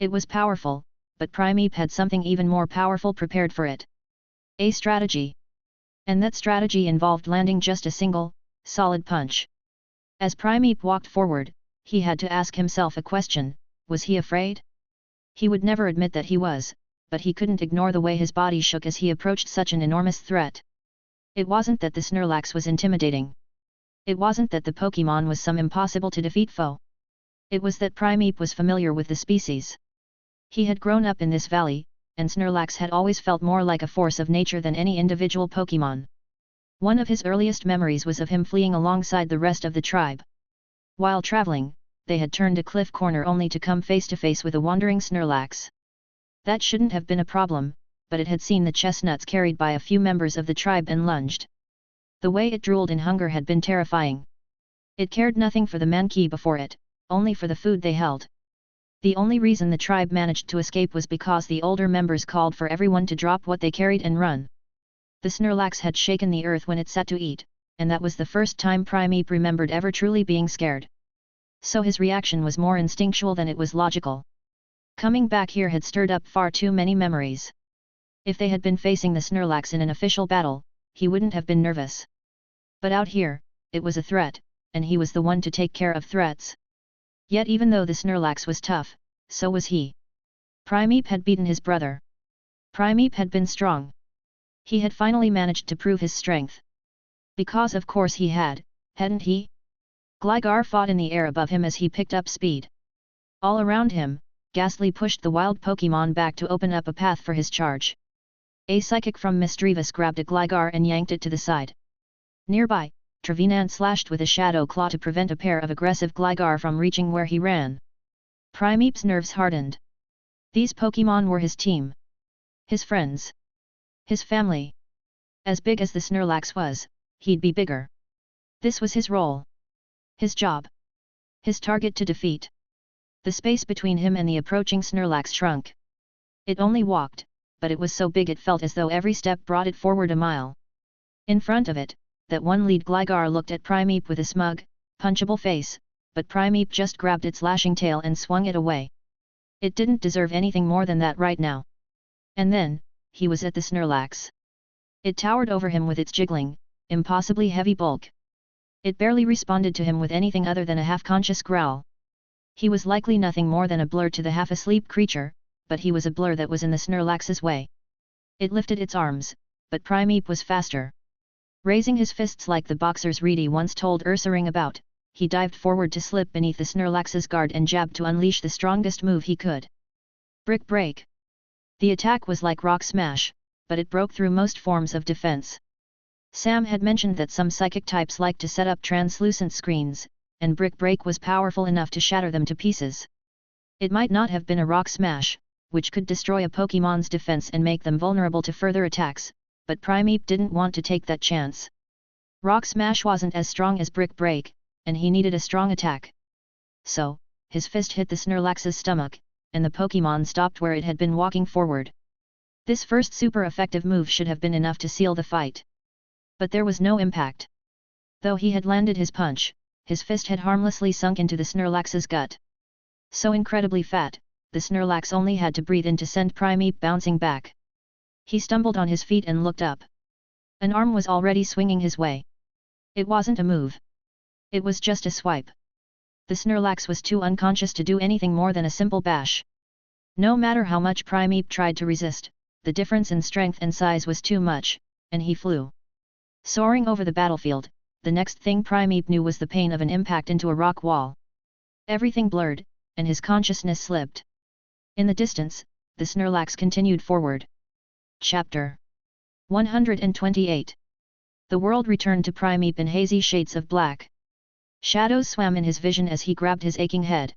It was powerful, but Primeape had something even more powerful prepared for it. A strategy. And that strategy involved landing just a single, solid punch. As Primeape walked forward, he had to ask himself a question: was he afraid? He would never admit that he was, but he couldn't ignore the way his body shook as he approached such an enormous threat. It wasn't that the Snorlax was intimidating. It wasn't that the Pokémon was some impossible-to-defeat foe. It was that Primeape was familiar with the species. He had grown up in this valley, and Snorlax had always felt more like a force of nature than any individual Pokémon. One of his earliest memories was of him fleeing alongside the rest of the tribe. While traveling, they had turned a cliff corner only to come face to face with a wandering Snorlax. That shouldn't have been a problem, but it had seen the chestnuts carried by a few members of the tribe and lunged. The way it drooled in hunger had been terrifying. It cared nothing for the Mankey before it, only for the food they held. The only reason the tribe managed to escape was because the older members called for everyone to drop what they carried and run. The Snorlax had shaken the earth when it sat to eat, and that was the first time Primeape remembered ever truly being scared. So his reaction was more instinctual than it was logical. Coming back here had stirred up far too many memories. If they had been facing the Snorlax in an official battle, he wouldn't have been nervous. But out here, it was a threat, and he was the one to take care of threats. Yet even though the Snorlax was tough, so was he. Primeape had beaten his brother. Primeape had been strong. He had finally managed to prove his strength. Because of course he had, hadn't he? Gligar fought in the air above him as he picked up speed. All around him, Ghastly pushed the wild Pokémon back to open up a path for his charge. A Psychic from Misdreavus grabbed a Gligar and yanked it to the side. Nearby, Trevenant slashed with a Shadow Claw to prevent a pair of aggressive Gligar from reaching where he ran. Primeape's nerves hardened. These Pokémon were his team. His friends. His family. As big as the Snorlax was, he'd be bigger. This was his role. His job. His target to defeat. The space between him and the approaching Snorlax shrunk. It only walked, but it was so big it felt as though every step brought it forward a mile. In front of it, that one lead Gligar looked at Primeape with a smug, punchable face, but Primeape just grabbed its lashing tail and swung it away. It didn't deserve anything more than that right now. And then, he was at the Snorlax. It towered over him with its jiggling, impossibly heavy bulk. It barely responded to him with anything other than a half-conscious growl. He was likely nothing more than a blur to the half-asleep creature, but he was a blur that was in the Snorlax's way. It lifted its arms, but Primeape was faster. Raising his fists like the boxer's Reedy once told Ursaring about, he dived forward to slip beneath the Snorlax's guard and jabbed to unleash the strongest move he could. Brick Break. The attack was like Rock Smash, but it broke through most forms of defense. Sam had mentioned that some psychic types like to set up translucent screens, and Brick Break was powerful enough to shatter them to pieces. It might not have been a Rock Smash, which could destroy a Pokémon's defense and make them vulnerable to further attacks, but Primeape didn't want to take that chance. Rock Smash wasn't as strong as Brick Break, and he needed a strong attack. So, his fist hit the Snorlax's stomach, and the Pokémon stopped where it had been walking forward. This first super effective move should have been enough to seal the fight. But there was no impact. Though he had landed his punch, his fist had harmlessly sunk into the Snorlax's gut. So incredibly fat, the Snorlax only had to breathe in to send Primeape bouncing back. He stumbled on his feet and looked up. An arm was already swinging his way. It wasn't a move. It was just a swipe. The Snorlax was too unconscious to do anything more than a simple bash. No matter how much Primeape tried to resist, the difference in strength and size was too much, and he flew. Soaring over the battlefield, the next thing Primeape knew was the pain of an impact into a rock wall. Everything blurred, and his consciousness slipped. In the distance, the Snorlax continued forward. Chapter 128. The world returned to Primeape in hazy shades of black. Shadows swam in his vision as he grabbed his aching head.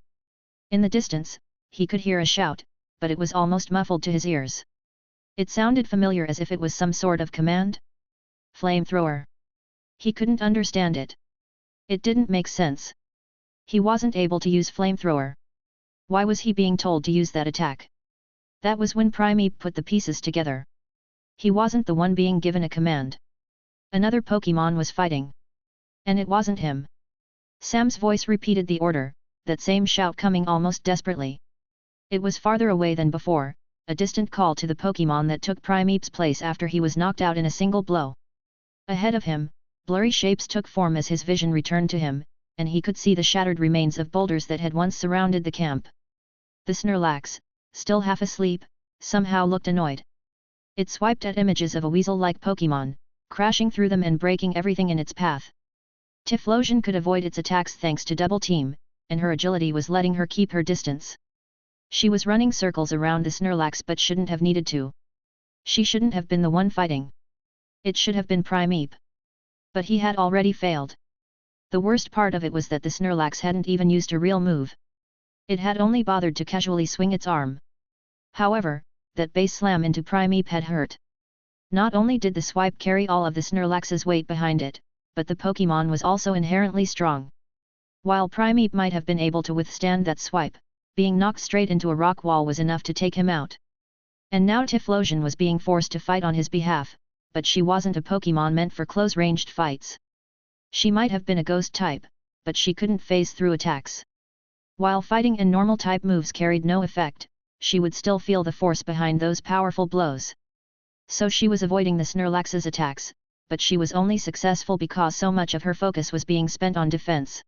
In the distance, he could hear a shout, but it was almost muffled to his ears. It sounded familiar as if it was some sort of command. Flamethrower. He couldn't understand it. It didn't make sense. He wasn't able to use Flamethrower. Why was he being told to use that attack? That was when Primeape put the pieces together. He wasn't the one being given a command. Another Pokémon was fighting. And it wasn't him. Sam's voice repeated the order, that same shout coming almost desperately. It was farther away than before, a distant call to the Pokémon that took Primeape's place after he was knocked out in a single blow. Ahead of him, blurry shapes took form as his vision returned to him, and he could see the shattered remains of boulders that had once surrounded the camp. The Snorlax, still half asleep, somehow looked annoyed. It swiped at images of a weasel-like Pokémon, crashing through them and breaking everything in its path. Typhlosion could avoid its attacks thanks to Double Team, and her agility was letting her keep her distance. She was running circles around the Snorlax but shouldn't have needed to. She shouldn't have been the one fighting. It should have been Primeape. But he had already failed. The worst part of it was that the Snorlax hadn't even used a real move. It had only bothered to casually swing its arm. However, that base slam into Primeape had hurt. Not only did the swipe carry all of the Snorlax's weight behind it, but the Pokémon was also inherently strong. While Primeape might have been able to withstand that swipe, being knocked straight into a rock wall was enough to take him out. And now Typhlosion was being forced to fight on his behalf, but she wasn't a Pokémon meant for close-ranged fights. She might have been a ghost type, but she couldn't phase through attacks. While fighting and normal type moves carried no effect, she would still feel the force behind those powerful blows. So she was avoiding the Snorlax's attacks, but she was only successful because so much of her focus was being spent on defense.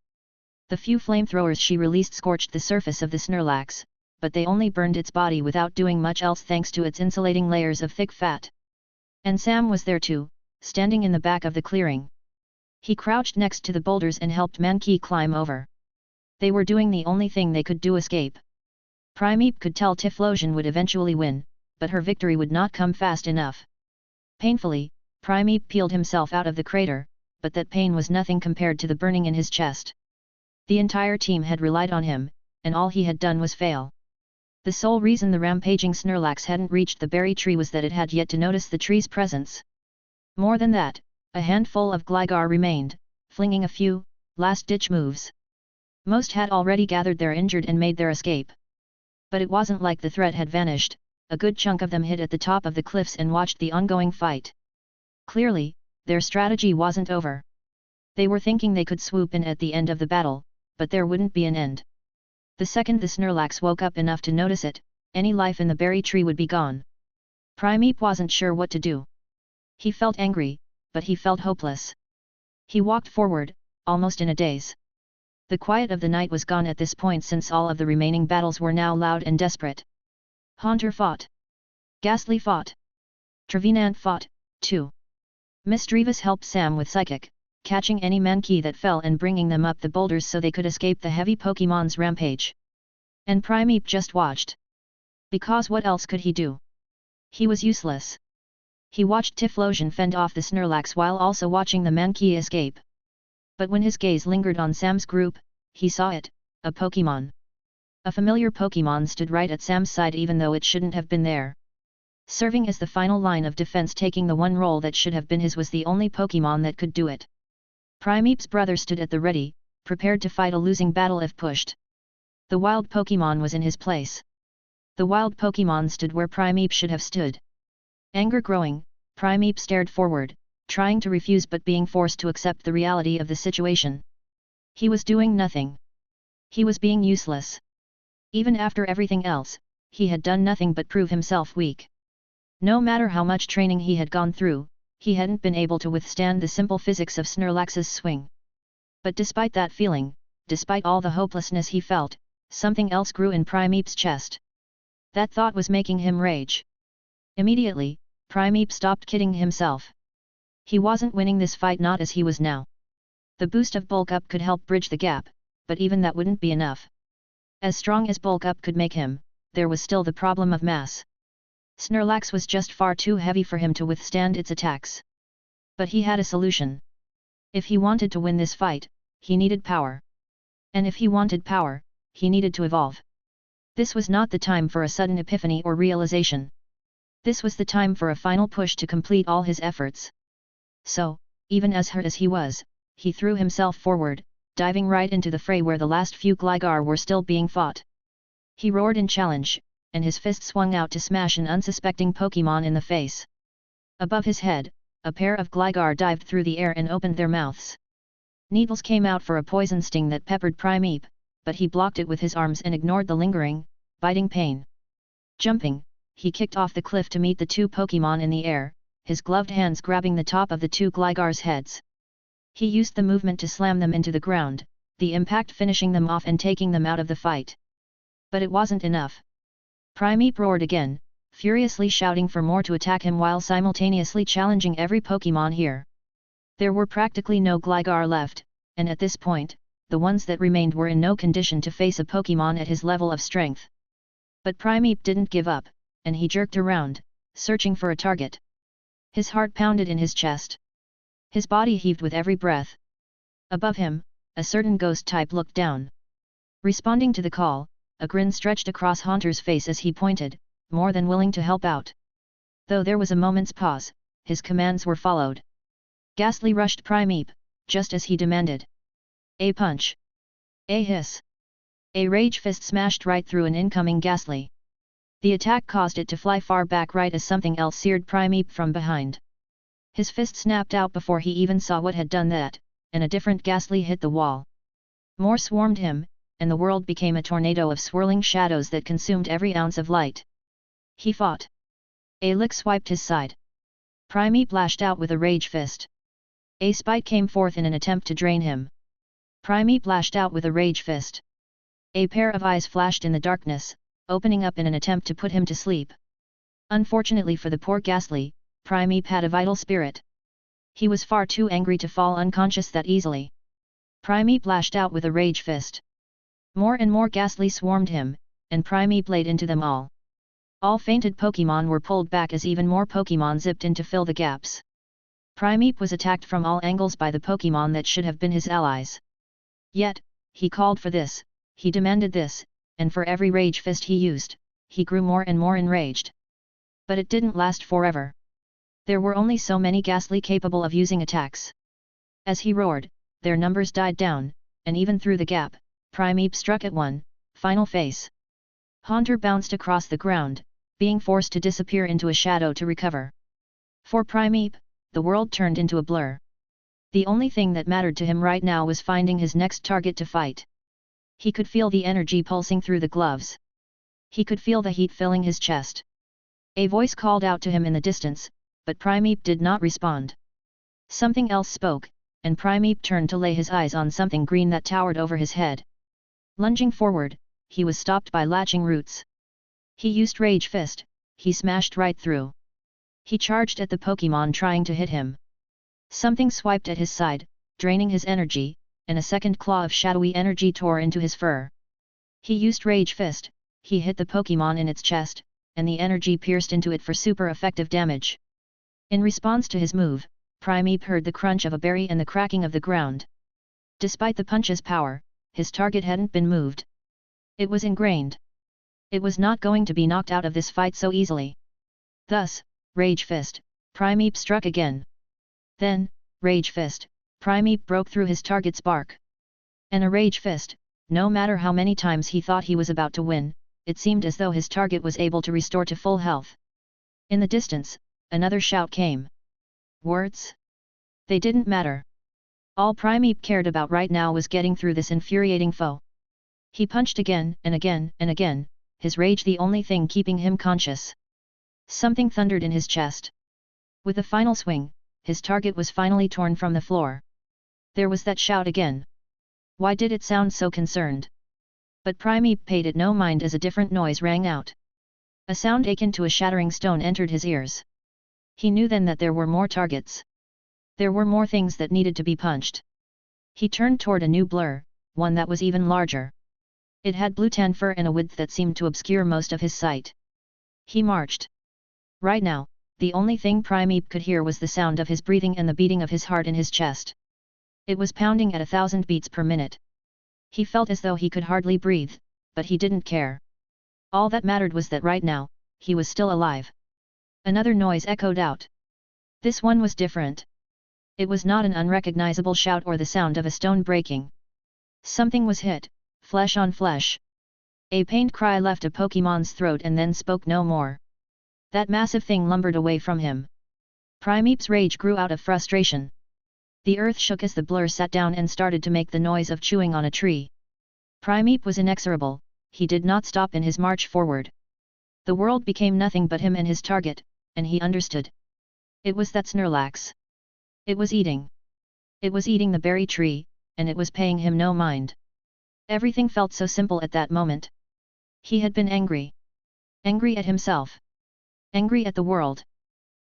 The few flamethrowers she released scorched the surface of the Snorlax, but they only burned its body without doing much else thanks to its insulating layers of thick fat. And Sam was there too, standing in the back of the clearing. He crouched next to the boulders and helped Mankey climb over. They were doing the only thing they could do: escape. Primeape could tell Typhlosion would eventually win, but her victory would not come fast enough. Painfully, Primeape peeled himself out of the crater, but that pain was nothing compared to the burning in his chest. The entire team had relied on him, and all he had done was fail. The sole reason the rampaging Snorlax hadn't reached the berry tree was that it had yet to notice the tree's presence. More than that, a handful of Gligar remained, flinging a few, Last-ditch moves. Most had already gathered their injured and made their escape. But it wasn't like the threat had vanished, a good chunk of them hid at the top of the cliffs and watched the ongoing fight. Clearly, their strategy wasn't over. They were thinking they could swoop in at the end of the battle, but there wouldn't be an end. The second the Snorlax woke up enough to notice it, any life in the berry tree would be gone. Primeape wasn't sure what to do. He felt angry, but he felt hopeless. He walked forward, almost in a daze. The quiet of the night was gone at this point since all of the remaining battles were now loud and desperate. Haunter fought. Ghastly fought. Trevenant fought, too. Misdreavus helped Sam with Psychic, catching any Mankey that fell and bringing them up the boulders so they could escape the heavy Pokémon's rampage. And Primeape just watched. Because what else could he do? He was useless. He watched Typhlosion fend off the Snorlax while also watching the Mankey escape. But when his gaze lingered on Sam's group, he saw it, a Pokémon. A familiar Pokémon stood right at Sam's side even though it shouldn't have been there. Serving as the final line of defense, taking the one role that should have been his, was the only Pokémon that could do it. Primeape's brother stood at the ready, prepared to fight a losing battle if pushed. The wild Pokémon was in his place. The wild Pokémon stood where Primeape should have stood. Anger growing, Primeape stared forward, trying to refuse but being forced to accept the reality of the situation. He was doing nothing. He was being useless. Even after everything else, he had done nothing but prove himself weak. No matter how much training he had gone through, he hadn't been able to withstand the simple physics of Snorlax's swing. But despite that feeling, despite all the hopelessness he felt, something else grew in Primeape's chest. That thought was making him rage. Immediately, Primeape stopped kidding himself. He wasn't winning this fight, not as he was now. The boost of Bulk Up could help bridge the gap, but even that wouldn't be enough. As strong as Bulk Up could make him, there was still the problem of mass. Snorlax was just far too heavy for him to withstand its attacks. But he had a solution. If he wanted to win this fight, he needed power. And if he wanted power, he needed to evolve. This was not the time for a sudden epiphany or realization. This was the time for a final push to complete all his efforts. So, even as hurt as he was, he threw himself forward, diving right into the fray where the last few Gligar were still being fought. He roared in challenge, and his fist swung out to smash an unsuspecting Pokémon in the face. Above his head, a pair of Gligar dived through the air and opened their mouths. Needles came out for a poison sting that peppered Primeape, but he blocked it with his arms and ignored the lingering, biting pain. Jumping, he kicked off the cliff to meet the two Pokémon in the air, his gloved hands grabbing the top of the two Gligar's heads. He used the movement to slam them into the ground, the impact finishing them off and taking them out of the fight. But it wasn't enough. Primeape roared again, furiously shouting for more to attack him while simultaneously challenging every Pokémon here. There were practically no Gligar left, and at this point, the ones that remained were in no condition to face a Pokémon at his level of strength. But Primeape didn't give up, and he jerked around, searching for a target. His heart pounded in his chest. His body heaved with every breath. Above him, a certain ghost type looked down. Responding to the call, a grin stretched across Haunter's face as he pointed, more than willing to help out. Though there was a moment's pause, his commands were followed. Ghastly rushed Primeape, just as he demanded. A punch. A hiss. A rage fist smashed right through an incoming Ghastly. The attack caused it to fly far back right as something else seared Primeape from behind. His fist snapped out before he even saw what had done that, and a different Ghastly hit the wall. More swarmed him, and the world became a tornado of swirling shadows that consumed every ounce of light. He fought. A lick swiped his side. Primeape lashed out with a rage fist. A spite came forth in an attempt to drain him. Primeape lashed out with a rage fist. A pair of eyes flashed in the darkness, opening up in an attempt to put him to sleep. Unfortunately for the poor Ghastly, Primeape had a vital spirit. He was far too angry to fall unconscious that easily. Primeape lashed out with a rage fist. More and more Ghastly swarmed him, and Primeape laid into them all. All fainted Pokémon were pulled back as even more Pokémon zipped in to fill the gaps. Primeape was attacked from all angles by the Pokémon that should have been his allies. Yet, he called for this, he demanded this, and for every rage fist he used, he grew more and more enraged. But it didn't last forever. There were only so many Ghastly capable of using attacks. As he roared, their numbers died down, and even through the gap, Primeape struck at one final face. Haunter bounced across the ground, being forced to disappear into a shadow to recover. For Primeape, the world turned into a blur. The only thing that mattered to him right now was finding his next target to fight. He could feel the energy pulsing through the gloves. He could feel the heat filling his chest. A voice called out to him in the distance, but Primeape did not respond. Something else spoke, and Primeape turned to lay his eyes on something green that towered over his head. Lunging forward, he was stopped by latching roots. He used Rage Fist, he smashed right through. He charged at the Pokémon trying to hit him. Something swiped at his side, draining his energy, and a second claw of shadowy energy tore into his fur. He used Rage Fist, he hit the Pokémon in its chest, and the energy pierced into it for super effective damage. In response to his move, Primeape heard the crunch of a berry and the cracking of the ground. Despite the punch's power, his target hadn't been moved. It was ingrained. It was not going to be knocked out of this fight so easily. Thus, Rage Fist, Primeape struck again. Then, Rage Fist, Primeape broke through his target's bark. And a Rage Fist, no matter how many times he thought he was about to win, it seemed as though his target was able to restore to full health. In the distance, another shout came. Words? They didn't matter. All Primeape cared about right now was getting through this infuriating foe. He punched again and again and again, his rage the only thing keeping him conscious. Something thundered in his chest. With a final swing, his target was finally torn from the floor. There was that shout again. Why did it sound so concerned? But Primeape paid it no mind as a different noise rang out. A sound akin to a shattering stone entered his ears. He knew then that there were more targets. There were more things that needed to be punched. He turned toward a new blur, one that was even larger. It had blue tan fur and a width that seemed to obscure most of his sight. He marched. Right now, the only thing Primeape could hear was the sound of his breathing and the beating of his heart in his chest. It was pounding at 1,000 beats per minute. He felt as though he could hardly breathe, but he didn't care. All that mattered was that right now, he was still alive. Another noise echoed out. This one was different. It was not an unrecognizable shout or the sound of a stone breaking. Something was hit, flesh on flesh. A pained cry left a Pokémon's throat and then spoke no more. That massive thing lumbered away from him. Primeape's rage grew out of frustration. The earth shook as the blur sat down and started to make the noise of chewing on a tree. Primeape was inexorable, he did not stop in his march forward. The world became nothing but him and his target, and he understood. It was that Snorlax. It was eating. It was eating the berry tree, and it was paying him no mind. Everything felt so simple at that moment. He had been angry. Angry at himself. Angry at the world.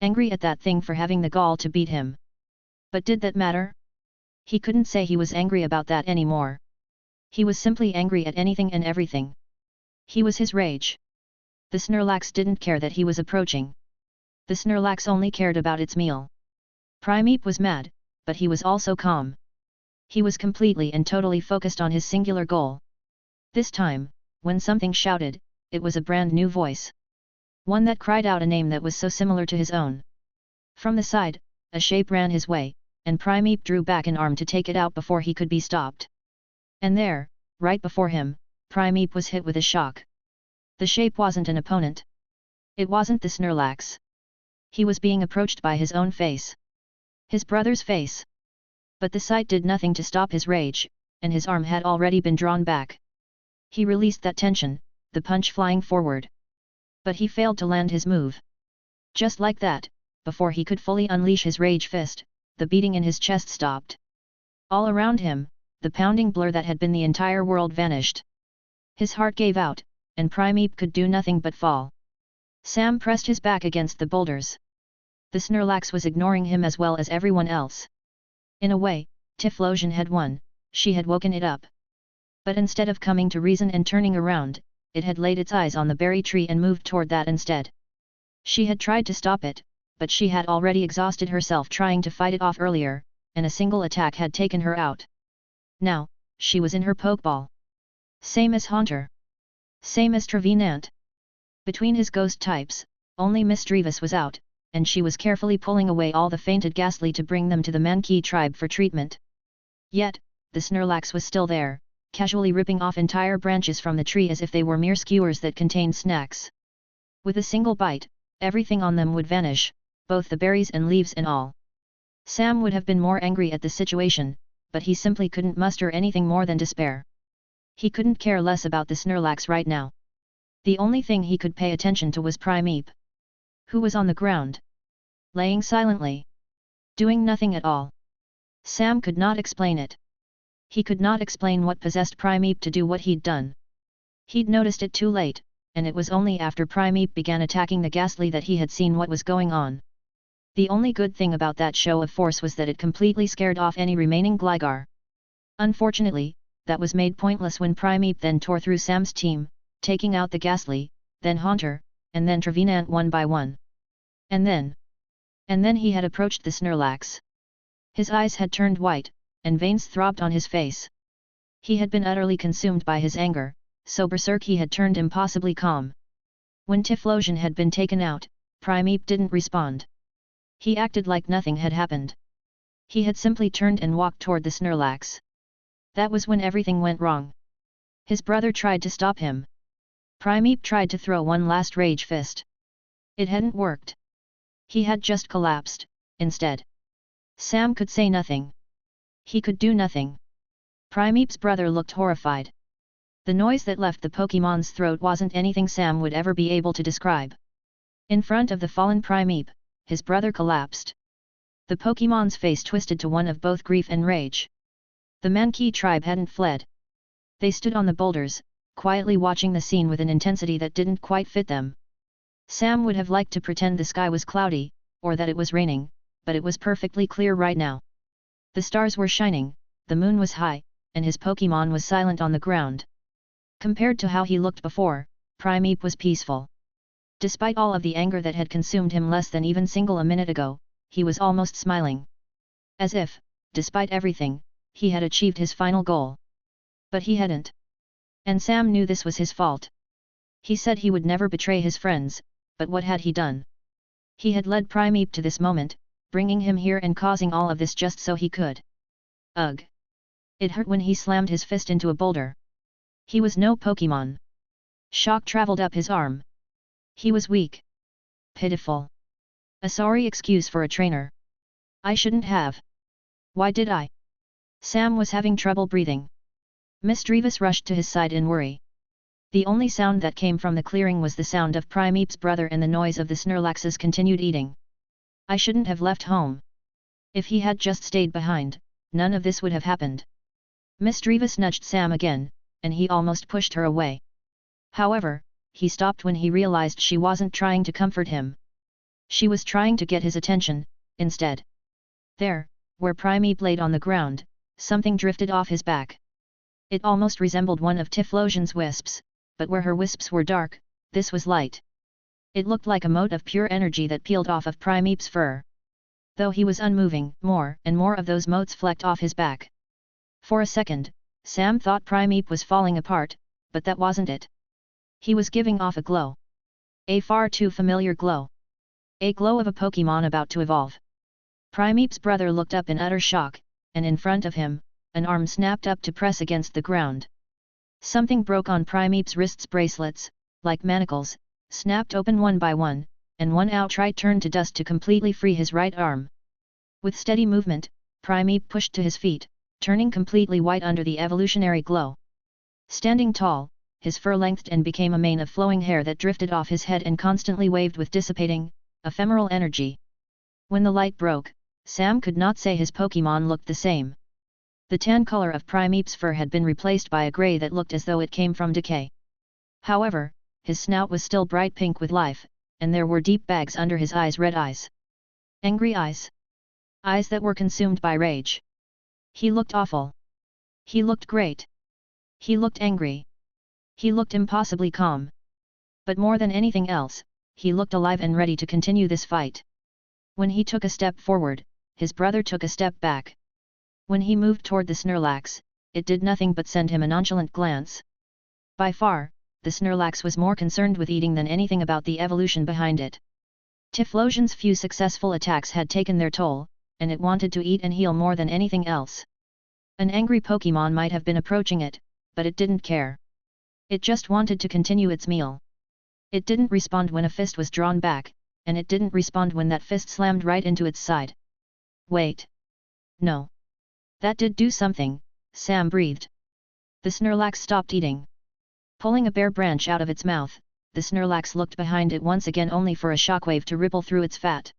Angry at that thing for having the gall to beat him. But did that matter? He couldn't say he was angry about that anymore. He was simply angry at anything and everything. He was his rage. The Snorlax didn't care that he was approaching. The Snorlax only cared about its meal. Primeape was mad, but he was also calm. He was completely and totally focused on his singular goal. This time, when something shouted, it was a brand new voice. One that cried out a name that was so similar to his own. From the side, a shape ran his way, and Primeape drew back an arm to take it out before he could be stopped. And there, right before him, Primeape was hit with a shock. The shape wasn't an opponent. It wasn't the Snorlax. He was being approached by his own face. His brother's face. But the sight did nothing to stop his rage, and his arm had already been drawn back. He released that tension, the punch flying forward. But he failed to land his move. Just like that, before he could fully unleash his rage fist, the beating in his chest stopped. All around him, the pounding blur that had been the entire world vanished. His heart gave out, and Primeape could do nothing but fall. Sam pressed his back against the boulders. The Snorlax was ignoring him as well as everyone else. In a way, Typhlosion had won, she had woken it up. But instead of coming to reason and turning around, it had laid its eyes on the berry tree and moved toward that instead. She had tried to stop it, but she had already exhausted herself trying to fight it off earlier, and a single attack had taken her out. Now, she was in her Pokeball. Same as Haunter. Same as Trevenant. Between his ghost types, only Misdreavus was out, and she was carefully pulling away all the fainted Ghastly to bring them to the Mankey tribe for treatment. Yet, the Snorlax was still there, casually ripping off entire branches from the tree as if they were mere skewers that contained snacks. With a single bite, everything on them would vanish, both the berries and leaves and all. Sam would have been more angry at the situation, but he simply couldn't muster anything more than despair. He couldn't care less about the Snorlax right now. The only thing he could pay attention to was Primeape, who was on the ground, laying silently, doing nothing at all. Sam could not explain it. He could not explain what possessed Primeape to do what he'd done. He'd noticed it too late, and it was only after Primeape began attacking the Ghastly that he had seen what was going on. The only good thing about that show of force was that it completely scared off any remaining Gligar. Unfortunately, that was made pointless when Primeape then tore through Sam's team, taking out the Ghastly, then Haunter, and then Trevenant one by one. And then he had approached the Snorlax. His eyes had turned white, and veins throbbed on his face. He had been utterly consumed by his anger, so berserk he had turned impossibly calm. When Typhlosion had been taken out, Primeape didn't respond. He acted like nothing had happened. He had simply turned and walked toward the Snorlax. That was when everything went wrong. His brother tried to stop him. Primeape tried to throw one last rage fist. It hadn't worked. He had just collapsed, instead. Sam could say nothing. He could do nothing. Primeape's brother looked horrified. The noise that left the Pokémon's throat wasn't anything Sam would ever be able to describe. In front of the fallen Primeape, his brother collapsed. The Pokémon's face twisted to one of both grief and rage. The Mankey tribe hadn't fled. They stood on the boulders, quietly watching the scene with an intensity that didn't quite fit them. Sam would have liked to pretend the sky was cloudy, or that it was raining, but it was perfectly clear right now. The stars were shining, the moon was high, and his Pokémon was silent on the ground. Compared to how he looked before, Primeape was peaceful. Despite all of the anger that had consumed him less than even a minute ago, he was almost smiling. As if, despite everything, he had achieved his final goal. But he hadn't. And Sam knew this was his fault. He said he would never betray his friends, but what had he done? He had led Primeape to this moment, bringing him here and causing all of this just so he could. Ugh! It hurt when he slammed his fist into a boulder. He was no Pokémon. Shock traveled up his arm. He was weak. Pitiful. A sorry excuse for a trainer. I shouldn't have. Why did I? Sam was having trouble breathing. Miss Drevis rushed to his side in worry. The only sound that came from the clearing was the sound of Primeape's brother and the noise of the Snorlax's continued eating. I shouldn't have left home. If he had just stayed behind, none of this would have happened. Miss Drevis nudged Sam again, and he almost pushed her away. However, he stopped when he realized she wasn't trying to comfort him. She was trying to get his attention, instead. There, where Primeape laid on the ground, something drifted off his back. It almost resembled one of Typhlosion's wisps, but where her wisps were dark, this was light. It looked like a mote of pure energy that peeled off of Primeape's fur. Though he was unmoving, more and more of those motes flecked off his back. For a second, Sam thought Primeape was falling apart, but that wasn't it. He was giving off a glow. A far too familiar glow. A glow of a Pokémon about to evolve. Primeape's brother looked up in utter shock, and in front of him, an arm snapped up to press against the ground. Something broke on Primeape's wrist's bracelets, like manacles, snapped open one by one, and one outright turned to dust to completely free his right arm. With steady movement, Primeape pushed to his feet, turning completely white under the evolutionary glow. Standing tall, his fur lengthened and became a mane of flowing hair that drifted off his head and constantly waved with dissipating, ephemeral energy. When the light broke, Sam could not say his Pokémon looked the same. The tan color of Primeape's fur had been replaced by a gray that looked as though it came from decay. However, his snout was still bright pink with life, and there were deep bags under his eyes, red eyes. Angry eyes. Eyes that were consumed by rage. He looked awful. He looked great. He looked angry. He looked impossibly calm. But more than anything else, he looked alive and ready to continue this fight. When he took a step forward, his brother took a step back. When he moved toward the Snorlax, it did nothing but send him a nonchalant glance. By far, the Snorlax was more concerned with eating than anything about the evolution behind it. Typhlosion's few successful attacks had taken their toll, and it wanted to eat and heal more than anything else. An angry Pokémon might have been approaching it, but it didn't care. It just wanted to continue its meal. It didn't respond when a fist was drawn back, and it didn't respond when that fist slammed right into its side. Wait. No. That did do something, Sam breathed. The Snorlax stopped eating. Pulling a bare branch out of its mouth, the Snorlax looked behind it once again only for a shockwave to ripple through its fat.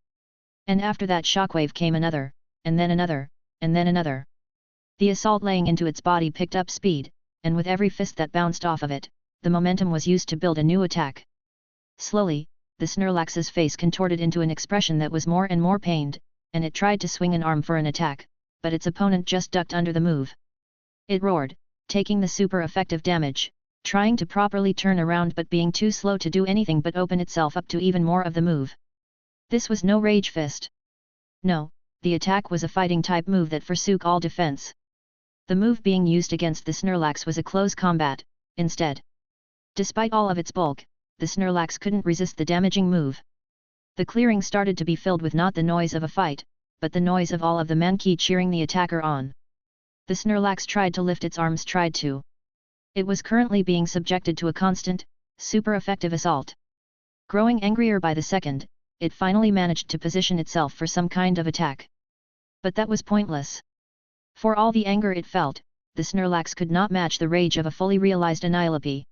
And after that shockwave came another, and then another, and then another. The assault laying into its body picked up speed, and with every fist that bounced off of it, the momentum was used to build a new attack. Slowly, the Snorlax's face contorted into an expression that was more and more pained, and it tried to swing an arm for an attack, but its opponent just ducked under the move. It roared, taking the super effective damage, trying to properly turn around but being too slow to do anything but open itself up to even more of the move. This was no Rage Fist. No, the attack was a fighting type move that forsook all defense. The move being used against the Snorlax was a close combat, instead. Despite all of its bulk, the Snorlax couldn't resist the damaging move. The clearing started to be filled with not the noise of a fight, but the noise of all of the Mankey cheering the attacker on. The Snorlax tried to lift its arms. It was currently being subjected to a constant, super effective assault. Growing angrier by the second, it finally managed to position itself for some kind of attack. But that was pointless. For all the anger it felt, the Snorlax could not match the rage of a fully realized Annihilape.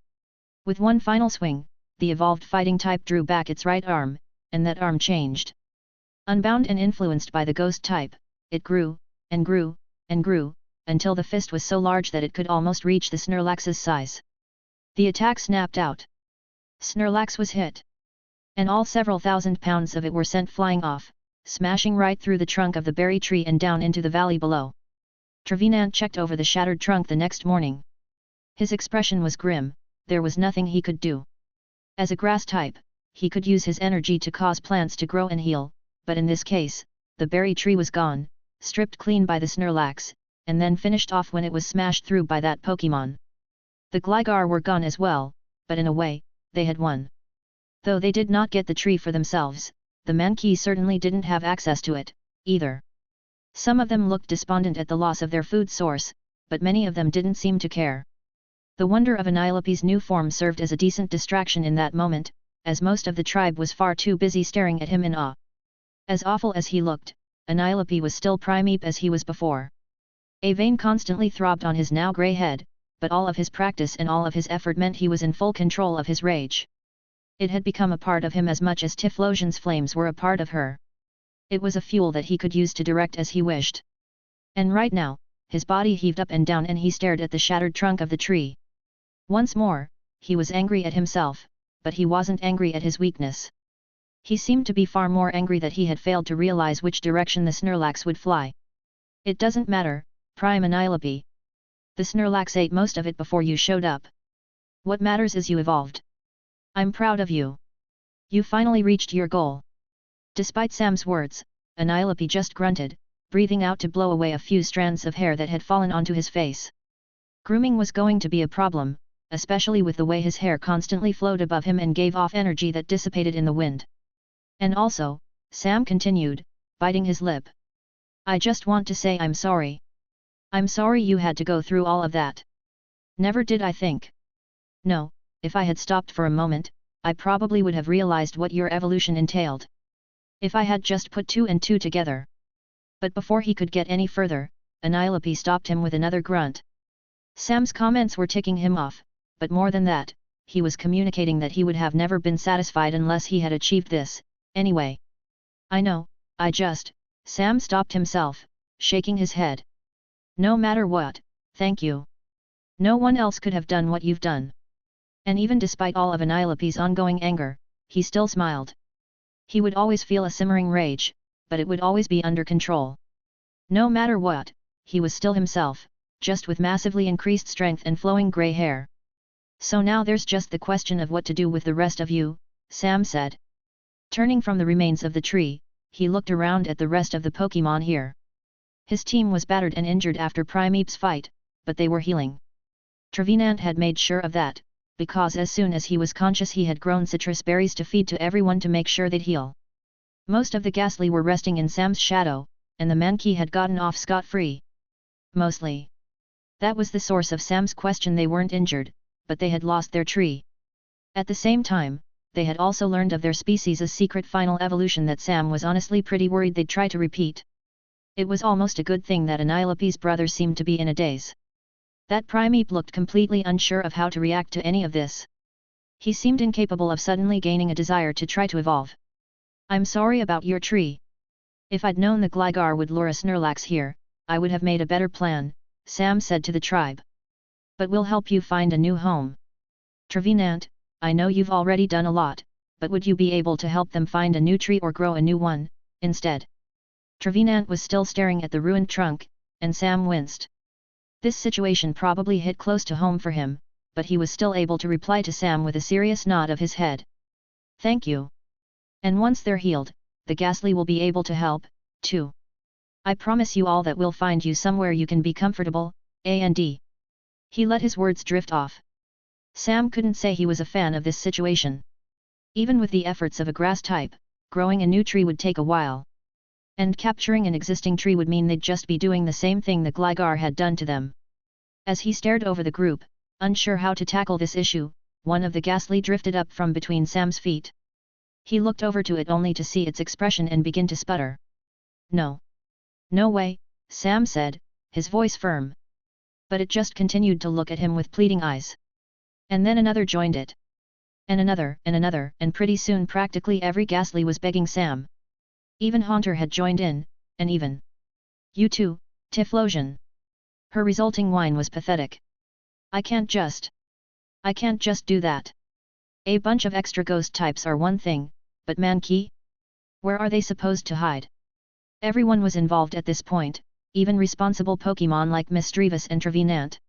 With one final swing, the evolved fighting type drew back its right arm, and that arm changed. Unbound and influenced by the ghost type, it grew, and grew, and grew, until the fist was so large that it could almost reach the Snorlax's size. The attack snapped out. Snorlax was hit. And all several thousand pounds of it were sent flying off, smashing right through the trunk of the berry tree and down into the valley below. Trevenant checked over the shattered trunk the next morning. His expression was grim, there was nothing he could do. As a grass type, he could use his energy to cause plants to grow and heal, but in this case, the berry tree was gone, stripped clean by the Snorlax, and then finished off when it was smashed through by that Pokémon. The Gligar were gone as well, but in a way, they had won. Though they did not get the tree for themselves, the Mankey certainly didn't have access to it, either. Some of them looked despondent at the loss of their food source, but many of them didn't seem to care. The wonder of Annihilape's new form served as a decent distraction in that moment, as most of the tribe was far too busy staring at him in awe. As awful as he looked, Annihilape was still Primeape as he was before. A vein constantly throbbed on his now grey head, but all of his practice and all of his effort meant he was in full control of his rage. It had become a part of him as much as Typhlosion's flames were a part of her. It was a fuel that he could use to direct as he wished. And right now, his body heaved up and down and he stared at the shattered trunk of the tree. Once more, he was angry at himself, but he wasn't angry at his weakness. He seemed to be far more angry that he had failed to realize which direction the Snorlax would fly. It doesn't matter, Prime Annihilape. The Snorlax ate most of it before you showed up. What matters is you evolved. I'm proud of you. You finally reached your goal. Despite Sam's words, Annihilape just grunted, breathing out to blow away a few strands of hair that had fallen onto his face. Grooming was going to be a problem, especially with the way his hair constantly flowed above him and gave off energy that dissipated in the wind. And also, Sam continued, biting his lip. I just want to say I'm sorry. I'm sorry you had to go through all of that. Never did I think. No, if I had stopped for a moment, I probably would have realized what your evolution entailed. If I had just put 2 and 2 together. But before he could get any further, Annihilape stopped him with another grunt. Sam's comments were ticking him off, but more than that, he was communicating that he would have never been satisfied unless he had achieved this, anyway. I know, Sam stopped himself, shaking his head. No matter what, thank you. No one else could have done what you've done. And even despite all of Annihilape's ongoing anger, he still smiled. He would always feel a simmering rage, but it would always be under control. No matter what, he was still himself, just with massively increased strength and flowing grey hair. So now there's just the question of what to do with the rest of you, Sam said. Turning from the remains of the tree, he looked around at the rest of the Pokémon here. His team was battered and injured after Primeape's fight, but they were healing. Trevenant had made sure of that, because as soon as he was conscious he had grown citrus berries to feed to everyone to make sure they'd heal. Most of the Ghastly were resting in Sam's shadow, and the Mankey had gotten off scot-free. Mostly. That was the source of Sam's question. They weren't injured, but they had lost their tree. At the same time, they had also learned of their species' secret final evolution that Sam was honestly pretty worried they'd try to repeat. It was almost a good thing that Anilope's brother seemed to be in a daze. That Primeape looked completely unsure of how to react to any of this. He seemed incapable of suddenly gaining a desire to try to evolve. I'm sorry about your tree. If I'd known the Gligar would lure a Snorlax here, I would have made a better plan, Sam said to the tribe. But we'll help you find a new home. Trevenant, I know you've already done a lot, but would you be able to help them find a new tree or grow a new one, instead? Trevenant was still staring at the ruined trunk, and Sam winced. This situation probably hit close to home for him, but he was still able to reply to Sam with a serious nod of his head. Thank you. And once they're healed, the Ghastly will be able to help, too. I promise you all that we'll find you somewhere you can be comfortable, and. He let his words drift off. Sam couldn't say he was a fan of this situation. Even with the efforts of a grass type, growing a new tree would take a while. And capturing an existing tree would mean they'd just be doing the same thing the Gligar had done to them. As he stared over the group, unsure how to tackle this issue, one of the Ghastly drifted up from between Sam's feet. He looked over to it only to see its expression and begin to sputter. No. No way, Sam said, his voice firm. But it just continued to look at him with pleading eyes. And then another joined it. And another, and pretty soon practically every Ghastly was begging Sam. Even Haunter had joined in, and even you too, Typhlosion. Her resulting whine was pathetic. I can't just do that. A bunch of extra ghost types are one thing, but Mankey? Where are they supposed to hide? Everyone was involved at this point, even responsible Pokémon like Misdreavus and Trevenant.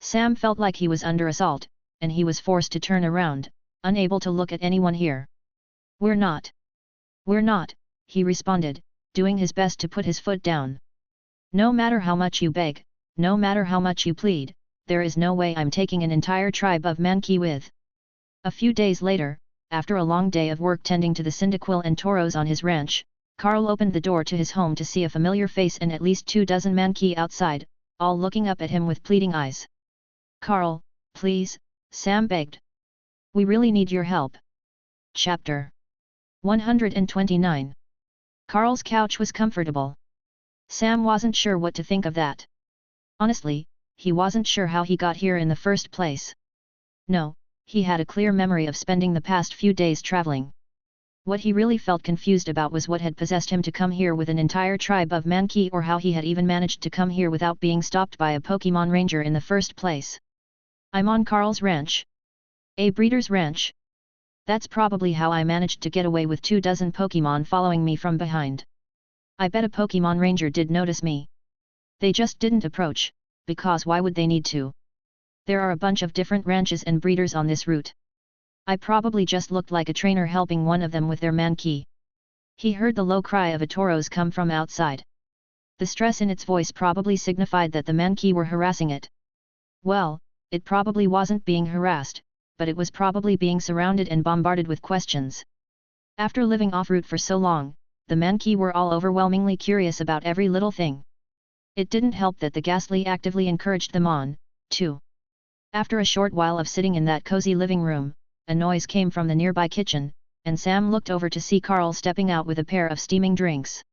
Sam felt like he was under assault, and he was forced to turn around, unable to look at anyone here. We're not, he responded, doing his best to put his foot down. No matter how much you beg, no matter how much you plead, there is no way I'm taking an entire tribe of Mankey with. A few days later, after a long day of work tending to the Cyndaquil and Tauros on his ranch, Carl opened the door to his home to see a familiar face and at least 24 Mankey outside, all looking up at him with pleading eyes. Carl, please, Sam begged. We really need your help. Chapter 129. Carl's couch was comfortable. Sam wasn't sure what to think of that. Honestly, he wasn't sure how he got here in the first place. No, he had a clear memory of spending the past few days traveling. What he really felt confused about was what had possessed him to come here with an entire tribe of Mankey, or how he had even managed to come here without being stopped by a Pokémon Ranger in the first place. I'm on Carl's ranch. A breeder's ranch? That's probably how I managed to get away with 24 Pokémon following me from behind. I bet a Pokémon Ranger did notice me. They just didn't approach, because why would they need to? There are a bunch of different ranches and breeders on this route. I probably just looked like a trainer helping one of them with their Mankey. He heard the low cry of a Tauros come from outside. The stress in its voice probably signified that the Mankey were harassing it. Well, it probably wasn't being harassed, but it was probably being surrounded and bombarded with questions. After living off-route for so long, the Mankey were all overwhelmingly curious about every little thing. It didn't help that the Ghastly actively encouraged them on, too. After a short while of sitting in that cozy living room, a noise came from the nearby kitchen, and Sam looked over to see Carl stepping out with a pair of steaming drinks.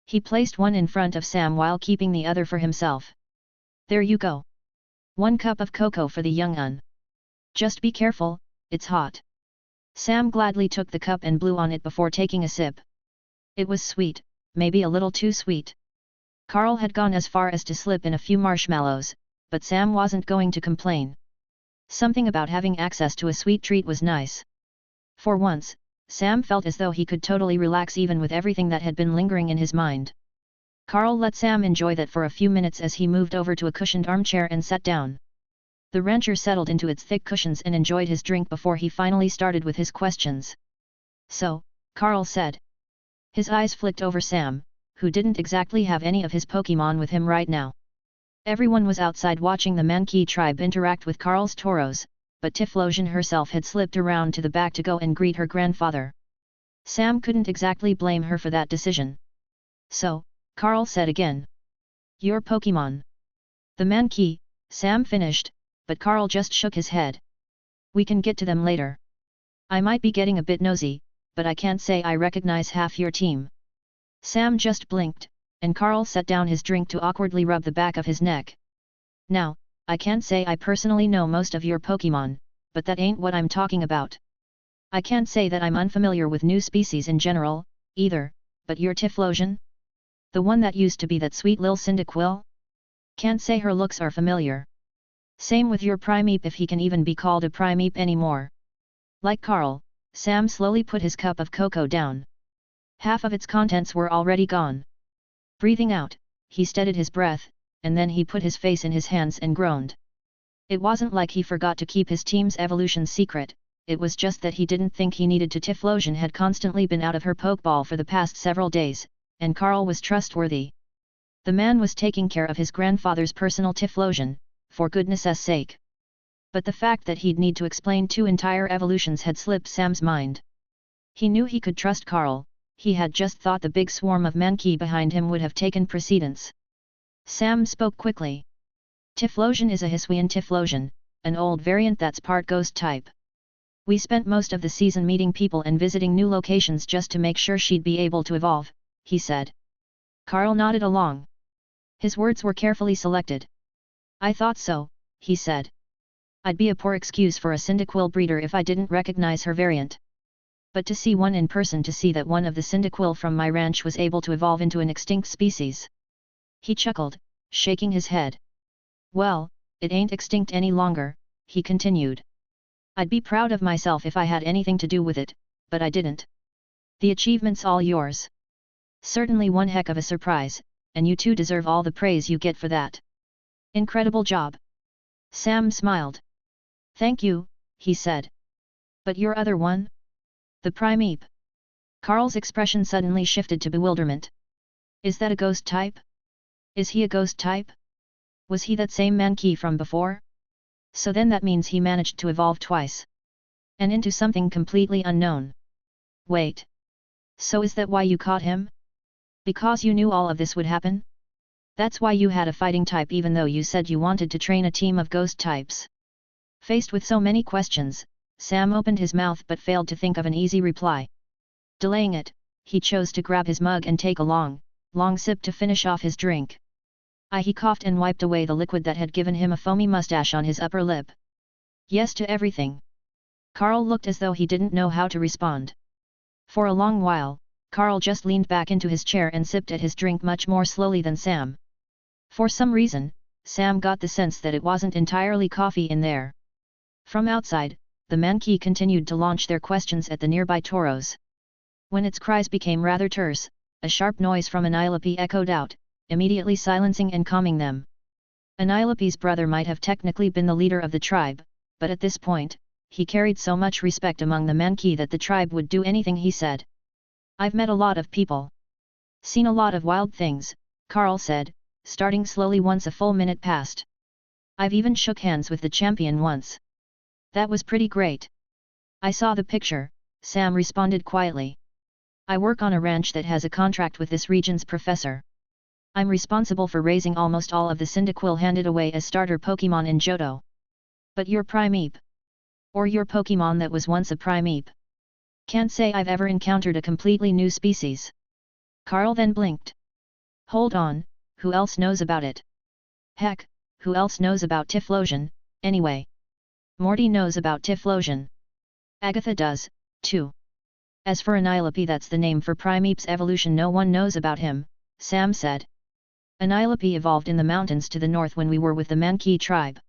He placed one in front of Sam while keeping the other for himself. There you go. 1 cup of cocoa for the young un. Just be careful, it's hot. Sam gladly took the cup and blew on it before taking a sip. It was sweet, maybe a little too sweet. Carl had gone as far as to slip in a few marshmallows, but Sam wasn't going to complain. Something about having access to a sweet treat was nice. For once, Sam felt as though he could totally relax even with everything that had been lingering in his mind. Carl let Sam enjoy that for a few minutes as he moved over to a cushioned armchair and sat down. The rancher settled into its thick cushions and enjoyed his drink before he finally started with his questions. So, Carl said. His eyes flicked over Sam, who didn't exactly have any of his Pokémon with him right now. Everyone was outside watching the Mankey tribe interact with Carl's Tauros, but Typhlosion herself had slipped around to the back to go and greet her grandfather. Sam couldn't exactly blame her for that decision. So, Carl said again. Your Pokémon. The Mankey, Sam finished, but Carl just shook his head. We can get to them later. I might be getting a bit nosy, but I can't say I recognize half your team. Sam just blinked, and Carl set down his drink to awkwardly rub the back of his neck. Now, I can't say I personally know most of your Pokémon, but that ain't what I'm talking about. I can't say that I'm unfamiliar with new species in general, either, but your Typhlosion? The one that used to be that sweet lil Cyndaquil? Can't say her looks are familiar. Same with your Primeape, if he can even be called a Primeape anymore. Like Carl, Sam slowly put his cup of cocoa down. Half of its contents were already gone. Breathing out, he steadied his breath, and then he put his face in his hands and groaned. It wasn't like he forgot to keep his team's evolution secret, it was just that he didn't think he needed to. Typhlosion had constantly been out of her Pokeball for the past several days, and Carl was trustworthy. The man was taking care of his grandfather's personal Typhlosion, for goodness' sake. But the fact that he'd need to explain 2 entire evolutions had slipped Sam's mind. He knew he could trust Carl, he had just thought the big swarm of Mankey behind him would have taken precedence. Sam spoke quickly. Typhlosion is a Hisuian Typhlosion, an old variant that's part ghost type. We spent most of the season meeting people and visiting new locations just to make sure she'd be able to evolve, he said. Carl nodded along. His words were carefully selected. I thought so, he said. I'd be a poor excuse for a Cyndaquil breeder if I didn't recognize her variant. But to see one in person, to see that one of the Cyndaquil from my ranch was able to evolve into an extinct species. He chuckled, shaking his head. Well, it ain't extinct any longer, he continued. I'd be proud of myself if I had anything to do with it, but I didn't. The achievement's all yours. Certainly one heck of a surprise, and you two deserve all the praise you get for that. Incredible job. Sam smiled. Thank you, he said. But your other one? The Primeape. Carl's expression suddenly shifted to bewilderment. Is that a ghost type? Is he a ghost type? Was he that same Mankey from before? So then that means he managed to evolve twice. And into something completely unknown. Wait. So is that why you caught him? Because you knew all of this would happen? That's why you had a fighting type even though you said you wanted to train a team of ghost types. Faced with so many questions, Sam opened his mouth but failed to think of an easy reply. Delaying it, he chose to grab his mug and take a long sip to finish off his drink. He coughed and wiped away the liquid that had given him a foamy mustache on his upper lip. Yes to everything. Carl looked as though he didn't know how to respond. For a long while, Carl just leaned back into his chair and sipped at his drink much more slowly than Sam. For some reason, Sam got the sense that it wasn't entirely coffee in there. From outside, the Mankey continued to launch their questions at the nearby Tauros. When its cries became rather terse, a sharp noise from Anilope echoed out, immediately silencing and calming them. Anilope's brother might have technically been the leader of the tribe, but at this point, he carried so much respect among the Mankey that the tribe would do anything he said. I've met a lot of people. Seen a lot of wild things, Carl said, starting slowly once a full minute passed. I've even shook hands with the champion once. That was pretty great. I saw the picture, Sam responded quietly. I work on a ranch that has a contract with this region's professor. I'm responsible for raising almost all of the Cyndaquil handed away as starter Pokémon in Johto. But your Primeape? Or your Pokémon that was once a Primeape? Can't say I've ever encountered a completely new species. Carl then blinked. Hold on, who else knows about it? Heck, who else knows about Typhlosion, anyway? Morty knows about Typhlosion. Agatha does, too. As for Anilope, that's the name for Primeape's evolution, no one knows about him, Sam said. Anilope evolved in the mountains to the north when we were with the Mankey tribe.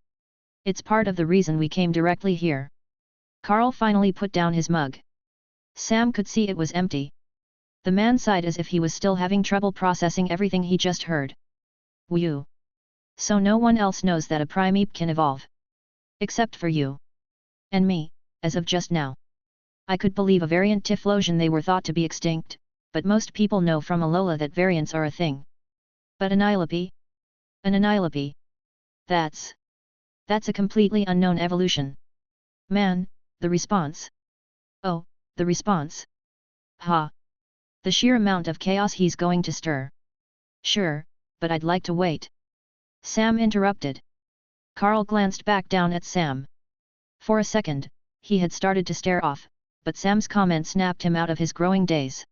It's part of the reason we came directly here. Carl finally put down his mug. Sam could see it was empty. The man sighed as if he was still having trouble processing everything he just heard. Whew. So no one else knows that a Primeape can evolve. Except for you. And me, as of just now. I could believe a variant Typhlosion they were thought to be extinct, but most people know from Alola that variants are a thing. But Anilope? An Anilope? That's a completely unknown evolution. Man, the response. Oh, the response. Ha! The sheer amount of chaos he's going to stir. Sure, but I'd like to wait. Sam interrupted. Carl glanced back down at Sam. For a second, he had started to stare off, but Sam's comment snapped him out of his growing daze.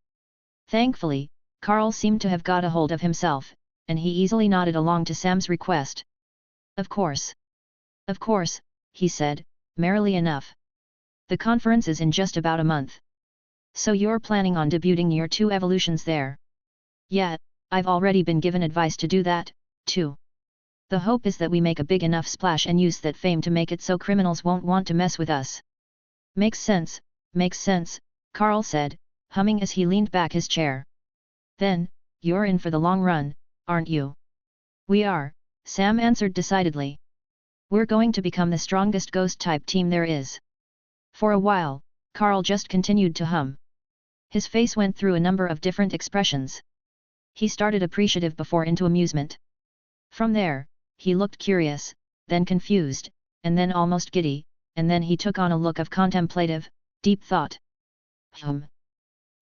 Thankfully, Carl seemed to have got a hold of himself, and he easily nodded along to Sam's request. Of course. Of course, he said, merrily enough. The conference is in just about a month. So you're planning on debuting your 2 evolutions there? Yeah, I've already been given advice to do that, too. The hope is that we make a big enough splash and use that fame to make it so criminals won't want to mess with us. Makes sense, Carl said, humming as he leaned back his chair. Then, you're in for the long run, aren't you? We are, Sam answered decidedly. We're going to become the strongest ghost-type team there is. For a while, Carl just continued to hum. His face went through a number of different expressions. He started appreciative before into amusement. From there, he looked curious, then confused, and then almost giddy, and then he took on a look of contemplative, deep thought.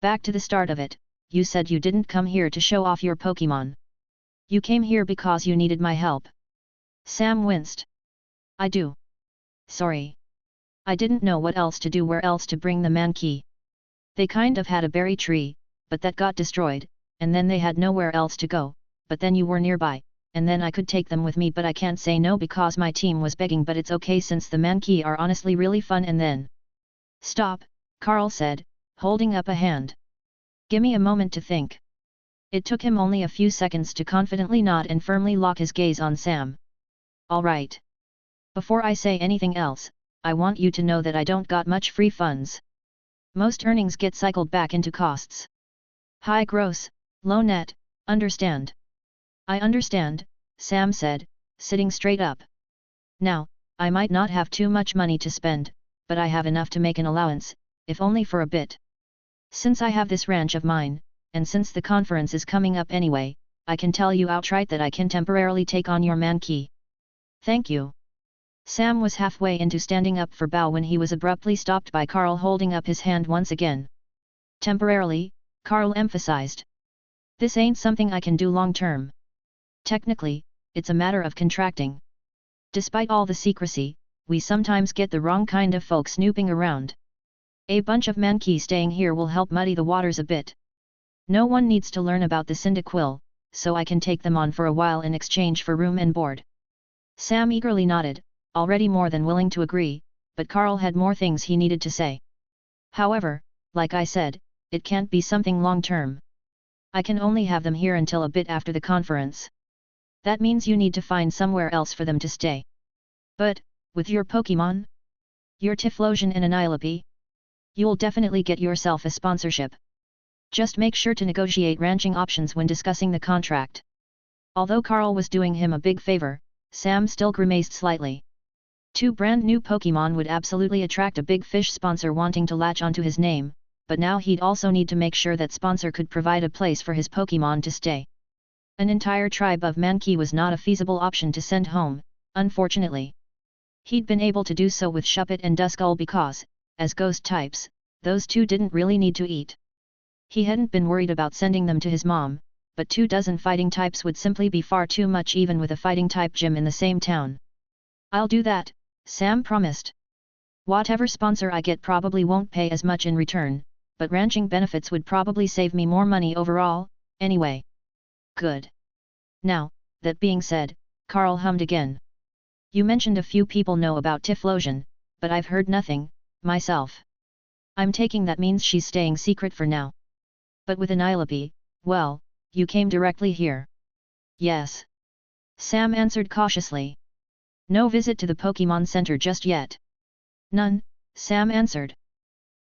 Back to the start of it, you said you didn't come here to show off your Pokémon. You came here because you needed my help. Sam winced. I do. Sorry. I didn't know what else to do, where else to bring the Mankey. They kind of had a berry tree, but that got destroyed, and then they had nowhere else to go, but then you were nearby, and then I could take them with me, but I can't say no because my team was begging, but it's okay since the Mankey are honestly really fun. And then... Stop, Carl said, holding up a hand. Gimme a moment to think. It took him only a few seconds to confidently nod and firmly lock his gaze on Sam. All right. Before I say anything else, I want you to know that I don't got much free funds. Most earnings get cycled back into costs. High gross, low net, understand? I understand, Sam said, sitting straight up. Now, I might not have too much money to spend, but I have enough to make an allowance, if only for a bit. Since I have this ranch of mine, and since the conference is coming up anyway, I can tell you outright that I can temporarily take on your Mankey. Thank you. Sam was halfway into standing up for bow when he was abruptly stopped by Carl holding up his hand once again. Temporarily, Carl emphasized. This ain't something I can do long term. Technically, it's a matter of contracting. Despite all the secrecy, we sometimes get the wrong kind of folk snooping around. A bunch of Mankey staying here will help muddy the waters a bit. No one needs to learn about the Cyndaquil, so I can take them on for a while in exchange for room and board. Sam eagerly nodded, already more than willing to agree, but Carl had more things he needed to say. However, like I said, it can't be something long-term. I can only have them here until a bit after the conference. That means you need to find somewhere else for them to stay. But, with your Pokémon? Your Typhlosion and Annihilape? You'll definitely get yourself a sponsorship. Just make sure to negotiate ranching options when discussing the contract. Although Carl was doing him a big favor, Sam still grimaced slightly. 2 brand new Pokémon would absolutely attract a big fish sponsor wanting to latch onto his name, but now he'd also need to make sure that sponsor could provide a place for his Pokémon to stay. An entire tribe of Mankey was not a feasible option to send home, unfortunately. He'd been able to do so with Shuppet and Duskull because, as ghost types, those 2 didn't really need to eat. He hadn't been worried about sending them to his mom, but 24 fighting types would simply be far too much even with a fighting type gym in the same town. I'll do that, Sam promised. Whatever sponsor I get probably won't pay as much in return, but ranching benefits would probably save me more money overall, anyway. Good. Now, that being said, Carl hummed again. You mentioned a few people know about Typhlosion, but I've heard nothing, myself. I'm taking that means she's staying secret for now. But with Annihilape, well, you came directly here. Yes. Sam answered cautiously. No visit to the Pokémon Center just yet. None, Sam answered.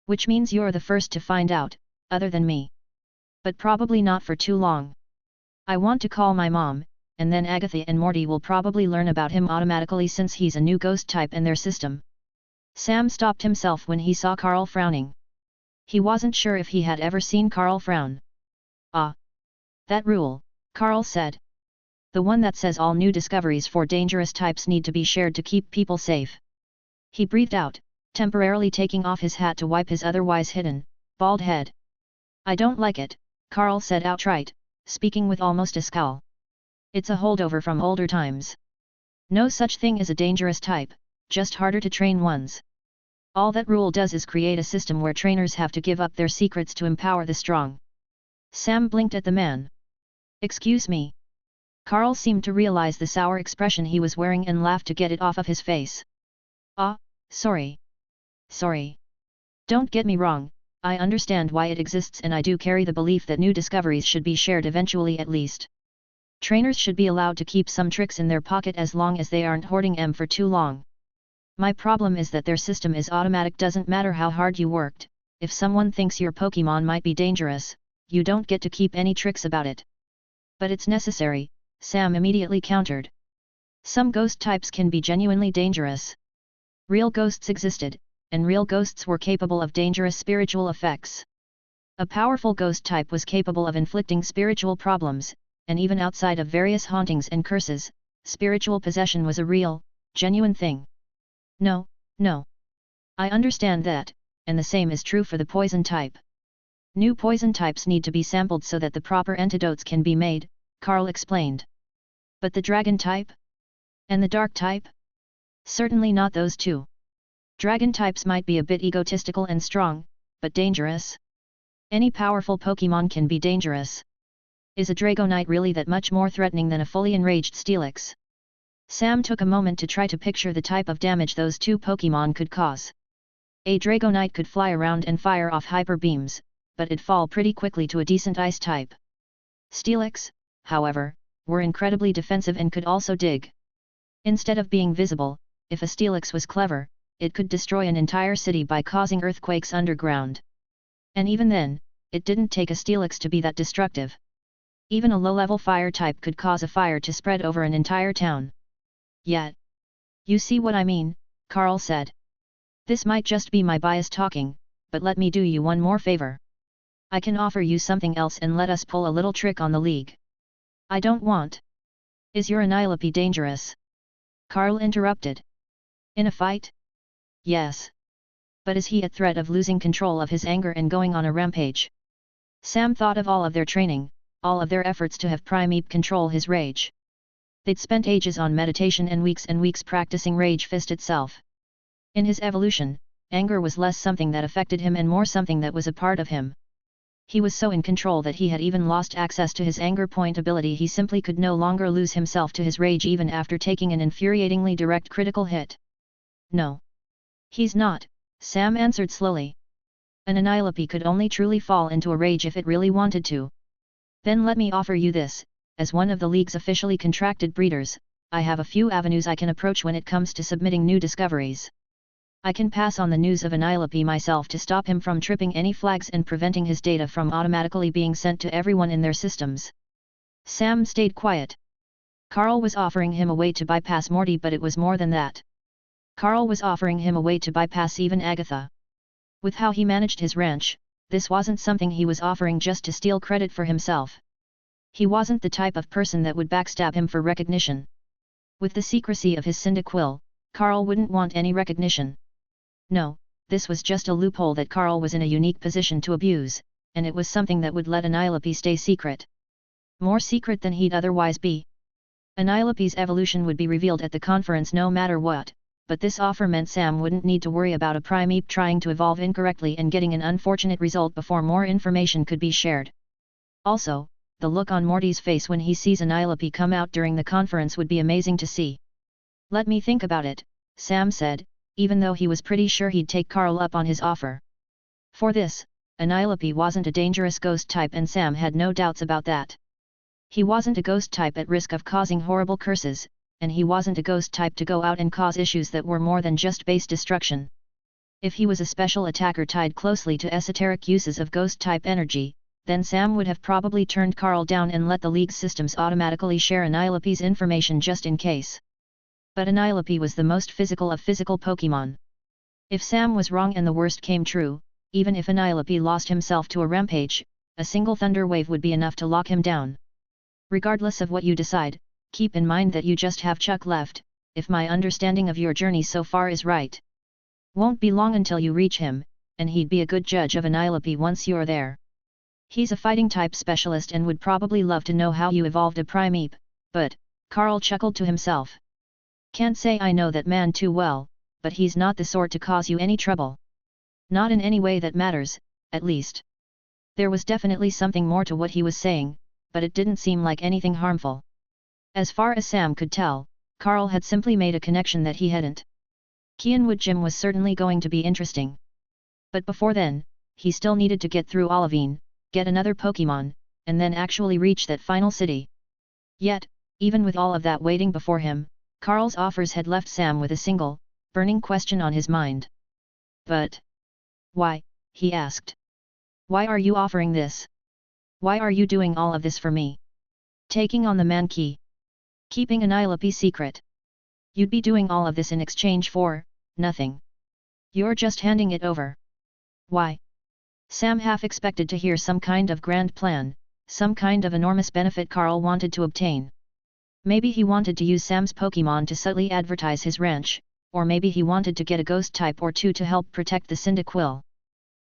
Which means you're the first to find out, other than me. But probably not for too long. I want to call my mom, and then Agatha and Morty will probably learn about him automatically since he's a new ghost type in their system. Sam stopped himself when he saw Carl frowning. He wasn't sure if he had ever seen Carl frown. Ah. That rule, Carl said. The one that says all new discoveries for dangerous types need to be shared to keep people safe. He breathed out, temporarily taking off his hat to wipe his otherwise hidden, bald head. I don't like it, Carl said outright, speaking with almost a scowl. It's a holdover from older times. No such thing as a dangerous type, just harder to train ones. All that rule does is create a system where trainers have to give up their secrets to empower the strong. Sam blinked at the man. Excuse me. Carl seemed to realize the sour expression he was wearing and laughed to get it off of his face. Ah, sorry. Sorry. Don't get me wrong, I understand why it exists and I do carry the belief that new discoveries should be shared eventually at least. Trainers should be allowed to keep some tricks in their pocket as long as they aren't hoarding them for too long. My problem is that their system is automatic. Doesn't matter how hard you worked, if someone thinks your Pokémon might be dangerous, you don't get to keep any tricks about it. But it's necessary, Sam immediately countered. Some ghost types can be genuinely dangerous. Real ghosts existed, and real ghosts were capable of dangerous spiritual effects. A powerful ghost type was capable of inflicting spiritual problems, and even outside of various hauntings and curses, spiritual possession was a real, genuine thing. No, no. I understand that, and the same is true for the poison type. New poison types need to be sampled so that the proper antidotes can be made, Carl explained. But the dragon type? And the dark type? Certainly not those two. Dragon types might be a bit egotistical and strong, but dangerous? Any powerful Pokémon can be dangerous. Is a Dragonite really that much more threatening than a fully enraged Steelix? Sam took a moment to try to picture the type of damage those two Pokémon could cause. A Dragonite could fly around and fire off hyper beams, but it'd fall pretty quickly to a decent ice type. Steelix, however, were incredibly defensive and could also dig. Instead of being visible, if a Steelix was clever, it could destroy an entire city by causing earthquakes underground. And even then, it didn't take a Steelix to be that destructive. Even a low-level fire type could cause a fire to spread over an entire town. Yet. You see what I mean, Carl said. This might just be my bias talking, but let me do you one more favor. I can offer you something else and let us pull a little trick on the league. I don't want. Is your Annihilape dangerous? Carl interrupted. In a fight? Yes. But is he at threat of losing control of his anger and going on a rampage? Sam thought of all of their training, all of their efforts to have Primeape control his rage. They'd spent ages on meditation and weeks practicing Rage Fist itself. In his evolution, anger was less something that affected him and more something that was a part of him. He was so in control that he had even lost access to his anger point ability. He simply could no longer lose himself to his rage even after taking an infuriatingly direct critical hit. No. He's not, Sam answered slowly. An Annihilape could only truly fall into a rage if it really wanted to. Then let me offer you this, as one of the League's officially contracted breeders, I have a few avenues I can approach when it comes to submitting new discoveries. I can pass on the news of Annihilape myself to stop him from tripping any flags and preventing his data from automatically being sent to everyone in their systems. Sam stayed quiet. Carl was offering him a way to bypass Morty, but it was more than that. Carl was offering him a way to bypass even Agatha. With how he managed his ranch, this wasn't something he was offering just to steal credit for himself. He wasn't the type of person that would backstab him for recognition. With the secrecy of his Cyndaquil, Carl wouldn't want any recognition. No, this was just a loophole that Carl was in a unique position to abuse, and it was something that would let Annihilape stay secret. More secret than he'd otherwise be. Annihilape's evolution would be revealed at the conference no matter what, but this offer meant Sam wouldn't need to worry about a Primeape trying to evolve incorrectly and getting an unfortunate result before more information could be shared. Also, the look on Morty's face when he sees Annihilape come out during the conference would be amazing to see. Let me think about it, Sam said, even though he was pretty sure he'd take Carl up on his offer. For this, Annihilape wasn't a dangerous ghost type and Sam had no doubts about that. He wasn't a ghost type at risk of causing horrible curses, and he wasn't a ghost type to go out and cause issues that were more than just base destruction. If he was a special attacker tied closely to esoteric uses of ghost type energy, then Sam would have probably turned Carl down and let the League's systems automatically share Annihilape's information just in case. But Annihilape was the most physical of physical Pokémon. If Sam was wrong and the worst came true, even if Annihilape lost himself to a rampage, a single thunder wave would be enough to lock him down. Regardless of what you decide, keep in mind that you just have Chuck left, if my understanding of your journey so far is right. Won't be long until you reach him, and he'd be a good judge of Annihilape once you're there. He's a fighting type specialist and would probably love to know how you evolved a Primeape, but, Carl chuckled to himself. Can't say I know that man too well, but he's not the sort to cause you any trouble. Not in any way that matters, at least. There was definitely something more to what he was saying, but it didn't seem like anything harmful. As far as Sam could tell, Carl had simply made a connection that he hadn't. Kianwood Gym was certainly going to be interesting. But before then, he still needed to get through Olivine, get another Pokémon, and then actually reach that final city. Yet, even with all of that waiting before him, Carl's offers had left Sam with a single, burning question on his mind. But why, he asked. Why are you offering this? Why are you doing all of this for me? Taking on the man key. Keeping Annilope secret. You'd be doing all of this in exchange for nothing. You're just handing it over. Why? Sam half expected to hear some kind of grand plan, some kind of enormous benefit Carl wanted to obtain. Maybe he wanted to use Sam's Pokémon to subtly advertise his ranch, or maybe he wanted to get a ghost type or two to help protect the Cyndaquil.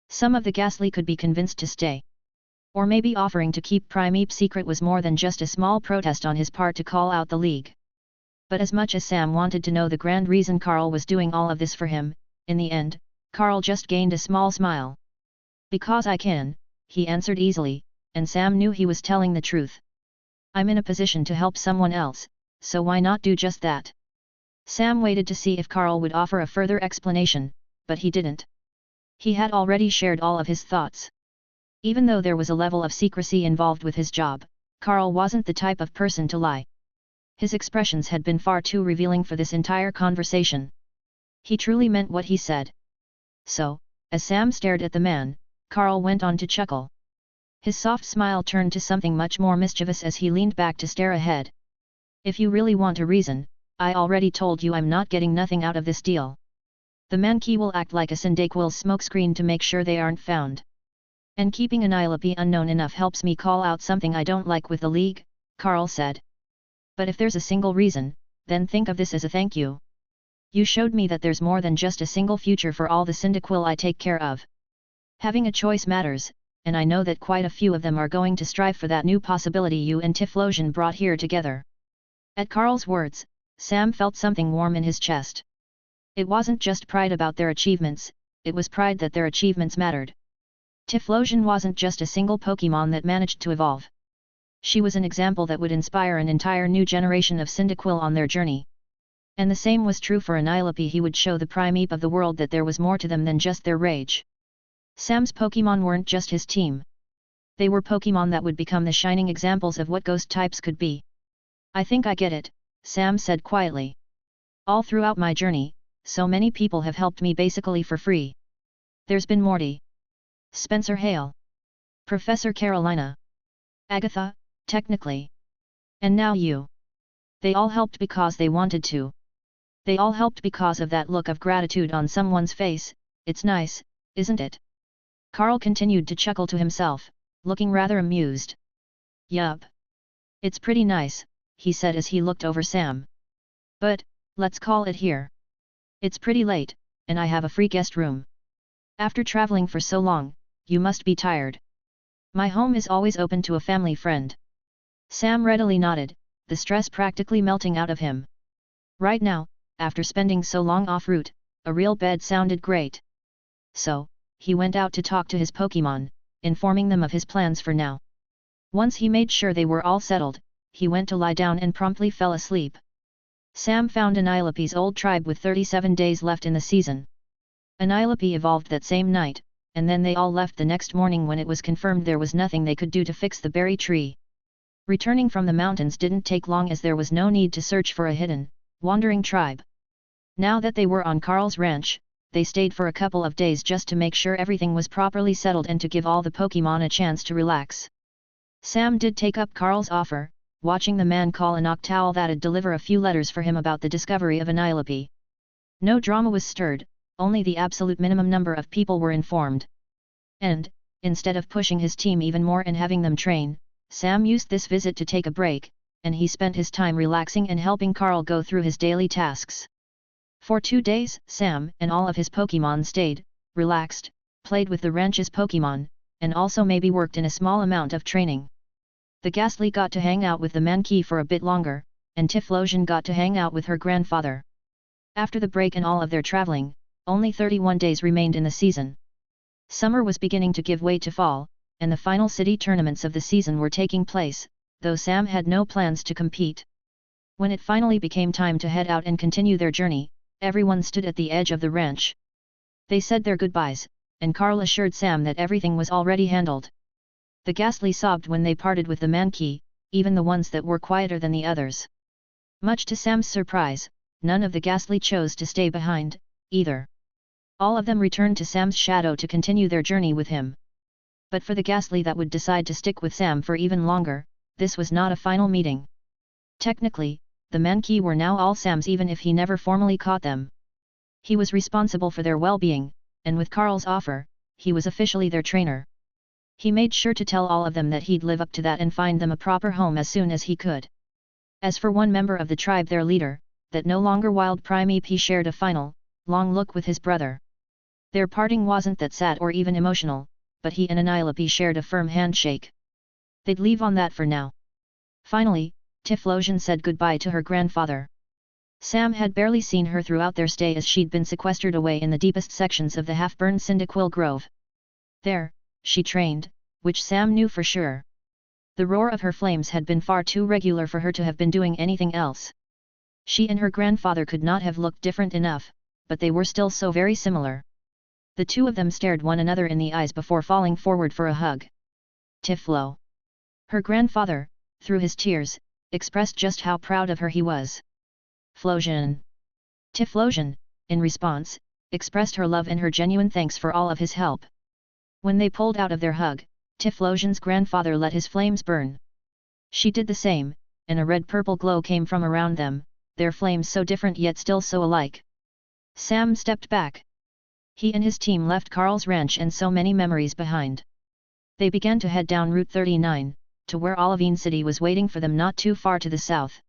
Some of the Ghastly could be convinced to stay. Or maybe offering to keep Primeape secret was more than just a small protest on his part to call out the League. But as much as Sam wanted to know the grand reason Carl was doing all of this for him, in the end, Carl just gained a small smile. Because I can, he answered easily, and Sam knew he was telling the truth. I'm in a position to help someone else, so why not do just that? Sam waited to see if Carl would offer a further explanation, but he didn't. He had already shared all of his thoughts. Even though there was a level of secrecy involved with his job, Carl wasn't the type of person to lie. His expressions had been far too revealing for this entire conversation. He truly meant what he said. So, as Sam stared at the man, Carl went on to chuckle. His soft smile turned to something much more mischievous as he leaned back to stare ahead. If you really want a reason, I already told you I'm not getting nothing out of this deal. The Mankey will act like a Cyndaquil's smokescreen to make sure they aren't found. And keeping Annilope unknown enough helps me call out something I don't like with the League, Carl said. But if there's a single reason, then think of this as a thank you. You showed me that there's more than just a single future for all the Cyndaquil I take care of. Having a choice matters, and I know that quite a few of them are going to strive for that new possibility you and Typhlosion brought here together. At Carl's words, Sam felt something warm in his chest. It wasn't just pride about their achievements, it was pride that their achievements mattered. Typhlosion wasn't just a single Pokémon that managed to evolve. She was an example that would inspire an entire new generation of Cyndaquil on their journey. And the same was true for Annilope. He would show the Primeape of the world that there was more to them than just their rage. Sam's Pokémon weren't just his team. They were Pokémon that would become the shining examples of what ghost types could be. I think I get it, Sam said quietly. All throughout my journey, so many people have helped me basically for free. There's been Morty, Spencer Hale, Professor Carolina, Agatha, technically. And now you. They all helped because they wanted to. They all helped because of that look of gratitude on someone's face. It's nice, isn't it? Carl continued to chuckle to himself, looking rather amused. Yup. It's pretty nice, he said as he looked over Sam. But, let's call it here. It's pretty late, and I have a free guest room. After traveling for so long, you must be tired. My home is always open to a family friend. Sam readily nodded, the stress practically melting out of him. Right now, after spending so long off route, a real bed sounded great. So, he went out to talk to his Pokémon, informing them of his plans for now. Once he made sure they were all settled, he went to lie down and promptly fell asleep. Sam found Annilope's old tribe with 37 days left in the season. Annilope evolved that same night, and then they all left the next morning when it was confirmed there was nothing they could do to fix the berry tree. Returning from the mountains didn't take long as there was no need to search for a hidden, wandering tribe. Now that they were on Carl's ranch, they stayed for a couple of days just to make sure everything was properly settled and to give all the Pokémon a chance to relax. Sam did take up Carl's offer, watching the man call a Noctowl that'd deliver a few letters for him about the discovery of Annilope. No drama was stirred, only the absolute minimum number of people were informed. And, instead of pushing his team even more and having them train, Sam used this visit to take a break, and he spent his time relaxing and helping Carl go through his daily tasks. For 2 days, Sam and all of his Pokémon stayed, relaxed, played with the ranch's Pokémon, and also maybe worked in a small amount of training. The Ghastly got to hang out with the Mankey for a bit longer, and Typhlosion got to hang out with her grandfather. After the break and all of their traveling, only 31 days remained in the season. Summer was beginning to give way to fall, and the final city tournaments of the season were taking place, though Sam had no plans to compete. When it finally became time to head out and continue their journey, everyone stood at the edge of the ranch. They said their goodbyes, and Carl assured Sam that everything was already handled. The Ghastly sobbed when they parted with the Mankey, even the ones that were quieter than the others. Much to Sam's surprise, none of the Ghastly chose to stay behind, either. All of them returned to Sam's shadow to continue their journey with him. But for the Ghastly that would decide to stick with Sam for even longer, this was not a final meeting. Technically, the Mankey were now all Sam's even if he never formally caught them. He was responsible for their well-being, and with Carl's offer, he was officially their trainer. He made sure to tell all of them that he'd live up to that and find them a proper home as soon as he could. As for one member of the tribe, their leader, that no longer Wild Prime he shared a final, long look with his brother. Their parting wasn't that sad or even emotional, but he and Annilope shared a firm handshake. They'd leave on that for now. Finally, Typhlosion said goodbye to her grandfather. Sam had barely seen her throughout their stay as she'd been sequestered away in the deepest sections of the half-burned Cyndaquil Grove. There, she trained, which Sam knew for sure. The roar of her flames had been far too regular for her to have been doing anything else. She and her grandfather could not have looked different enough, but they were still so very similar. The two of them stared one another in the eyes before falling forward for a hug. Typhlo. Her grandfather, through his tears, expressed just how proud of her he was. Flosion. Typhlosion, in response, expressed her love and her genuine thanks for all of his help. When they pulled out of their hug, Typhlosion's grandfather let his flames burn. She did the same, and a red-purple glow came from around them, their flames so different yet still so alike. Sam stepped back. He and his team left Carl's ranch and so many memories behind. They began to head down Route 39, to where Olivine City was waiting for them not too far to the south.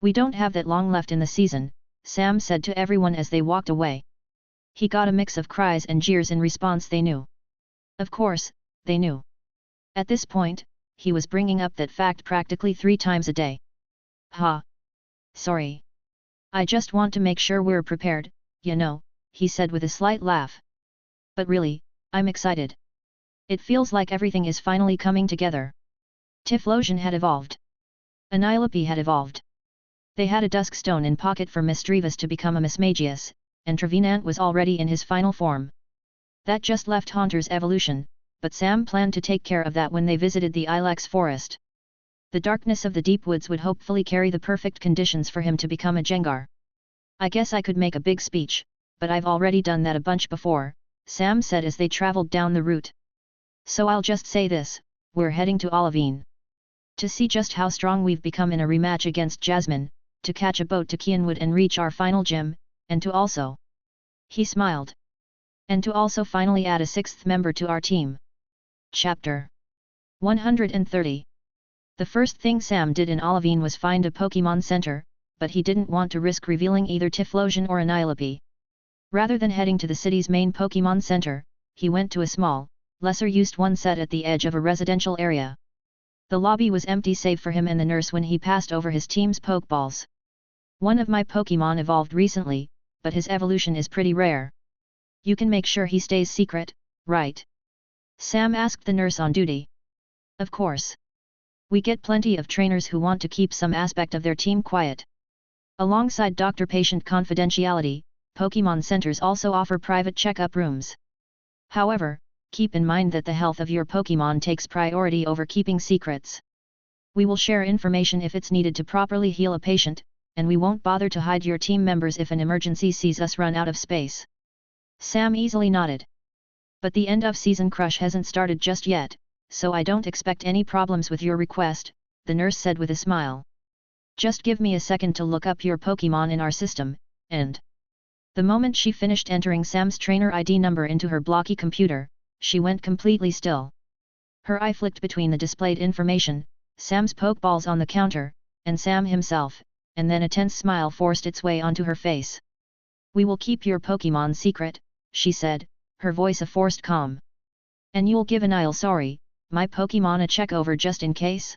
"We don't have that long left in the season," Sam said to everyone as they walked away. He got a mix of cries and jeers in response. They knew. Of course, they knew. At this point, he was bringing up that fact practically 3 times a day. "Ha! Sorry. I just want to make sure we're prepared, you know," he said with a slight laugh. "But really, I'm excited. It feels like everything is finally coming together." Typhlosion had evolved. Annilope had evolved. They had a dusk stone in pocket for Misdreavus to become a Mismagius, and Trevenant was already in his final form. That just left Haunter's evolution, but Sam planned to take care of that when they visited the Ilex forest. The darkness of the deep woods would hopefully carry the perfect conditions for him to become a Jengar. "I guess I could make a big speech, but I've already done that a bunch before," Sam said as they traveled down the route. "So I'll just say this, we're heading to Olivine. To see just how strong we've become in a rematch against Jasmine, to catch a boat to Kianwood and reach our final gym, and to also..." He smiled. "And to also finally add a 6th member to our team." Chapter 130. The first thing Sam did in Olivine was find a Pokémon Center, but he didn't want to risk revealing either Typhlosion or Annilope. Rather than heading to the city's main Pokémon Center, he went to a small, lesser-used one set at the edge of a residential area. The lobby was empty save for him and the nurse when he passed over his team's Pokeballs. "One of my Pokémon evolved recently, but his evolution is pretty rare. You can make sure he stays secret, right?" Sam asked the nurse on duty. "Of course. We get plenty of trainers who want to keep some aspect of their team quiet." Alongside doctor-patient confidentiality, Pokémon Centers also offer private checkup rooms. However, keep in mind that the health of your Pokémon takes priority over keeping secrets. We will share information if it's needed to properly heal a patient, and we won't bother to hide your team members if an emergency sees us run out of space. Sam easily nodded. "But the end-of-season crush hasn't started just yet, so I don't expect any problems with your request," the nurse said with a smile. "Just give me a second to look up your Pokémon in our system, and..." The moment she finished entering Sam's trainer ID number into her blocky computer, she went completely still. Her eye flicked between the displayed information, Sam's Pokeballs on the counter, and Sam himself, and then a tense smile forced its way onto her face. "We will keep your Pokémon secret," she said, her voice a forced calm. "And you'll give my Pokémon a check over just in case?"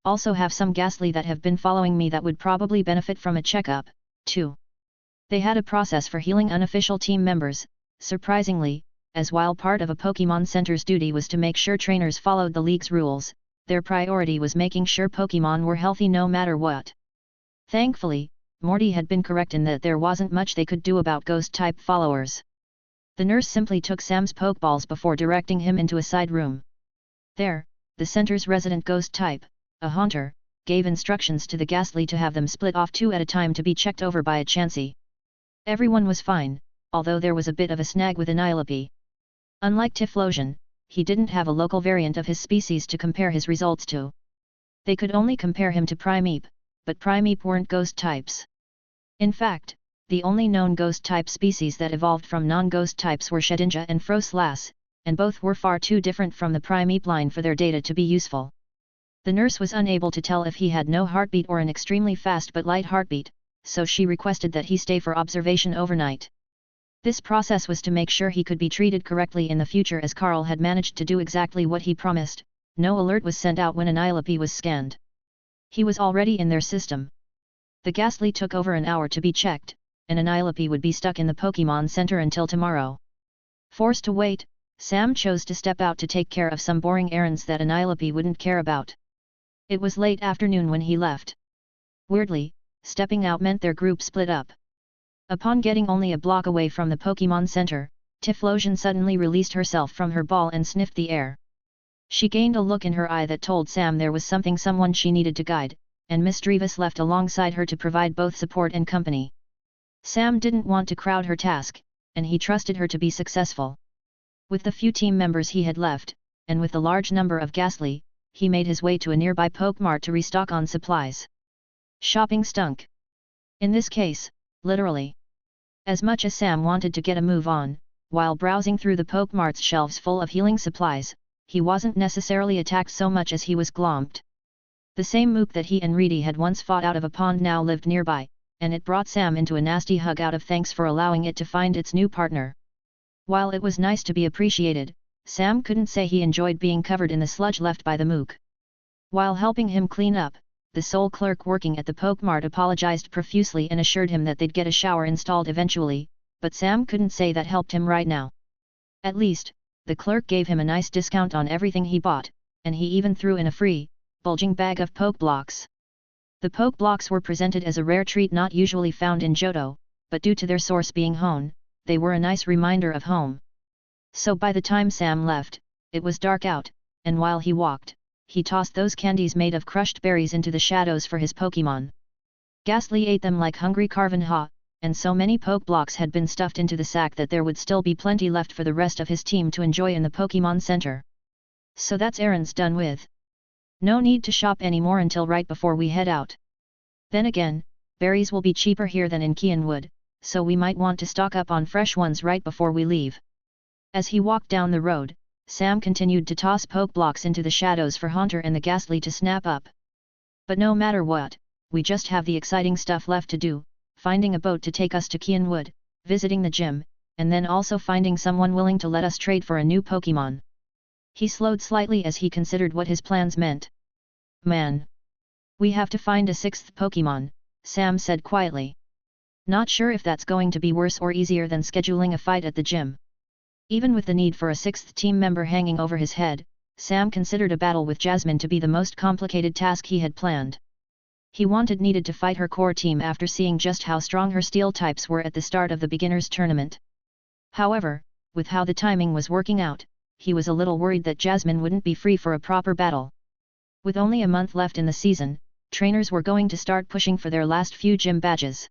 Also have some ghastly that have been following me that would probably benefit from a checkup, too. They had a process for healing unofficial team members, surprisingly, as while part of a Pokémon Center's duty was to make sure trainers followed the league's rules, their priority was making sure Pokémon were healthy no matter what. Thankfully, Morty had been correct in that there wasn't much they could do about ghost-type followers. The nurse simply took Sam's Pokeballs before directing him into a side room. There, the center's resident ghost-type, a haunter, gave instructions to the ghastly to have them split off 2 at a time to be checked over by a Chansey. Everyone was fine, although there was a bit of a snag with Anilope. Unlike Typhlosion, he didn't have a local variant of his species to compare his results to. They could only compare him to Primeape, but Primeape weren't ghost types. In fact, the only known ghost-type species that evolved from non-ghost types were Shedinja and Froslass, and both were far too different from the Primeape line for their data to be useful. The nurse was unable to tell if he had no heartbeat or an extremely fast but light heartbeat, so she requested that he stay for observation overnight. This process was to make sure he could be treated correctly in the future, as Carl had managed to do exactly what he promised. No alert was sent out when Anilope was scanned. He was already in their system. The ghastly took over an hour to be checked, and Anilope would be stuck in the Pokémon Center until tomorrow. Forced to wait, Sam chose to step out to take care of some boring errands that Anilope wouldn't care about. It was late afternoon when he left. Weirdly, stepping out meant their group split up. Upon getting only a block away from the Pokémon Center, Typhlosion suddenly released herself from her ball and sniffed the air. She gained a look in her eye that told Sam there was someone she needed to guide, and Miss Drevis left alongside her to provide both support and company. Sam didn't want to crowd her task, and he trusted her to be successful. With the few team members he had left, and with the large number of ghastly, he made his way to a nearby Pokemart to restock on supplies. Shopping stunk. In this case, literally. As much as Sam wanted to get a move on, while browsing through the Pokemart's shelves full of healing supplies, he wasn't necessarily attacked so much as he was glomped. The same mook that he and Reedy had once fought out of a pond now lived nearby, and it brought Sam into a nasty hug out of thanks for allowing it to find its new partner. While it was nice to be appreciated, Sam couldn't say he enjoyed being covered in the sludge left by the mook. While helping him clean up, the sole clerk working at the Pokemart apologized profusely and assured him that they'd get a shower installed eventually, but Sam couldn't say that helped him right now. At least, the clerk gave him a nice discount on everything he bought, and he even threw in a free, bulging bag of Pokeblocks. The Pokeblocks were presented as a rare treat not usually found in Johto, but due to their source being Hoenn, they were a nice reminder of home. So by the time Sam left, it was dark out, and while he walked, he tossed those candies made of crushed berries into the shadows for his Pokémon. Ghastly ate them like hungry Carvanha, and so many Pokeblocks had been stuffed into the sack that there would still be plenty left for the rest of his team to enjoy in the Pokémon Center. So that's errands done with. No need to shop anymore until right before we head out. Then again, berries will be cheaper here than in Kianwood, so we might want to stock up on fresh ones right before we leave. As he walked down the road, Sam continued to toss Pokeblocks into the shadows for Haunter and the Ghastly to snap up. But no matter what, we just have the exciting stuff left to do, finding a boat to take us to Kianwood, visiting the gym, and then also finding someone willing to let us trade for a new Pokémon. He slowed slightly as he considered what his plans meant. Man! We have to find a 6th Pokémon, Sam said quietly. Not sure if that's going to be worse or easier than scheduling a fight at the gym. Even with the need for a 6th team member hanging over his head, Sam considered a battle with Jasmine to be the most complicated task he had planned. He needed to fight her core team after seeing just how strong her steel types were at the start of the beginners tournament. However, with how the timing was working out, he was a little worried that Jasmine wouldn't be free for a proper battle. With only a month left in the season, trainers were going to start pushing for their last few gym badges.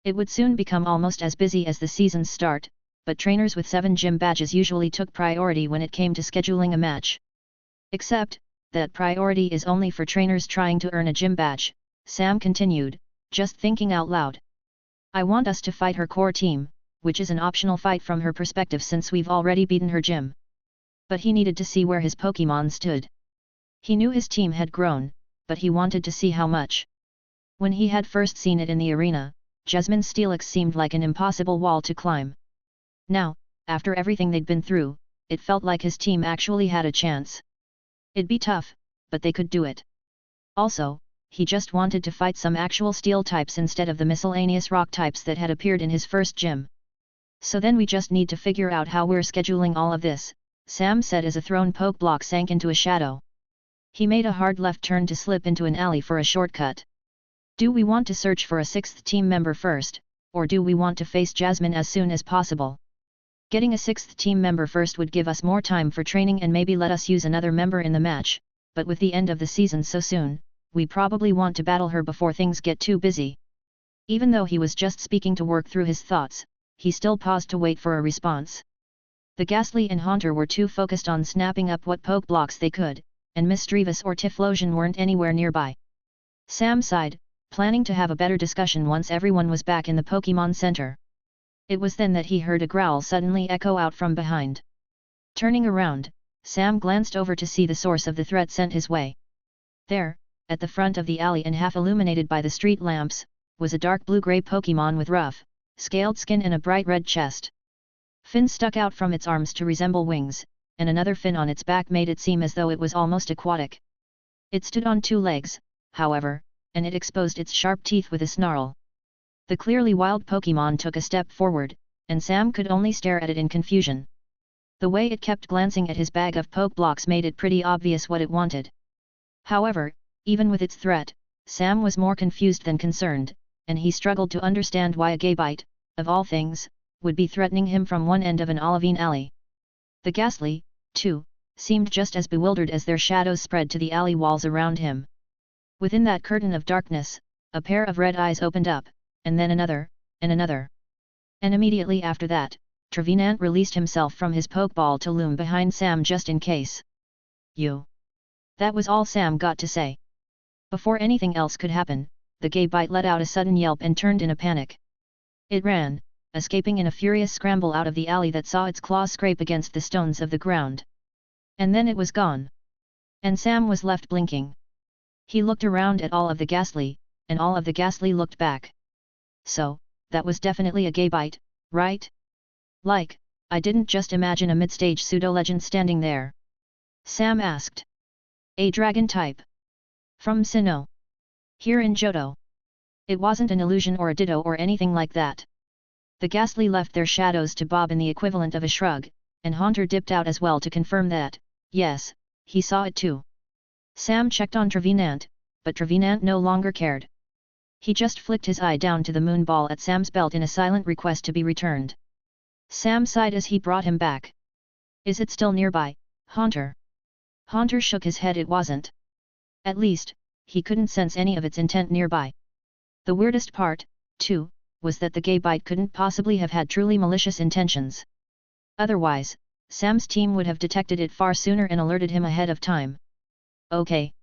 It would soon become almost as busy as the season's start, but trainers with 7 gym badges usually took priority when it came to scheduling a match. Except, that priority is only for trainers trying to earn a gym badge, Sam continued, just thinking out loud. I want us to fight her core team, which is an optional fight from her perspective since we've already beaten her gym. But he needed to see where his Pokémon stood. He knew his team had grown, but he wanted to see how much. When he had first seen it in the arena, Jasmine's Steelix seemed like an impossible wall to climb. Now, after everything they'd been through, it felt like his team actually had a chance. It'd be tough, but they could do it. Also, he just wanted to fight some actual steel types instead of the miscellaneous rock types that had appeared in his first gym. So then we just need to figure out how we're scheduling all of this, Sam said as a thrown poke block sank into a shadow. He made a hard left turn to slip into an alley for a shortcut. Do we want to search for a sixth team member first, or do we want to face Jasmine as soon as possible? Getting a sixth team member first would give us more time for training and maybe let us use another member in the match, but with the end of the season so soon, we probably want to battle her before things get too busy. Even though he was just speaking to work through his thoughts, he still paused to wait for a response. The Ghastly and Haunter were too focused on snapping up what poke blocks they could, and Misdreavus or Typhlosion weren't anywhere nearby. Sam sighed, planning to have a better discussion once everyone was back in the Pokémon Center. It was then that he heard a growl suddenly echo out from behind. Turning around, Sam glanced over to see the source of the threat sent his way. There, at the front of the alley and half illuminated by the street lamps, was a dark blue-gray Pokémon with rough, scaled skin and a bright red chest. Fins stuck out from its arms to resemble wings, and another fin on its back made it seem as though it was almost aquatic. It stood on two legs, however, and it exposed its sharp teeth with a snarl. The clearly wild Pokémon took a step forward, and Sam could only stare at it in confusion. The way it kept glancing at his bag of poke blocks made it pretty obvious what it wanted. However, even with its threat, Sam was more confused than concerned, and he struggled to understand why a Gabite, of all things, would be threatening him from one end of an olivine alley. The Ghastly, too, seemed just as bewildered as their shadows spread to the alley walls around him. Within that curtain of darkness, a pair of red eyes opened up, and then another, and another. And immediately after that, Trevenant released himself from his pokeball to loom behind Sam just in case. You. That was all Sam got to say. Before anything else could happen, the Gabite let out a sudden yelp and turned in a panic. It ran, escaping in a furious scramble out of the alley that saw its claws scrape against the stones of the ground. And then it was gone. And Sam was left blinking. He looked around at all of the Ghastly, and all of the Ghastly looked back. So, that was definitely a Gabite, right? Like, I didn't just imagine a mid-stage pseudo-legend standing there. Sam asked. A dragon type. From Sinnoh. Here in Johto. It wasn't an illusion or a ditto or anything like that. The Ghastly left their shadows to bob in the equivalent of a shrug, and Haunter dipped out as well to confirm that, yes, he saw it too. Sam checked on Trevenant, but Trevenant no longer cared. He just flicked his eye down to the moon ball at Sam's belt in a silent request to be returned. Sam sighed as he brought him back. Is it still nearby, Haunter? Haunter shook his head. It wasn't. At least, he couldn't sense any of its intent nearby. The weirdest part, too, was that the Gabite couldn't possibly have had truly malicious intentions. Otherwise, Sam's team would have detected it far sooner and alerted him ahead of time. Okay.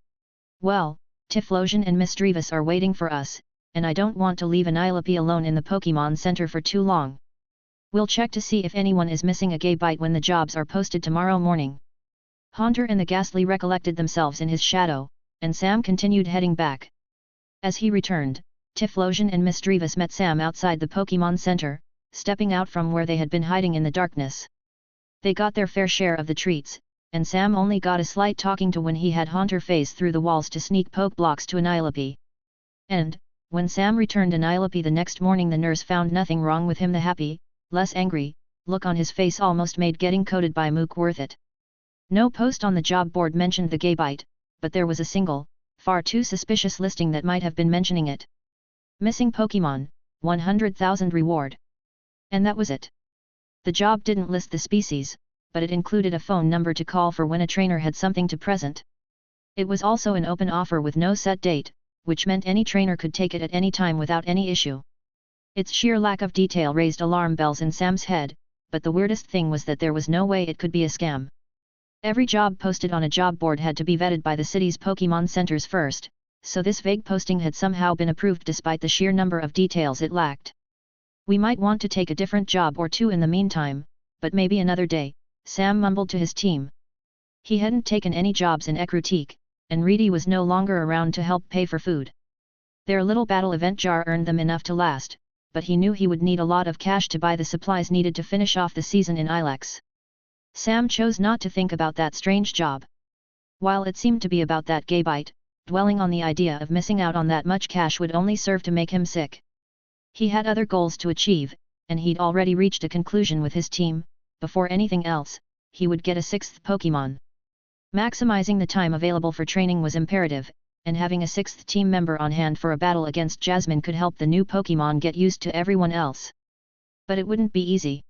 Well, Typhlosion and Misdreavus are waiting for us, and I don't want to leave Annilope alone in the Pokémon Center for too long. We'll check to see if anyone is missing a Gabite when the jobs are posted tomorrow morning. Haunter and the Ghastly recollected themselves in his shadow, and Sam continued heading back. As he returned, Typhlosion and Misdreavus met Sam outside the Pokémon Center, stepping out from where they had been hiding in the darkness. They got their fair share of the treats, and Sam only got a slight talking to when he had Haunter phase through the walls to sneak poke blocks to Annilope. And, when Sam returned Annilope the next morning, the nurse found nothing wrong with him. The happy, less angry, look on his face almost made getting coated by Mook worth it. No post on the job board mentioned the Gabite, but there was a single, far too suspicious listing that might have been mentioning it. Missing Pokémon, 100,000 reward. And that was it. The job didn't list the species, but it included a phone number to call for when a trainer had something to present. It was also an open offer with no set date, which meant any trainer could take it at any time without any issue. Its sheer lack of detail raised alarm bells in Sam's head, but the weirdest thing was that there was no way it could be a scam. Every job posted on a job board had to be vetted by the city's Pokémon centers first, so this vague posting had somehow been approved despite the sheer number of details it lacked. We might want to take a different job or two in the meantime, but maybe another day, Sam mumbled to his team. He hadn't taken any jobs in Ecruteak, and Reedy was no longer around to help pay for food. Their little battle event jar earned them enough to last, but he knew he would need a lot of cash to buy the supplies needed to finish off the season in Ilex. Sam chose not to think about that strange job. While it seemed to be about that Gabite, dwelling on the idea of missing out on that much cash would only serve to make him sick. He had other goals to achieve, and he'd already reached a conclusion with his team. Before anything else, he would get a 6th Pokémon. Maximizing the time available for training was imperative, and having a 6th team member on hand for a battle against Jasmine could help the new Pokémon get used to everyone else. But it wouldn't be easy.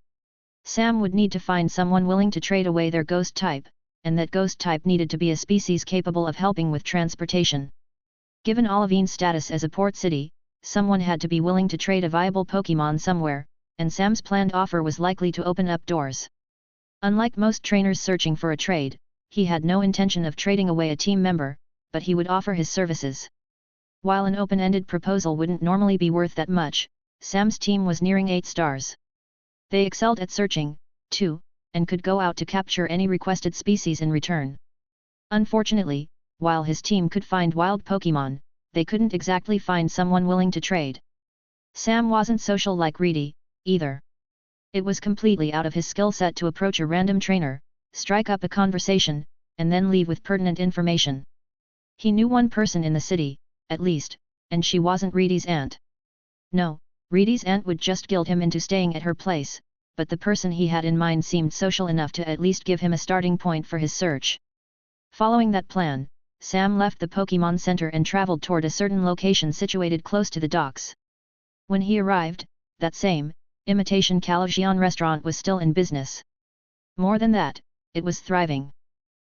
Sam would need to find someone willing to trade away their ghost type, and that ghost type needed to be a species capable of helping with transportation. Given Olivine's status as a port city, someone had to be willing to trade a viable Pokémon somewhere, and Sam's planned offer was likely to open up doors. Unlike most trainers searching for a trade, he had no intention of trading away a team member, but he would offer his services. While an open-ended proposal wouldn't normally be worth that much, Sam's team was nearing 8 stars. They excelled at searching, too, and could go out to capture any requested species in return. Unfortunately, while his team could find wild Pokémon, they couldn't exactly find someone willing to trade. Sam wasn't social like Reedy, either. It was completely out of his skill set to approach a random trainer, strike up a conversation, and then leave with pertinent information. He knew one person in the city, at least, and she wasn't Reedy's aunt. No, Reedy's aunt would just guilt him into staying at her place, but the person he had in mind seemed social enough to at least give him a starting point for his search. Following that plan, Sam left the Pokémon Center and traveled toward a certain location situated close to the docks. When he arrived, that same, imitation Calagian restaurant was still in business. More than that, it was thriving.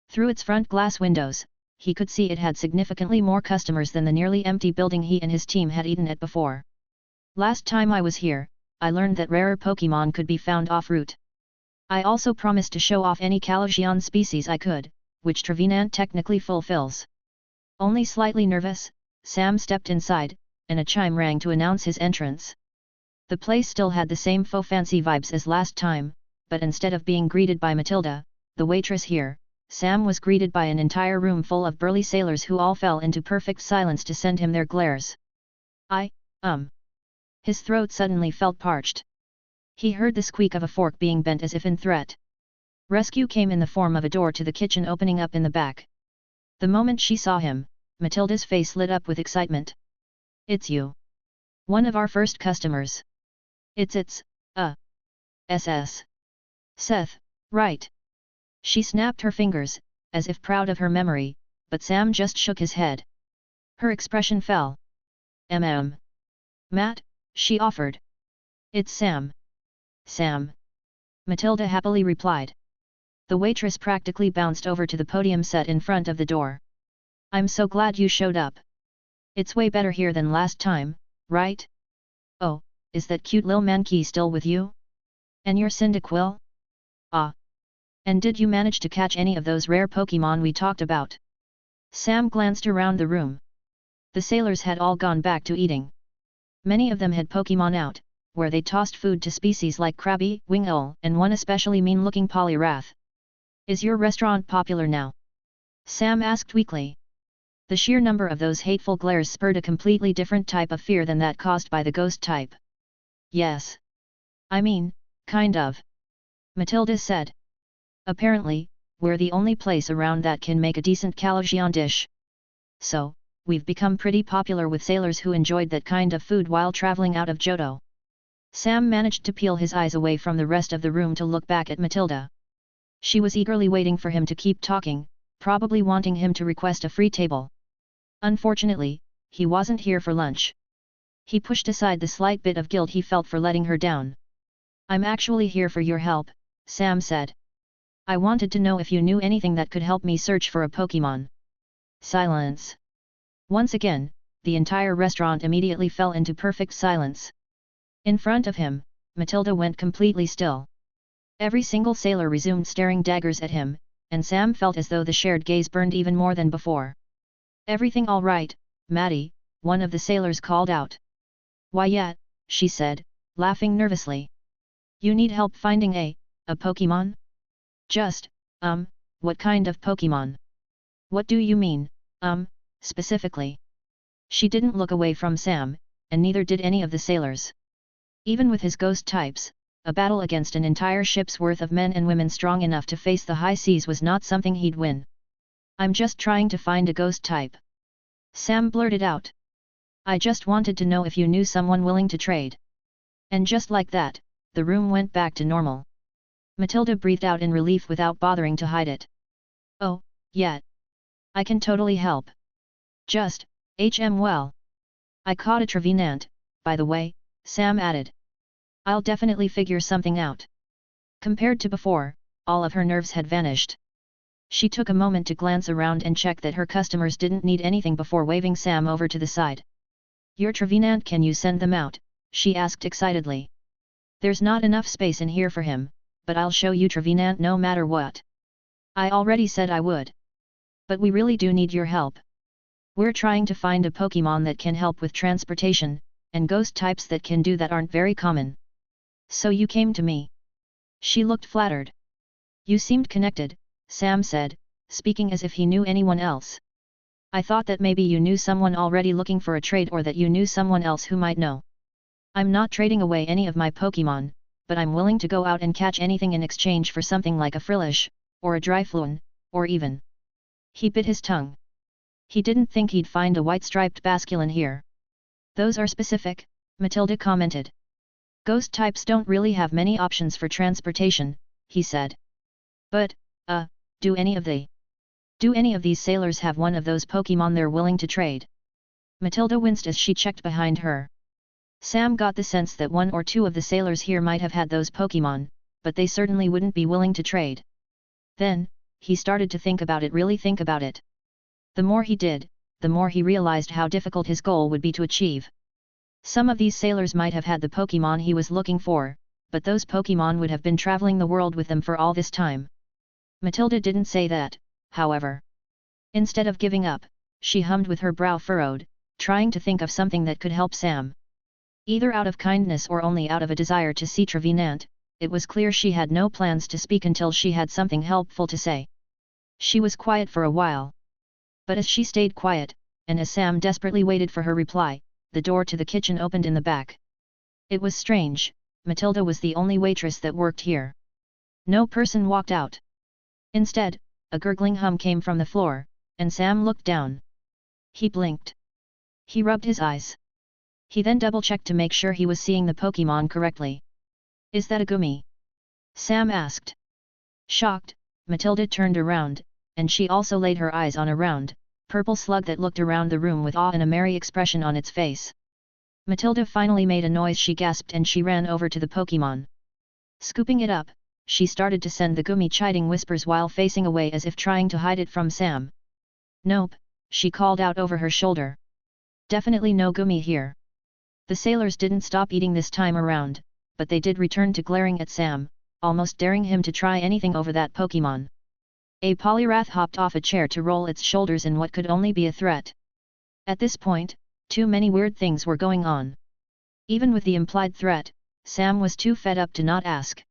Through its front glass windows, he could see it had significantly more customers than the nearly empty building he and his team had eaten at before. Last time I was here, I learned that rarer Pokémon could be found off-route. I also promised to show off any Calagian species I could, which Trevenant technically fulfills. Only slightly nervous, Sam stepped inside, and a chime rang to announce his entrance. The place still had the same faux fancy vibes as last time, but instead of being greeted by Matilda, the waitress here, Sam was greeted by an entire room full of burly sailors who all fell into perfect silence to send him their glares. His throat suddenly felt parched. He heard the squeak of a fork being bent as if in threat. Rescue came in the form of a door to the kitchen opening up in the back. The moment she saw him, Matilda's face lit up with excitement. "It's you. One of our first customers. It's Seth, right?" She snapped her fingers, as if proud of her memory, but Sam just shook his head. Her expression fell. Matt, she offered. "It's Sam." "Sam," Matilda happily replied. The waitress practically bounced over to the podium set in front of the door. "I'm so glad you showed up. It's way better here than last time, right? Oh, is that cute lil Mankey still with you? And your Cyndaquil? Ah. And did you manage to catch any of those rare Pokémon we talked about?" Sam glanced around the room. The sailors had all gone back to eating. Many of them had Pokémon out, where they tossed food to species like Krabby, Wingull, and one especially mean-looking Poliwrath. "Is your restaurant popular now?" Sam asked weakly. The sheer number of those hateful glares spurred a completely different type of fear than that caused by the ghost type. "Yes. I mean, kind of," Matilda said. "Apparently, we're the only place around that can make a decent Calagian dish. So, we've become pretty popular with sailors who enjoyed that kind of food while traveling out of Johto." Sam managed to peel his eyes away from the rest of the room to look back at Matilda. She was eagerly waiting for him to keep talking, probably wanting him to request a free table. Unfortunately, he wasn't here for lunch. He pushed aside the slight bit of guilt he felt for letting her down. "I'm actually here for your help," Sam said. "I wanted to know if you knew anything that could help me search for a Pokémon." Silence. Once again, the entire restaurant immediately fell into perfect silence. In front of him, Matilda went completely still. Every single sailor resumed staring daggers at him, and Sam felt as though the shared gaze burned even more than before. "Everything all right, Maddie?" one of the sailors called out. "Why yeah," she said, laughing nervously. "You need help finding a Pokémon?" "Just, what kind of Pokémon? What do you mean, specifically?" She didn't look away from Sam, and neither did any of the sailors. Even with his ghost types, a battle against an entire ship's worth of men and women strong enough to face the high seas was not something he'd win. "I'm just trying to find a ghost type." Sam blurted out. I just wanted to know if you knew someone willing to trade. And just like that, the room went back to normal. Matilda breathed out in relief without bothering to hide it. Oh, yeah. I can totally help. Just, well. I caught a trevenant, by the way, Sam added. I'll definitely figure something out. Compared to before, all of her nerves had vanished. She took a moment to glance around and check that her customers didn't need anything before waving Sam over to the side. Your trevenant, can you send them out? She asked excitedly. There's not enough space in here for him, but I'll show you trevenant no matter what. I already said I would. But we really do need your help. We're trying to find a Pokémon that can help with transportation, and ghost types that can do that aren't very common. So you came to me. She looked flattered. You seemed connected, Sam said, speaking as if he knew anyone else. I thought that maybe you knew someone already looking for a trade, or that you knew someone else who might know. I'm not trading away any of my Pokémon, but I'm willing to go out and catch anything in exchange for something like a Frillish, or a Dryfloon, or even. He bit his tongue. He didn't think he'd find a white-striped basculin here. Those are specific, Matilda commented. Ghost types don't really have many options for transportation, he said. But, do any of these sailors have one of those Pokémon they're willing to trade? Matilda winced as she checked behind her. Sam got the sense that one or two of the sailors here might have had those Pokémon, but they certainly wouldn't be willing to trade. Then, he started to think about it. The more he did, the more he realized how difficult his goal would be to achieve. Some of these sailors might have had the Pokémon he was looking for, but those Pokémon would have been traveling the world with them for all this time. Matilda didn't say that, however. Instead of giving up, she hummed with her brow furrowed, trying to think of something that could help Sam. Either out of kindness or only out of a desire to see Trevenant, it was clear she had no plans to speak until she had something helpful to say. She was quiet for a while. But as she stayed quiet, and as Sam desperately waited for her reply, the door to the kitchen opened in the back. It was strange, Matilda was the only waitress that worked here. No person walked out. Instead, a gurgling hum came from the floor, and Sam looked down. He blinked. He rubbed his eyes. He then double-checked to make sure he was seeing the Pokémon correctly. Is that a Gumi? Sam asked. Shocked, Matilda turned around, and she also laid her eyes on a round, purple slug that looked around the room with awe and a merry expression on its face. Matilda finally made a noise. She gasped and she ran over to the Pokémon. Scooping it up, she started to send the Gumi chiding whispers while facing away as if trying to hide it from Sam. Nope, she called out over her shoulder. Definitely no Gumi here. The sailors didn't stop eating this time around, but they did return to glaring at Sam, almost daring him to try anything over that Pokémon. A Poliwrath hopped off a chair to roll its shoulders in what could only be a threat. At this point, too many weird things were going on. Even with the implied threat, Sam was too fed up to not ask.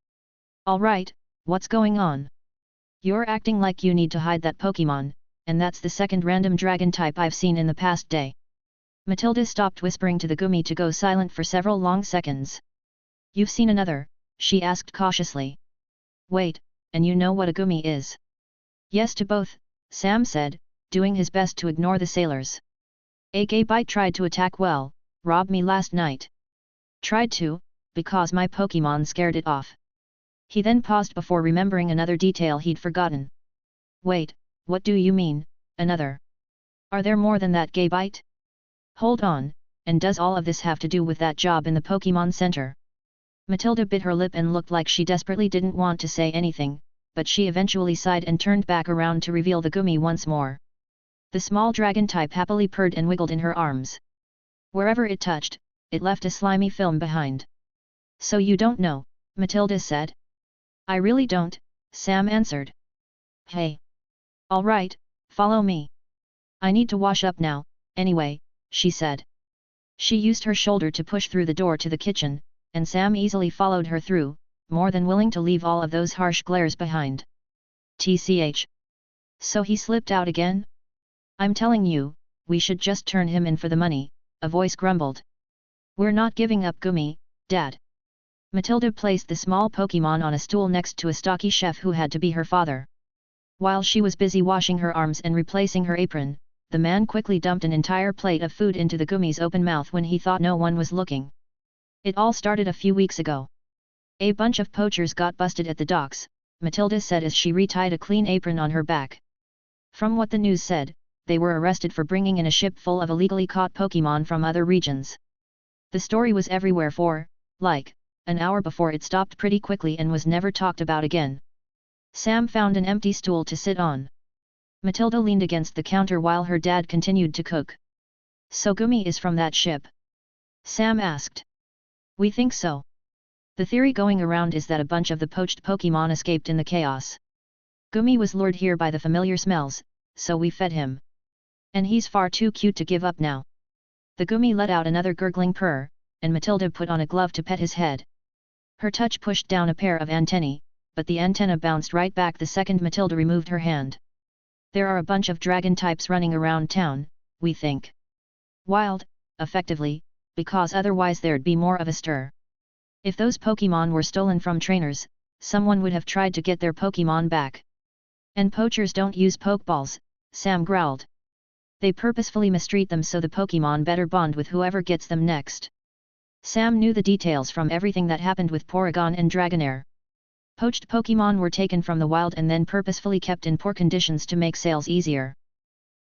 Alright, what's going on? You're acting like you need to hide that Pokémon, and that's the second random dragon type I've seen in the past day. Matilda stopped whispering to the Gumi to go silent for several long seconds. You've seen another? She asked cautiously. Wait, and you know what a Gumi is? Yes to both, Sam said, doing his best to ignore the sailors. A Gaybite tried to attack rob me last night. Tried to, because my Pokémon scared it off. He then paused before remembering another detail he'd forgotten. Wait, what do you mean, another? Are there more than that Gaybite? Hold on, and does all of this have to do with that job in the Pokémon Center? Matilda bit her lip and looked like she desperately didn't want to say anything, but she eventually sighed and turned back around to reveal the Gumi once more. The small dragon type happily purred and wiggled in her arms. Wherever it touched, it left a slimy film behind. So you don't know, Matilda said. I really don't, Sam answered. Hey. Alright, follow me. I need to wash up now, anyway, she said. She used her shoulder to push through the door to the kitchen, and Sam easily followed her through, more than willing to leave all of those harsh glares behind. TCH. So he slipped out again? I'm telling you, we should just turn him in for the money, a voice grumbled. We're not giving up Gumi, Dad. Matilda placed the small Pokémon on a stool next to a stocky chef who had to be her father. While she was busy washing her arms and replacing her apron, the man quickly dumped an entire plate of food into the Gummy's open mouth when he thought no one was looking. It all started a few weeks ago. A bunch of poachers got busted at the docks, Matilda said as she retied a clean apron on her back. From what the news said, they were arrested for bringing in a ship full of illegally caught Pokémon from other regions. The story was everywhere for, like, an hour before it stopped pretty quickly and was never talked about again. Sam found an empty stool to sit on. Matilda leaned against the counter while her dad continued to cook. "So Gummy is from that ship?" Sam asked. "We think so. The theory going around is that a bunch of the poached Pokémon escaped in the chaos. Gummy was lured here by the familiar smells, so we fed him. And he's far too cute to give up now." The Gummy let out another gurgling purr, and Matilda put on a glove to pet his head. Her touch pushed down a pair of antennae, but the antenna bounced right back the second Matilda removed her hand. "There are a bunch of dragon types running around town, we think. Wild, effectively, because otherwise there'd be more of a stir. If those Pokémon were stolen from trainers, someone would have tried to get their Pokémon back. And poachers don't use Pokeballs," Sam growled. "They purposefully mistreat them so the Pokémon better bond with whoever gets them next." Sam knew the details from everything that happened with Porygon and Dragonair. Poached Pokémon were taken from the wild and then purposefully kept in poor conditions to make sales easier.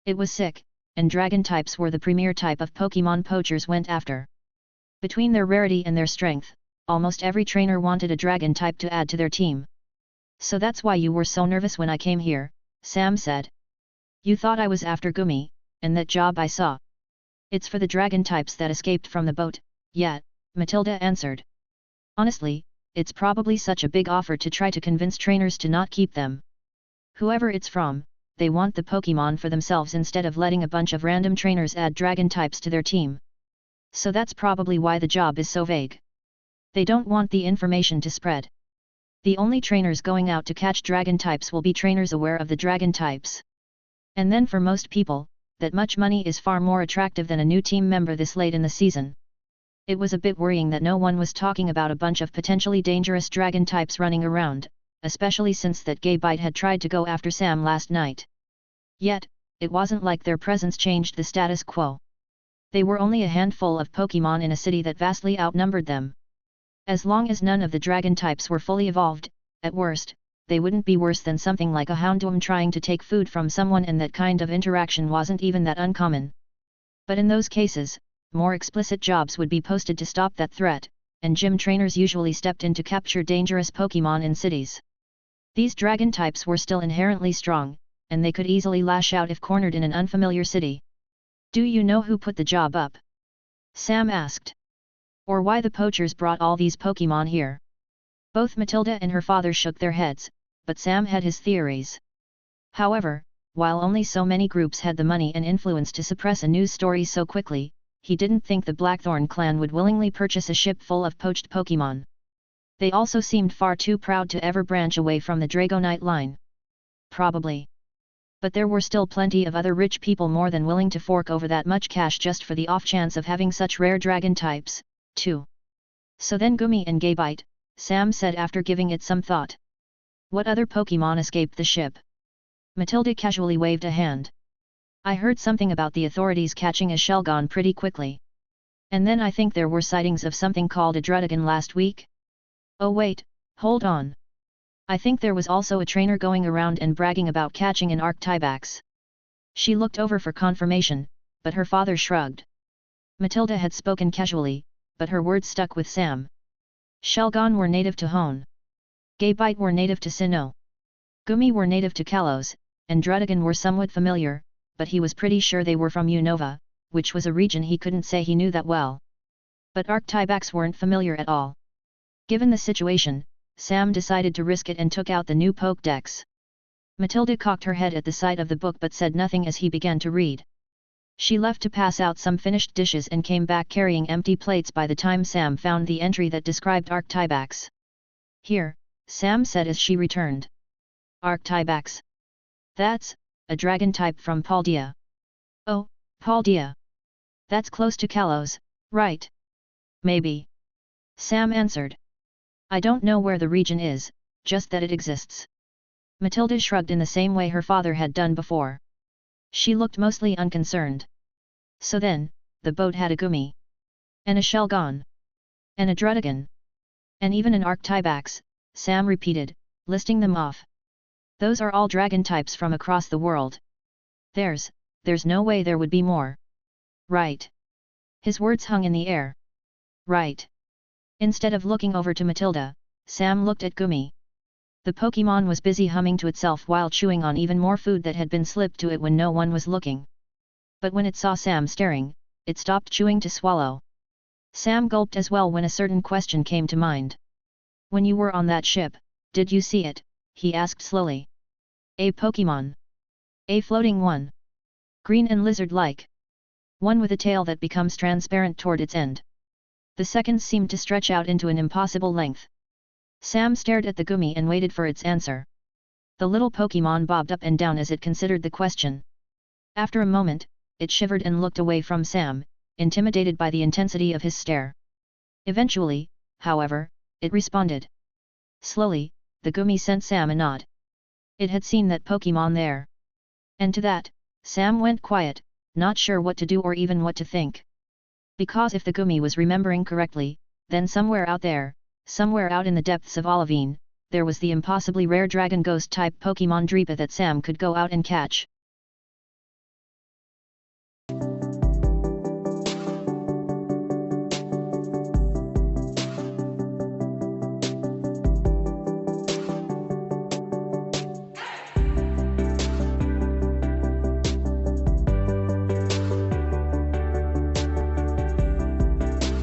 It was sick, and dragon types were the premier type of Pokémon poachers went after. Between their rarity and their strength, almost every trainer wanted a dragon type to add to their team. "So that's why you were so nervous when I came here," Sam said. "You thought I was after Gummy, and that job I saw." "It's for the dragon types that escaped from the boat, yeah," Matilda answered. "Honestly, it's probably such a big offer to try to convince trainers to not keep them. Whoever it's from, they want the Pokémon for themselves instead of letting a bunch of random trainers add dragon types to their team. So that's probably why the job is so vague. They don't want the information to spread. The only trainers going out to catch dragon types will be trainers aware of the dragon types. And then for most people, that much money is far more attractive than a new team member this late in the season." It was a bit worrying that no one was talking about a bunch of potentially dangerous dragon types running around, especially since that gay bite had tried to go after Sam last night. Yet, it wasn't like their presence changed the status quo. They were only a handful of Pokémon in a city that vastly outnumbered them. As long as none of the dragon types were fully evolved, at worst, they wouldn't be worse than something like a Houndoom trying to take food from someone, and that kind of interaction wasn't even that uncommon. But in those cases, more explicit jobs would be posted to stop that threat, and gym trainers usually stepped in to capture dangerous Pokémon in cities. These dragon types were still inherently strong, and they could easily lash out if cornered in an unfamiliar city. "Do you know who put the job up?" Sam asked. "Or why the poachers brought all these Pokémon here?" Both Matilda and her father shook their heads, but Sam had his theories. However, while only so many groups had the money and influence to suppress a news story so quickly, he didn't think the Blackthorn clan would willingly purchase a ship full of poached Pokémon. They also seemed far too proud to ever branch away from the Dragonite line. Probably. But there were still plenty of other rich people more than willing to fork over that much cash just for the off chance of having such rare dragon types, too. "So then Gummy and Gaybite," Sam said after giving it some thought. "What other Pokémon escaped the ship?" Matilda casually waved a hand. "I heard something about the authorities catching a Shelgon pretty quickly. And then I think there were sightings of something called a Drudigan last week. Oh wait, hold on. I think there was also a trainer going around and bragging about catching an Arctibax." She looked over for confirmation, but her father shrugged. Matilda had spoken casually, but her words stuck with Sam. Shelgon were native to Hone. Gaybite were native to Sinnoh. Gummy were native to Kalos, and Drudigan were somewhat familiar, but he was pretty sure they were from Unova, which was a region he couldn't say he knew that well. But Arctibax weren't familiar at all. Given the situation, Sam decided to risk it and took out the new Pokédex. Matilda cocked her head at the sight of the book but said nothing as he began to read. She left to pass out some finished dishes and came back carrying empty plates by the time Sam found the entry that described Arctibax. "Here," Sam said as she returned. "Arctibax. That's a dragon type from Paldea." "Oh, Paldea. That's close to Kalos, right?" "Maybe," Sam answered. "I don't know where the region is, just that it exists." Matilda shrugged in the same way her father had done before. She looked mostly unconcerned. So then, the boat had a Gumi. And a Shelgon. And a Drudigan. And even an Archetybax, Sam repeated, listing them off. Those are all dragon types from across the world. There's no way there would be more. Right. His words hung in the air. Right. Instead of looking over to Matilda, Sam looked at Gumi. The Pokémon was busy humming to itself while chewing on even more food that had been slipped to it when no one was looking. But when it saw Sam staring, it stopped chewing to swallow. Sam gulped as well when a certain question came to mind. When you were on that ship, did you see it? He asked slowly. A Pokémon. A floating one. Green and lizard-like. One with a tail that becomes transparent toward its end. The seconds seemed to stretch out into an impossible length. Sam stared at the Gumi and waited for its answer. The little Pokémon bobbed up and down as it considered the question. After a moment, it shivered and looked away from Sam, intimidated by the intensity of his stare. Eventually, however, it responded. Slowly, the Gumi sent Sam a nod. It had seen that Pokémon there. And to that, Sam went quiet, not sure what to do or even what to think. Because if the Gumi was remembering correctly, then somewhere out there, somewhere out in the depths of Olivine, there was the impossibly rare dragon ghost type Pokémon Dreepa that Sam could go out and catch.